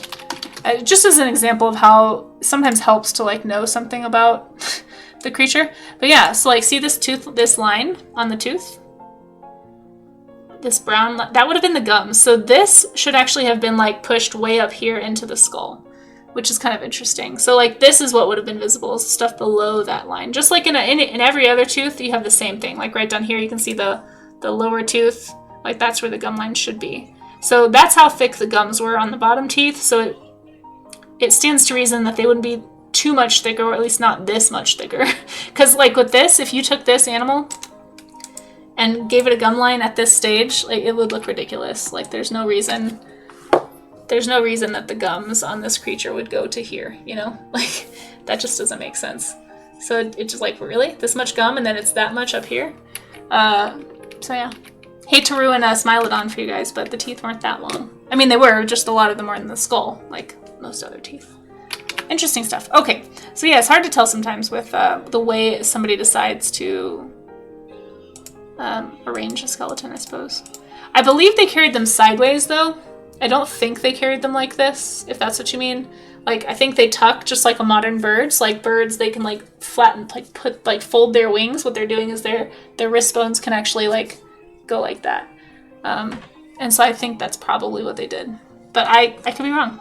Just as an example of how it sometimes helps to like know something about the creature. But yeah, so like see this tooth, this line on the tooth? This brown, that would have been the gums. So this should actually have been like pushed way up here into the skull, which is kind of interesting. So like this is what would have been visible, stuff below that line. Just like in every other tooth, you have the same thing. Like right down here, you can see the lower tooth, like that's where the gum line should be. So that's how thick the gums were on the bottom teeth. So it stands to reason that they wouldn't be too much thicker, or at least not this much thicker. Because like with this, if you took this animal and gave it a gum line at this stage, like it would look ridiculous. Like there's no reason that the gums on this creature would go to here, you know? Like that just doesn't make sense. So it's just like, really? This much gum and then it's that much up here? So yeah. Hate to ruin a Smilodon for you guys, but the teeth weren't that long. I mean, they were, just a lot of them were in the skull, like most other teeth. Interesting stuff. Okay, so yeah, it's hard to tell sometimes with the way somebody decides to arrange a skeleton, I suppose. I believe they carried them sideways, though. I don't think they carried them like this, if that's what you mean. Like, I think they tuck just like a modern birds. Like birds, they can like flatten, like fold their wings. What they're doing is their wrist bones can actually like go like that. And so I think that's probably what they did. But I could be wrong.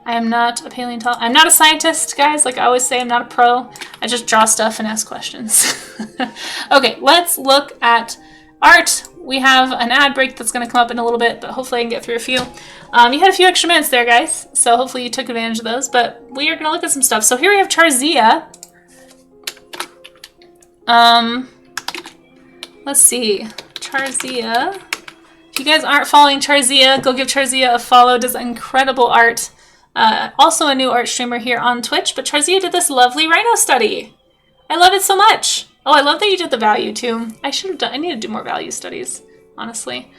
I am not a paleontologist. I'm not a scientist, guys. Like I always say, I'm not a pro. I just draw stuff and ask questions. Okay, let's look at art. We have an ad break that's going to come up in a little bit, but hopefully I can get through a few. You had a few extra minutes there, guys, so hopefully you took advantage of those, but we are going to look at some stuff. So here we have Charzia. Let's see. Charzia. If you guys aren't following Charzia, go give Charzia a follow. Does incredible art. Also a new art streamer here on Twitch, but Charzia did this lovely rhino study. I love it so much. Oh, I love that you did the value too. I need to do more value studies, honestly.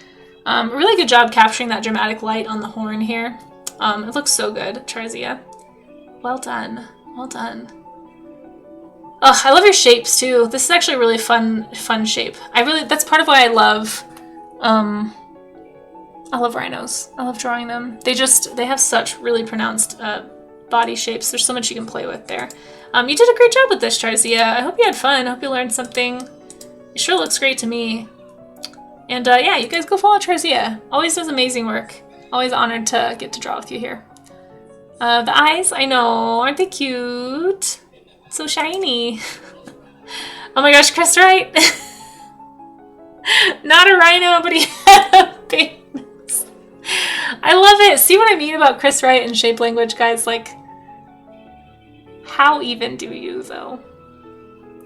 Really good job capturing that dramatic light on the horn here. It looks so good, Charzia. Well done. Well done. Oh, I love your shapes too. This is actually a really fun shape. That's part of why I love rhinos. I love drawing them. They have such really pronounced body shapes. There's so much you can play with there. You did a great job with this, Charzia. I hope you had fun. I hope you learned something. It sure looks great to me. And yeah, you guys go follow Charzia. Always does amazing work. Always honored to get to draw with you here. The eyes, I know. Aren't they cute? So shiny. Oh my gosh, Chris, right? Not a rhino, but he had a penis. I love it. See what I mean about Chris Wright and shape language, guys? Like, how even do you, though?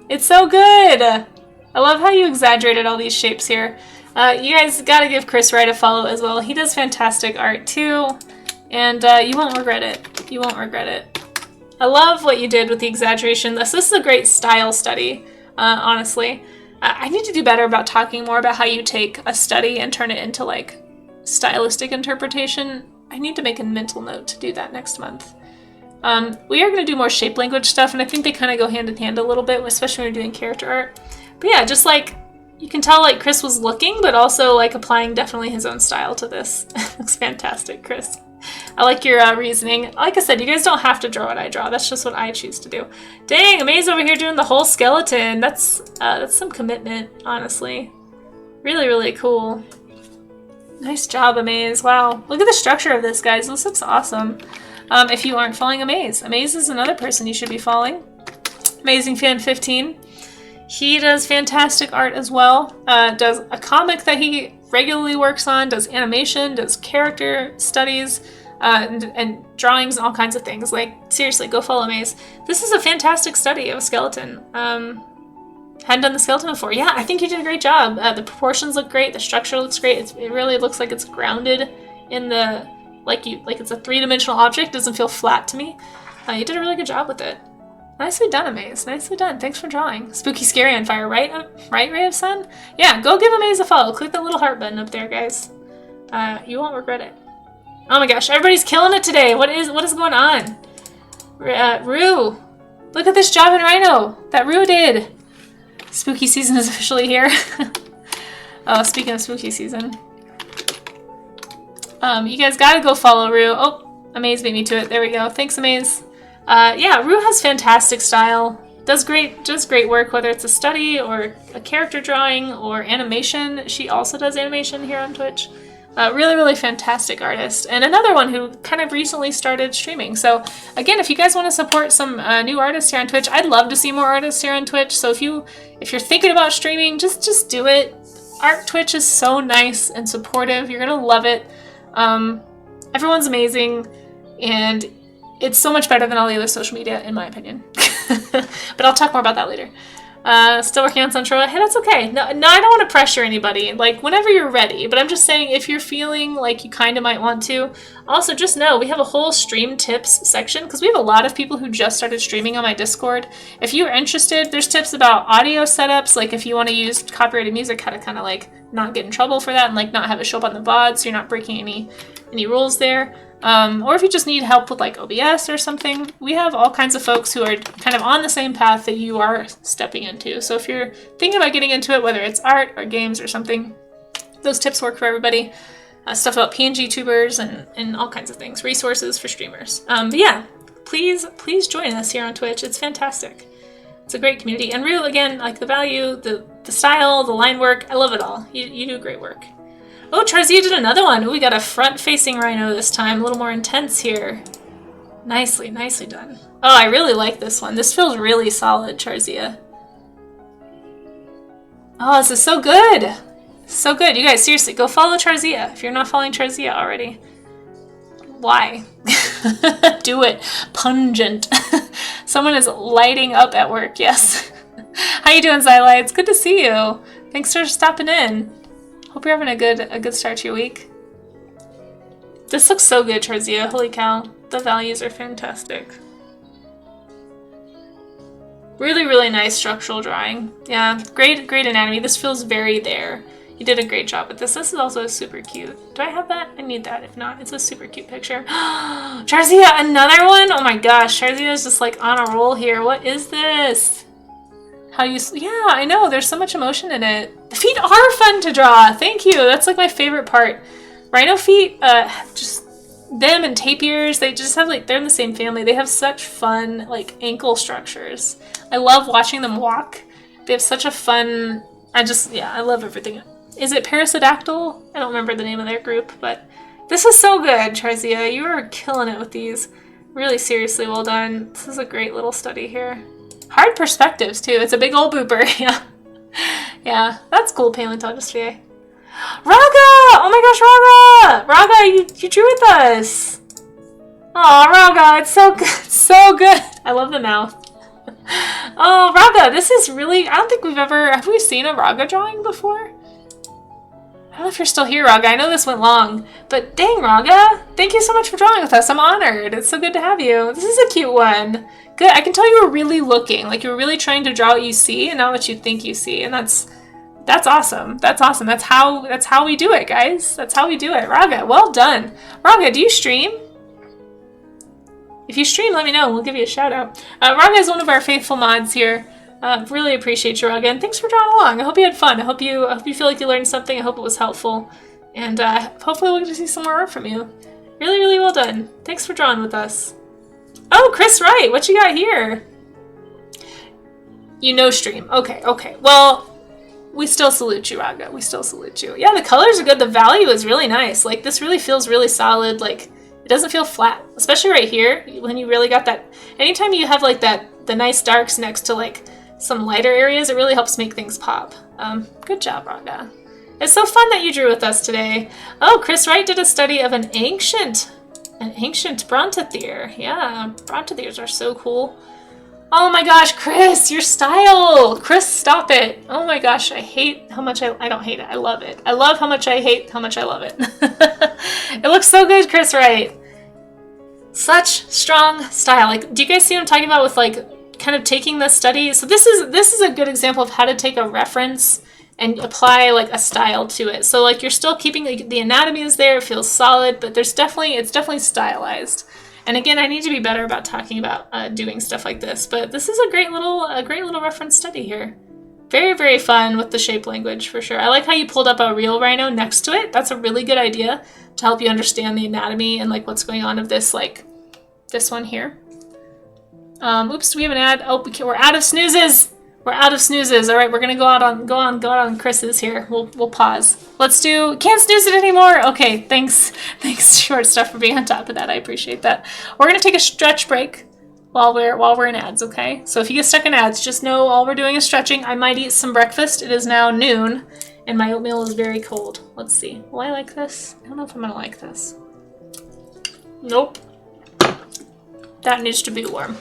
It's so good. I love how you exaggerated all these shapes here. You guys gotta give Chris Wright a follow as well. He does fantastic art too, and you won't regret it. You won't regret it. I love what you did with the exaggeration. This is a great style study, honestly. I need to do better about talking more about how you take a study and turn it into like stylistic interpretation. I need to make a mental note to do that next month. We are going to do more shape language stuff, and I think they kind of go hand in hand a little bit, especially when you're doing character art. But yeah, just like, you can tell like Chris was looking, but also like applying definitely his own style to this. Looks fantastic, Chris. I like your reasoning. Like I said, you guys don't have to draw what I draw. That's just what I choose to do. Dang, Amaze over here doing the whole skeleton. That's some commitment, honestly. Really, really cool. Nice job, Amaze. Wow, look at the structure of this, guys. This looks awesome. If you aren't following Amaze, Amaze is another person you should be following. Amazing Fan 15. He does fantastic art as well. Does a comic that he regularly works on, does animation, does character studies, and drawings and all kinds of things. Like, seriously, go follow Amaze. This is a fantastic study of a skeleton. Hadn't done the skeleton before. Yeah, I think you did a great job. The proportions look great. The structure looks great. It really looks like it's grounded in the, like it's a three-dimensional object. It doesn't feel flat to me. You did a really good job with it. Nicely done, Amaze. Nicely done. Thanks for drawing. Spooky Scary on Fire, right? Right, Ray of Sun? Yeah, go give Amaze a follow. Click the little heart button up there, guys. You won't regret it. Oh my gosh, everybody's killing it today. What is going on? Rue. Look at this job in Rhino that Rue did. Spooky season is officially here. Oh, speaking of spooky season. You guys gotta go follow Rue. Oh, Amaze beat me to it. There we go. Thanks, Amaze. Yeah, Rue has fantastic style. Does great work, whether it's a study or a character drawing or animation. She also does animation here on Twitch. Really, really fantastic artist. And another one who kind of recently started streaming. So again, if you guys want to support some new artists here on Twitch, I'd love to see more artists here on Twitch. So if you're thinking about streaming, just do it. Art Twitch is so nice and supportive. You're gonna love it. Everyone's amazing, and it's so much better than all the other social media, in my opinion. But I'll talk more about that later. Still working on Sunshine. Hey, that's okay. No, I don't want to pressure anybody. Like, whenever you're ready. But I'm just saying, if you're feeling like you kind of might want to. Also, just know, we have a whole stream tips section, because we have a lot of people who just started streaming on my Discord. If you're interested, there's tips about audio setups, like if you want to use copyrighted music, how to kind of like not get in trouble for that, and like not have it show up on the VODs, so you're not breaking any rules there. Or if you just need help with like OBS or something, we have all kinds of folks who are kind of on the same path that you are stepping into. So if you're thinking about getting into it, whether it's art or games or something, those tips work for everybody. Stuff about PNG tubers and all kinds of things, resources for streamers. But yeah, please join us here on Twitch. It's fantastic. It's a great community. And Rue, again, like the value, the style, the line work, I love it all. You do great work. Oh, Charzia did another one. Ooh, we got a front-facing rhino this time. A little more intense here. Nicely done. Oh, I really like this one. This feels really solid, Charzia. Oh, this is so good. So good. You guys, seriously, go follow Charzia if you're not following Charzia already. Why? Do it. Pungent. Someone is lighting up at work, yes. How you doing, Xyli? It's good to see you. Thanks for stopping in. Hope you're having a good start to your week. This looks so good, Charzia. Holy cow. The values are fantastic. Really, really nice structural drawing. Yeah, great anatomy. This feels very there. You did a great job with this. This is also super cute. Do I have that? I need that. If not, it's a super cute picture. Charzia, another one? Oh my gosh, Charzia is just like on a roll here. What is this? Yeah, I know. There's so much emotion in it. The feet are fun to draw. Thank you. That's like my favorite part. Rhino feet, just them and tapirs, they just have like, they're in the same family. They have such fun like ankle structures. I love watching them walk. They have such a fun, I love everything. Is it Parasidactyl? I don't remember the name of their group, but this is so good, Charzia. You are killing it with these. Really seriously well done. This is a great little study here. Hard perspectives, too. It's a big old booper. Yeah. Yeah, that's cool, paleontologist today. Raga! Oh my gosh, Raga! Raga, you drew with us. Oh, Raga, it's so good. It's so good. I love the mouth. Oh, Raga, this is really... I don't think we've ever... Have we seen a Raga drawing before? I don't know if you're still here, Raga. I know this went long. But dang, Raga, thank you so much for drawing with us. I'm honored. It's so good to have you. This is a cute one. Good. I can tell you were really looking. Like, you were really trying to draw what you see and not what you think you see. And that's awesome. That's awesome. That's how we do it, guys. That's how we do it. Raga, well done. Raga, do you stream? If you stream, let me know. We'll give you a shout out. Raga is one of our faithful mods here. Really appreciate you, Raga, and thanks for drawing along. I hope you had fun. I hope you feel like you learned something. I hope it was helpful, and hopefully we'll get to see some more art from you. Really, really well done. Thanks for drawing with us. Oh, Chris Wright, what you got here? You know stream. Okay, okay. Well, we still salute you, Raga. We still salute you. Yeah, the colors are good. The value is really nice. Like, this really feels really solid. Like, it doesn't feel flat, especially right here when you really got that. Anytime you have like the nice darks next to like some lighter areas, it really helps make things pop. Good job, Raga. It's so fun that you drew with us today. Oh, Chris Wright did a study of an ancient brontothere. Yeah, brontotheres are so cool. Oh my gosh, Chris, your style. Chris, stop it. Oh my gosh, I hate how much I don't hate it. I love it. I love how much I hate how much I love it. It looks so good, Chris Wright. Such strong style. Like, do you guys see what I'm talking about with like kind of taking the study? So this is a good example of how to take a reference and apply like a style to it. So like you're still keeping the anatomy is there, it feels solid, but it's definitely stylized. And again, I need to be better about talking about doing stuff like this, but this is a great little reference study here. Very, very fun with the shape language for sure. I like how you pulled up a real rhino next to it. That's a really good idea to help you understand the anatomy and like what's going on of this, like this one here. Oops, do we have an ad? Oh, we're out of snoozes. We're out of snoozes. All right, we're gonna go out on Chris's here. We'll pause. Let's do. Can't snooze it anymore. Okay, thanks, Short Stuff, for being on top of that. I appreciate that. We're gonna take a stretch break while we're in ads. Okay, so if you get stuck in ads, just know all we're doing is stretching. I might eat some breakfast. It is now noon, and my oatmeal is very cold. Let's see. Will I like this? I don't know if I'm gonna like this. Nope. That needs to be warm.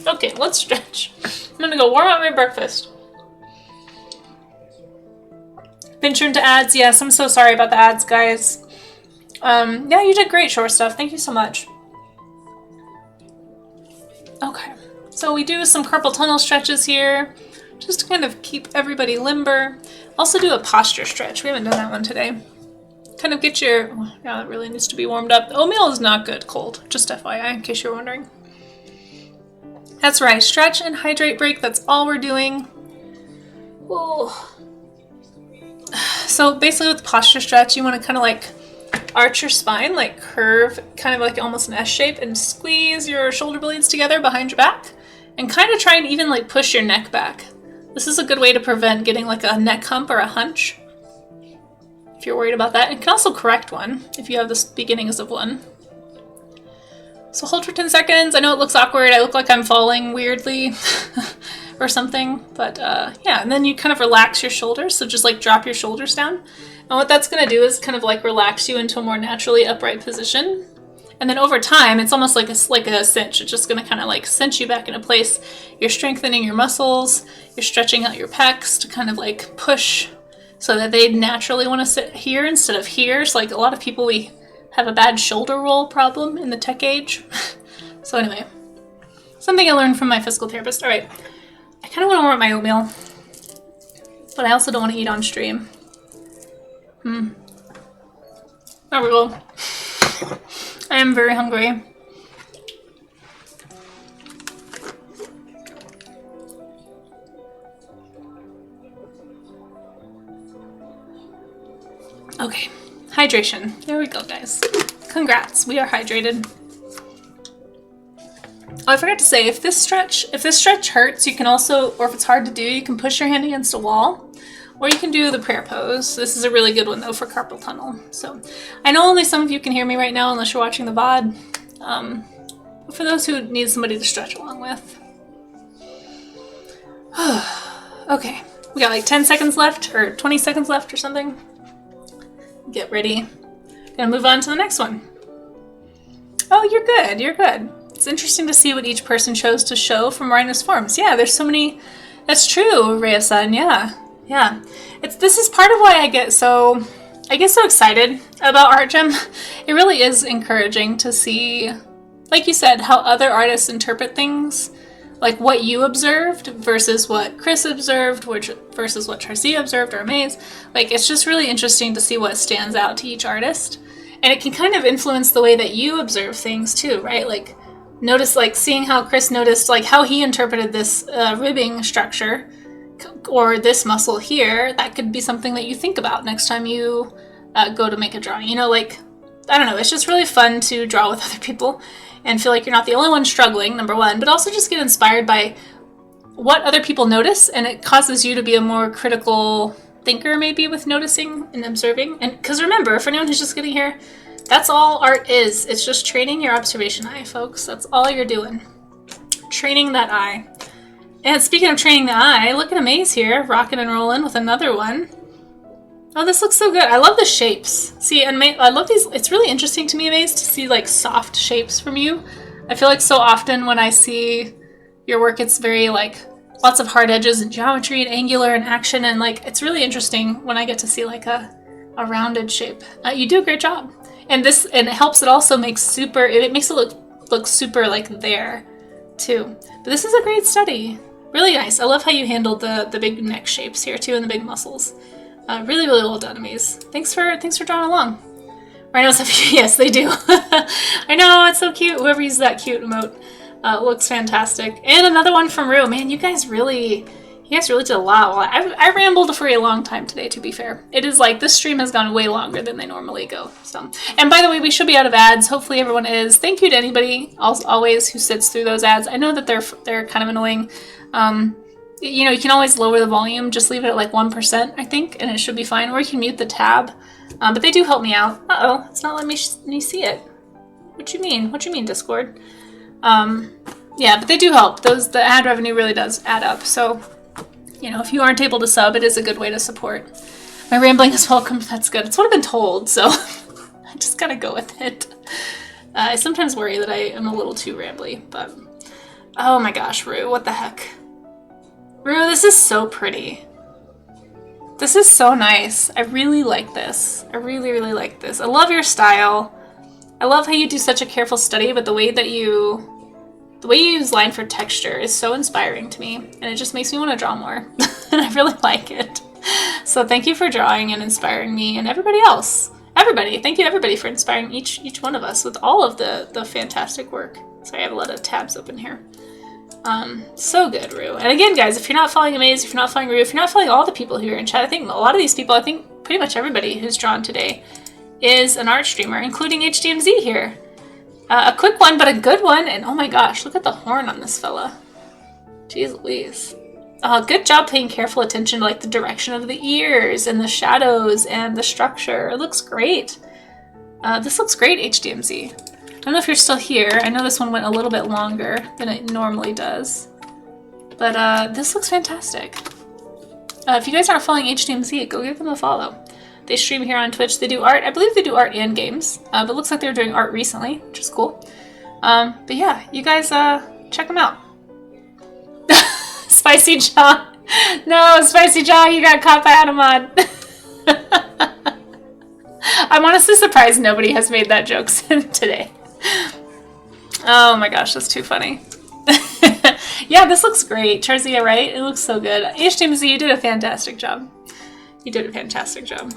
Okay, let's stretch. I'm gonna go warm up my breakfast. Venture into ads. Yes, I'm so sorry about the ads, guys. Yeah, you did great, Short Stuff. Thank you so much. Okay, so we do some carpal tunnel stretches here, just to kind of keep everybody limber. Also do a posture stretch. We haven't done that one today. Kind of get your, yeah, it really needs to be warmed up. Oatmeal is not good cold, just FYI, in case you're wondering. That's right, stretch and hydrate break, that's all we're doing. Oh. So basically with the posture stretch, you want to kind of like arch your spine, like curve, kind of like almost an S shape, and squeeze your shoulder blades together behind your back, and kind of try and even like push your neck back. This is a good way to prevent getting like a neck hump or a hunch, if you're worried about that. It can also correct one if you have the beginnings of one. So hold for 10 seconds. I know it looks awkward. I look like I'm falling weirdly or something, but yeah, and then you kind of relax your shoulders. So just like drop your shoulders down. And what that's going to do is kind of like relax you into a more naturally upright position. And then over time, it's almost like a cinch. It's just going to kind of like cinch you back into place. You're strengthening your muscles. You're stretching out your pecs to kind of like push so that they naturally want to sit here instead of here. So like a lot of people, we have a bad shoulder roll problem in the tech age. So anyway, something I learned from my physical therapist. All right, I kind of want to warm up my oatmeal, but I also don't want to eat on stream. There we go. I am very hungry. Okay, hydration. There we go, guys. Congrats, we are hydrated. Oh, I forgot to say, if this stretch hurts, you can also, or if it's hard to do, you can push your hand against a wall, or you can do the prayer pose. This is a really good one though for carpal tunnel. So I know only some of you can hear me right now unless you're watching the VOD. But for those who need somebody to stretch along with. Okay, we got like 10 seconds left or 20 seconds left or something. get ready. Gonna move on to the next one. Oh, you're good. You're good. It's interesting to see what each person chose to show from Rhino's forms. Yeah, there's so many. That's true, Ray of Sun. Yeah, yeah. This is part of why I get so excited about Art Gem. It really is encouraging to see, like you said, how other artists interpret things, like what you observed versus what Chris observed, versus what Charcia observed, or Maze. Like, it's just really interesting to see what stands out to each artist. And it can kind of influence the way that you observe things too, right? Like, notice, like, seeing how Chris noticed, like, how he interpreted this ribbing structure or this muscle here, that could be something that you think about next time you go to make a drawing. You know, like, I don't know, it's just really fun to draw with other people and feel like you're not the only one struggling, number one, but also just get inspired by what other people notice, and it causes you to be a more critical thinker maybe with noticing and observing. And because remember, for anyone who's just getting here, that's all art is. It's just training your observation eye, folks. That's all you're doing. Training that eye. And speaking of training the eye, look at Amaze here, rocking and rolling with another one. Oh, this looks so good. I love the shapes. See, and I love these. It's really interesting to me, Amaze, to see like soft shapes from you. I feel like so often when I see your work, it's very like lots of hard edges and geometry and angular and action, and like it's really interesting when I get to see like a rounded shape. You do a great job, and it helps. It also makes it makes it look super like there too. But this is a great study. Really nice. I love how you handled the big neck shapes here too and the big muscles. Really, really well done, Amaze. Thanks for drawing along. Rhinos have yes, they do. I know, it's so cute. Whoever uses that cute emote looks fantastic. And another one from Rue. Man, you guys really did a lot. Well, I rambled for a long time today, to be fair. It is like, this stream has gone way longer than they normally go. So, and by the way, we should be out of ads. Hopefully everyone is. Thank you to anybody always who sits through those ads. I know that they're kind of annoying. You know, you can always lower the volume. Just leave it at like 1%, I think, and it should be fine. Or you can mute the tab. But they do help me out. Uh-oh, it's not letting me see it. What you mean? What you mean, Discord? Yeah, but they do help. The ad revenue really does add up. So, you know, if you aren't able to sub, it is a good way to support. My rambling is welcome. That's good. It's what I've been told, so I just gotta go with it. I sometimes worry that I am a little too rambly, but oh my gosh, Rue, what the heck? Rue, this is so pretty. This is so nice. I really like this. I really, really like this. I love your style. I love how you do such a careful study, but the way you use line for texture is so inspiring to me, and it just makes me want to draw more. And I really like it. So thank you for drawing and inspiring me and everybody else. Everybody. Thank you everybody for inspiring each one of us with all of the fantastic work. Sorry, I have a lot of tabs open here. So good, Rue. And again, guys, if you're not following Amaze, if you're not following Rue, if you're not following all the people here in chat, I think a lot of these people, I think pretty much everybody who's drawn today is an art streamer, including HDMZ here. A quick one, but a good one. And oh my gosh, look at the horn on this fella. Jeez Louise. Good job paying careful attention to like the direction of the ears and the shadows and the structure. It looks great. This looks great, HDMZ. I don't know if you're still here. I know this one went a little bit longer than it normally does. But this looks fantastic. If you guys aren't following HDMZ, go give them a follow. They stream here on Twitch. They do art. I believe they do art and games. But it looks like they were doing art recently, which is cool. But yeah, you guys check them out. Spicy Jaw. No, Spicy Jaw, you got caught by Adamad. I'm honestly surprised nobody has made that joke today. Oh my gosh, that's too funny. Yeah, this looks great. Charzia, right? It looks so good. HDMZ, you did a fantastic job. You did a fantastic job.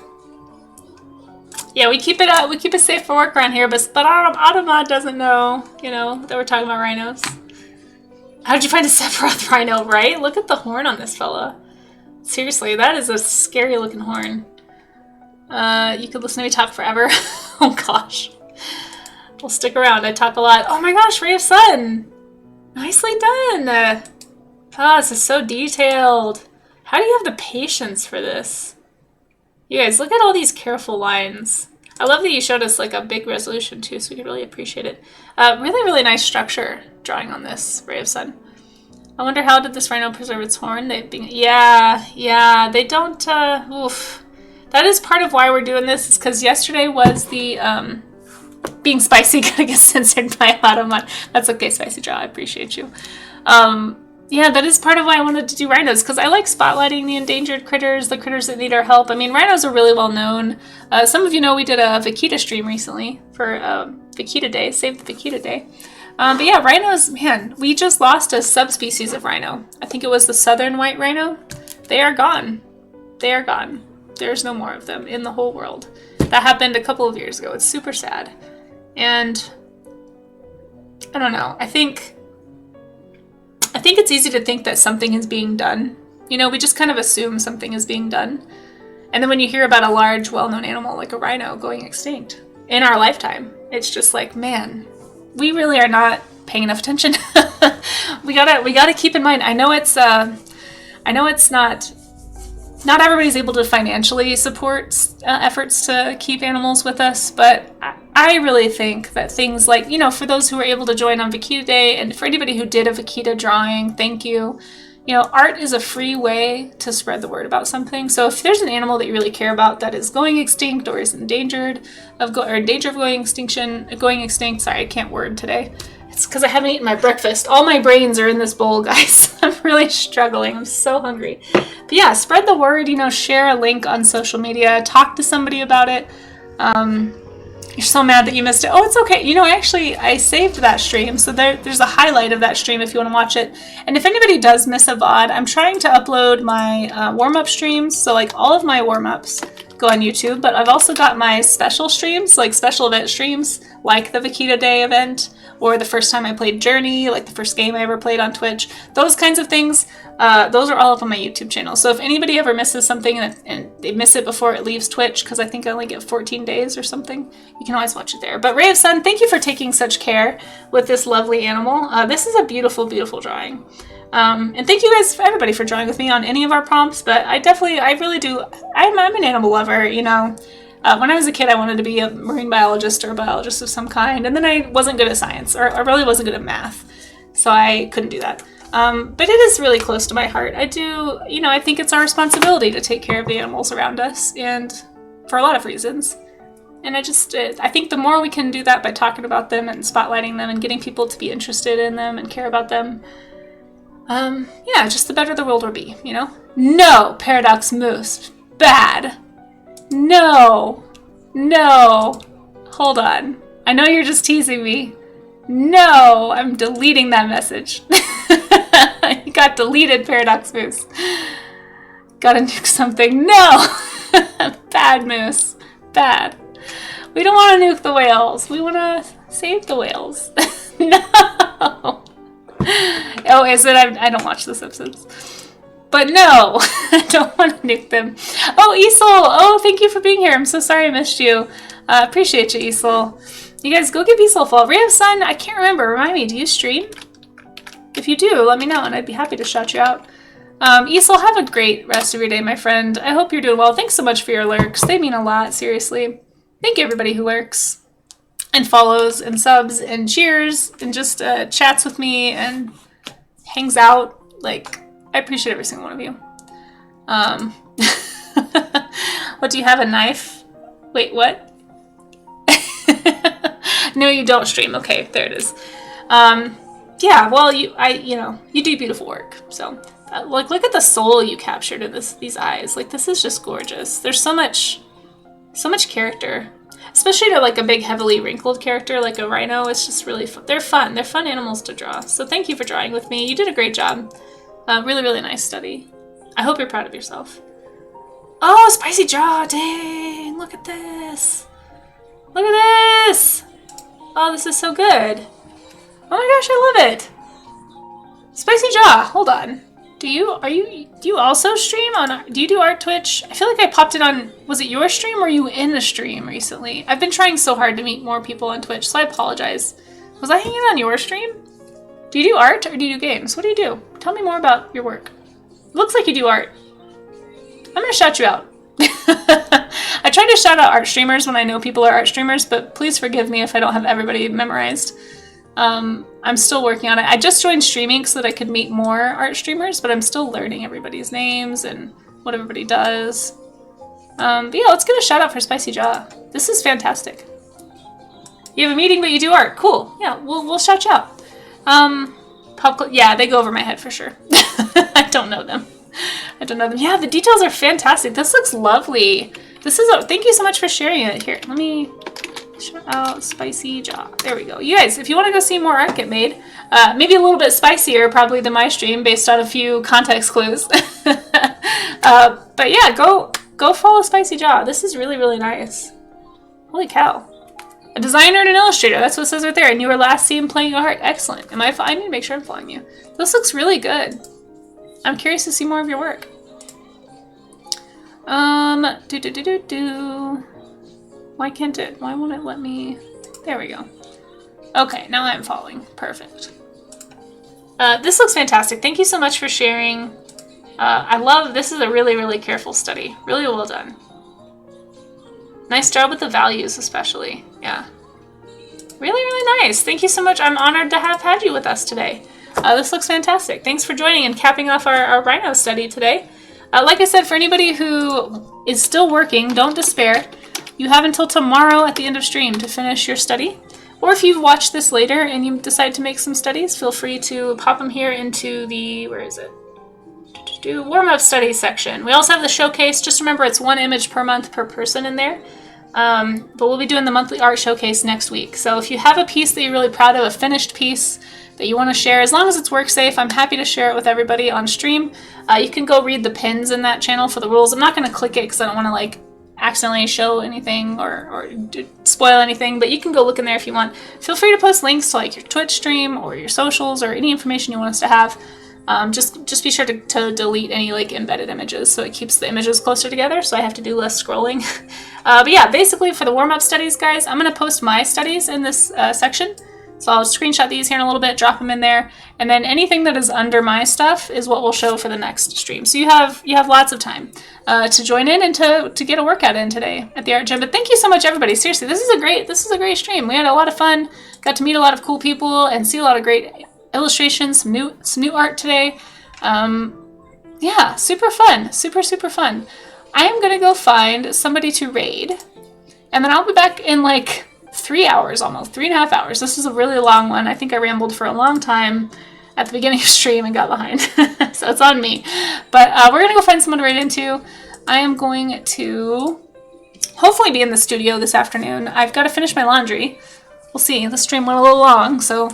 Yeah, we keep it safe for work around here, but Adamad doesn't know, you know, that we're talking about rhinos. How did you find a Sephiroth rhino, right? Look at the horn on this fella. Seriously, that is a scary looking horn. You could listen to me talk forever. Oh gosh. Well, stick around. I talk a lot. Oh my gosh, Ray of Sun! Nicely done! Oh, this is so detailed. How do you have the patience for this? You guys, look at all these careful lines. I love that you showed us like a big resolution too, so we could really appreciate it. Really, really nice structure drawing on this, Ray of Sun. I wonder how did this rhino preserve its horn? Yeah, they don't, oof. that is part of why we're doing this, is because yesterday was the being spicy gonna get censored by a lot of my. That's okay, Spicy Jaw. I appreciate you. Yeah, that is part of why I wanted to do rhinos, because I like spotlighting the endangered critters, the critters that need our help. I mean, rhinos are really well known. Some of you know we did a vaquita stream recently for Vaquita Day, Save the Vaquita Day. But yeah, rhinos, man, we just lost a subspecies of rhino. I think it was the southern white rhino. They are gone. They are gone. There's no more of them in the whole world. That happened a couple of years ago. It's super sad. And I don't know. I think it's easy to think that something is being done. You know, we just kind of assume something is being done. And then when you hear about a large, well-known animal like a rhino going extinct in our lifetime, it's just like, man, we really are not paying enough attention. we gotta keep in mind. I know it's not everybody's able to financially support efforts to keep animals with us, but I really think that things like, you know, for those who were able to join on Vaquita Day, and for anybody who did a Vaquita drawing, thank you. You know, art is a free way to spread the word about something. So if there's an animal that you really care about that is going extinct or is in danger of going extinct. Sorry, I can't word today. It's because I haven't eaten my breakfast. All my brains are in this bowl, guys. I'm really struggling. I'm so hungry. But yeah, spread the word, you know, share a link on social media, talk to somebody about it. You're so mad that you missed it. Oh, it's okay. You know, actually, I saved that stream, so there's a highlight of that stream if you want to watch it. And if anybody does miss a VOD, I'm trying to upload my warm-up streams. So, like, all of my warm-ups go on YouTube, but I've also got my special streams, like special event streams, like the Vaquita Day event, or the first time I played Journey, like the first game I ever played on Twitch. Those kinds of things, those are all up on my YouTube channel. So if anybody ever misses something and they miss it before it leaves Twitch, because I think I only get 14 days or something, you can always watch it there. But Ray of Sun, thank you for taking such care with this lovely animal. This is a beautiful, beautiful drawing. And thank you guys, everybody, for drawing with me on any of our prompts, but I really do, I'm an animal lover, you know. When I was a kid, I wanted to be a marine biologist or a biologist of some kind, and then I wasn't good at science, or I really wasn't good at math, so I couldn't do that. But it is really close to my heart. I do, you know, I think it's our responsibility to take care of the animals around us, and for a lot of reasons. And I think the more we can do that by talking about them and spotlighting them and getting people to be interested in them and care about them, yeah, just the better the world will be, you know? No, Paradox Moose. Bad. No. Hold on. I know you're just teasing me. No, I'm deleting that message. You got deleted, Paradox Moose. Gotta nuke something. No! Bad, Moose. Bad. We don't want to nuke the whales. We want to save the whales. No! Oh, is it? I don't watch those episodes. But no, I don't want to nuke them. Oh, Esol! Oh, thank you for being here. I'm so sorry I missed you. Appreciate you, Esol. You guys go give Esol a follow. Ray of Sun, I can't remember. Remind me, do you stream? If you do, let me know and I'd be happy to shout you out. Esol, have a great rest of your day, my friend. I hope you're doing well. Thanks so much for your lurks. They mean a lot, seriously. Thank you, everybody who lurks and follows and subs and cheers and just chats with me and hangs out. Like, I appreciate every single one of you. What, do you have a knife? Wait, what? No, you don't stream. Okay, there it is. Yeah, well, you do beautiful work. So, like, look at the soul you captured in these eyes. Like, this is just gorgeous. There's so much character, especially to like a big, heavily wrinkled character like a rhino. It's just really fun. They're fun. They're fun animals to draw. So, thank you for drawing with me. You did a great job. Really, really nice study. I hope you're proud of yourself. Oh, Spicy Jaw, dang, look at this. Look at this. Oh, this is so good. Oh my gosh, I love it. Spicy Jaw, hold on. Do you also stream do you do art Twitch? I feel like I popped in on, was it your stream or were you in a stream recently? I've been trying so hard to meet more people on Twitch, so I apologize. Was I hanging on your stream? Do you do art or do you do games? What do you do? Tell me more about your work. It looks like you do art. I'm gonna shout you out. I try to shout out art streamers when I know people are art streamers, but please forgive me if I don't have everybody memorized. I'm still working on it. I just joined streaming so that I could meet more art streamers, but I'm still learning everybody's names and what everybody does. But yeah, let's get a shout out for Spicy Jaw. This is fantastic. You have a meeting, but you do art. Cool. Yeah, we'll shout you out. Yeah, they go over my head for sure. I don't know them. I don't know them. Yeah, the details are fantastic. This looks lovely. Thank you so much for sharing it. Here, let me shout out Spicy Jaw. There we go. You guys, if you want to go see more art get made, maybe a little bit spicier probably than my stream based on a few context clues. But yeah, go follow Spicy Jaw. This is really, really nice. Holy cow. A designer and an illustrator. That's what it says right there. And you were last seen playing art. Excellent. I need to make sure I'm following you. This looks really good. I'm curious to see more of your work. Why won't it let me? There we go. Okay, now I'm following. Perfect. This looks fantastic. Thank you so much for sharing. This is a really, really careful study. Really well done. Nice job with the values, especially. Yeah. Really, really nice. Thank you so much. I'm honored to have had you with us today. This looks fantastic. Thanks for joining and capping off our Rhino study today. Like I said, for anybody who is still working, don't despair. You have until tomorrow at the end of stream to finish your study. Or if you've watched this later and you decide to make some studies, feel free to pop them here into the, where is it? Warm-up studies section. We also have the showcase. Just remember it's 1 image per month per person in there. But we'll be doing the monthly art showcase next week. So if you have a piece that you're really proud of, a finished piece that you want to share, as long as it's work safe, I'm happy to share it with everybody on stream. You can go read the pins in that channel for the rules. I'm not going to click it because I don't want to like accidentally show anything or spoil anything, but you can go look in there if you want. Feel free to post links to like your Twitch stream or your socials or any information you want us to have. Just be sure to delete any like embedded images so it keeps the images closer together so I have to do less scrolling. But yeah, basically for the warm-up studies, guys, I'm going to post my studies in this section. So I'll screenshot these here in a little bit, drop them in there, and then anything that is under my stuff is what we'll show for the next stream. So you have lots of time to join in and to get a workout in today at the art gym. But thank you so much, everybody. Seriously, this is a great stream. We had a lot of fun, got to meet a lot of cool people and see a lot of great illustrations, some new art today. Yeah, super fun, super fun. I am gonna go find somebody to raid, and then I'll be back in like 3 hours, almost 3.5 hours. This is a really long one. I think I rambled for a long time at the beginning of stream and got behind, so it's on me. But we're gonna go find someone to raid into. I am going to hopefully be in the studio this afternoon. I've got to finish my laundry. We'll see. The stream went a little long, so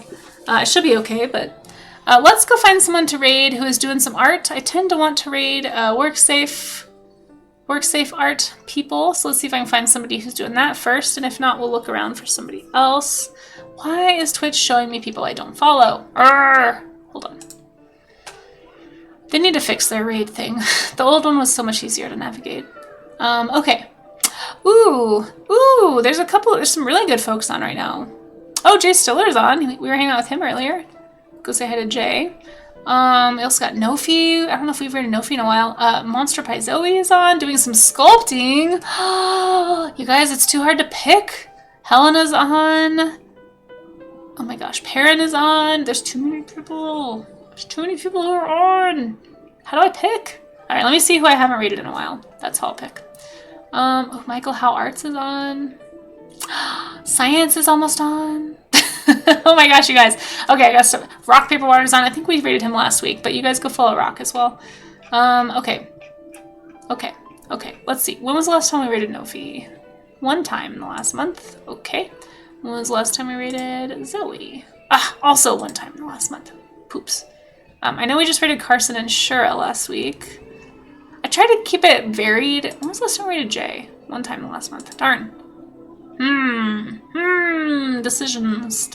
it should be okay. But let's go find someone to raid who is doing some art. I tend to want to raid WorkSafe art people. So let's see if I can find somebody who's doing that first. And if not, we'll look around for somebody else. Why is Twitch showing me people I don't follow? Hold on. They need to fix their raid thing. The old one was so much easier to navigate. Okay. Ooh, there's some really good folks on right now. Oh, Jay Stiller's on. We were hanging out with him earlier. Go say hi to Jay. We also got Nofi. I don't know if we've rated Nofi in a while. Monster Pie Zoe is on, doing some sculpting. You guys, it's too hard to pick. Helena's on. Oh my gosh, Perrin is on. There's too many people. There's too many people who are on. How do I pick? All right, let me see who I haven't rated in a while. That's how I'll pick. Oh, Michael How Arts is on. Science is almost on. Oh my gosh, you guys. Okay, I got stuff. Rock, Paper, Water's on. I think we rated him last week, but you guys go follow Rock as well. Okay. Let's see. When was the last time we rated Nofi? One time in the last month. Okay. When was the last time we rated Zoe? Also one time in the last month. Poops. I know we just rated Carson and Shura last week. I tried to keep it varied. When was the last time we rated Jay? One time in the last month. Darn. Decisions.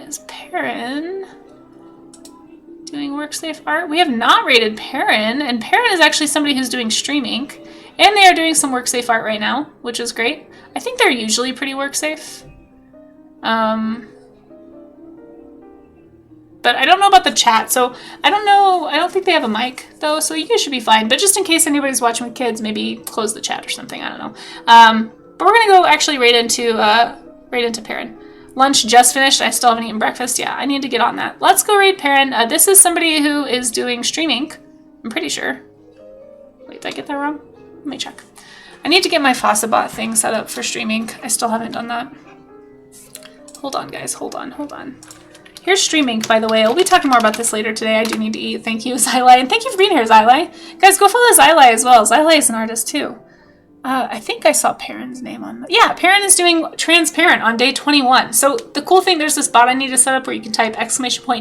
Is Perrin doing WorkSafe art? We have not rated Perrin, and Perrin is actually somebody who's doing Stream Inc. And they are doing some WorkSafe art right now, which is great. I think they're usually pretty WorkSafe. But I don't know about the chat, so I don't know. I don't think they have a mic, though, so you guys should be fine. But just in case anybody's watching with kids, maybe close the chat or something. I don't know. But we're going to go actually right into Perrin. Lunch just finished. I still haven't eaten breakfast. Yeah, I need to get on that. Let's go raid Perrin. This is somebody who is doing streaming. I'm pretty sure. Wait, did I get that wrong? Let me check. I need to get my Fossabot thing set up for streaming. I still haven't done that. Hold on, guys. Hold on. Here's streaming, by the way. We'll be talking more about this later today. I do need to eat. Thank you, Xylai. And thank you for being here, Xylai. Guys, go follow Xylai as well. Xylai is an artist, too. I think I saw Perrin's name on... Yeah, Perrin is doing Transparent on day 21. So the cool thing, there's this bot I need to set up where you can type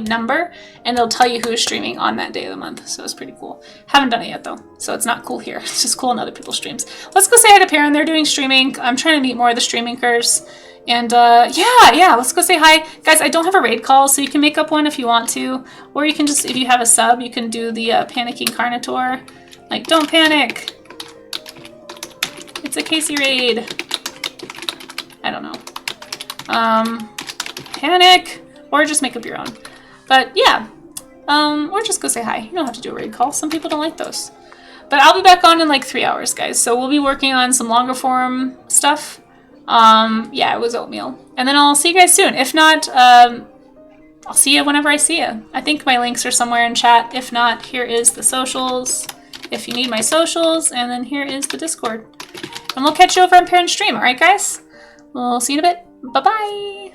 !number, and it'll tell you who's streaming on that day of the month. So it's pretty cool. Haven't done it yet, though. So it's not cool here. It's just cool in other people's streams. Let's go say hi to Perrin. They're doing streaming. I'm trying to meet more of the streamingers. And yeah, let's go say hi. Guys, I don't have a raid call, so you can make up one if you want to. Or you can just, if you have a sub, you can do the Panicking Carnotaur. Like, don't panic. It's a Casey raid. I don't know. Panic. Or just make up your own. But yeah. Or just go say hi. You don't have to do a raid call. Some people don't like those. But I'll be back on in like 3 hours, guys. So we'll be working on some longer form stuff. Yeah, it was oatmeal. And then I'll see you guys soon. If not, I'll see you whenever I see you. I think my links are somewhere in chat. If not, here is the socials. If you need my socials, and then here is the Discord. And we'll catch you over on Perrin's stream. All right, guys? We'll see you in a bit. Bye-bye.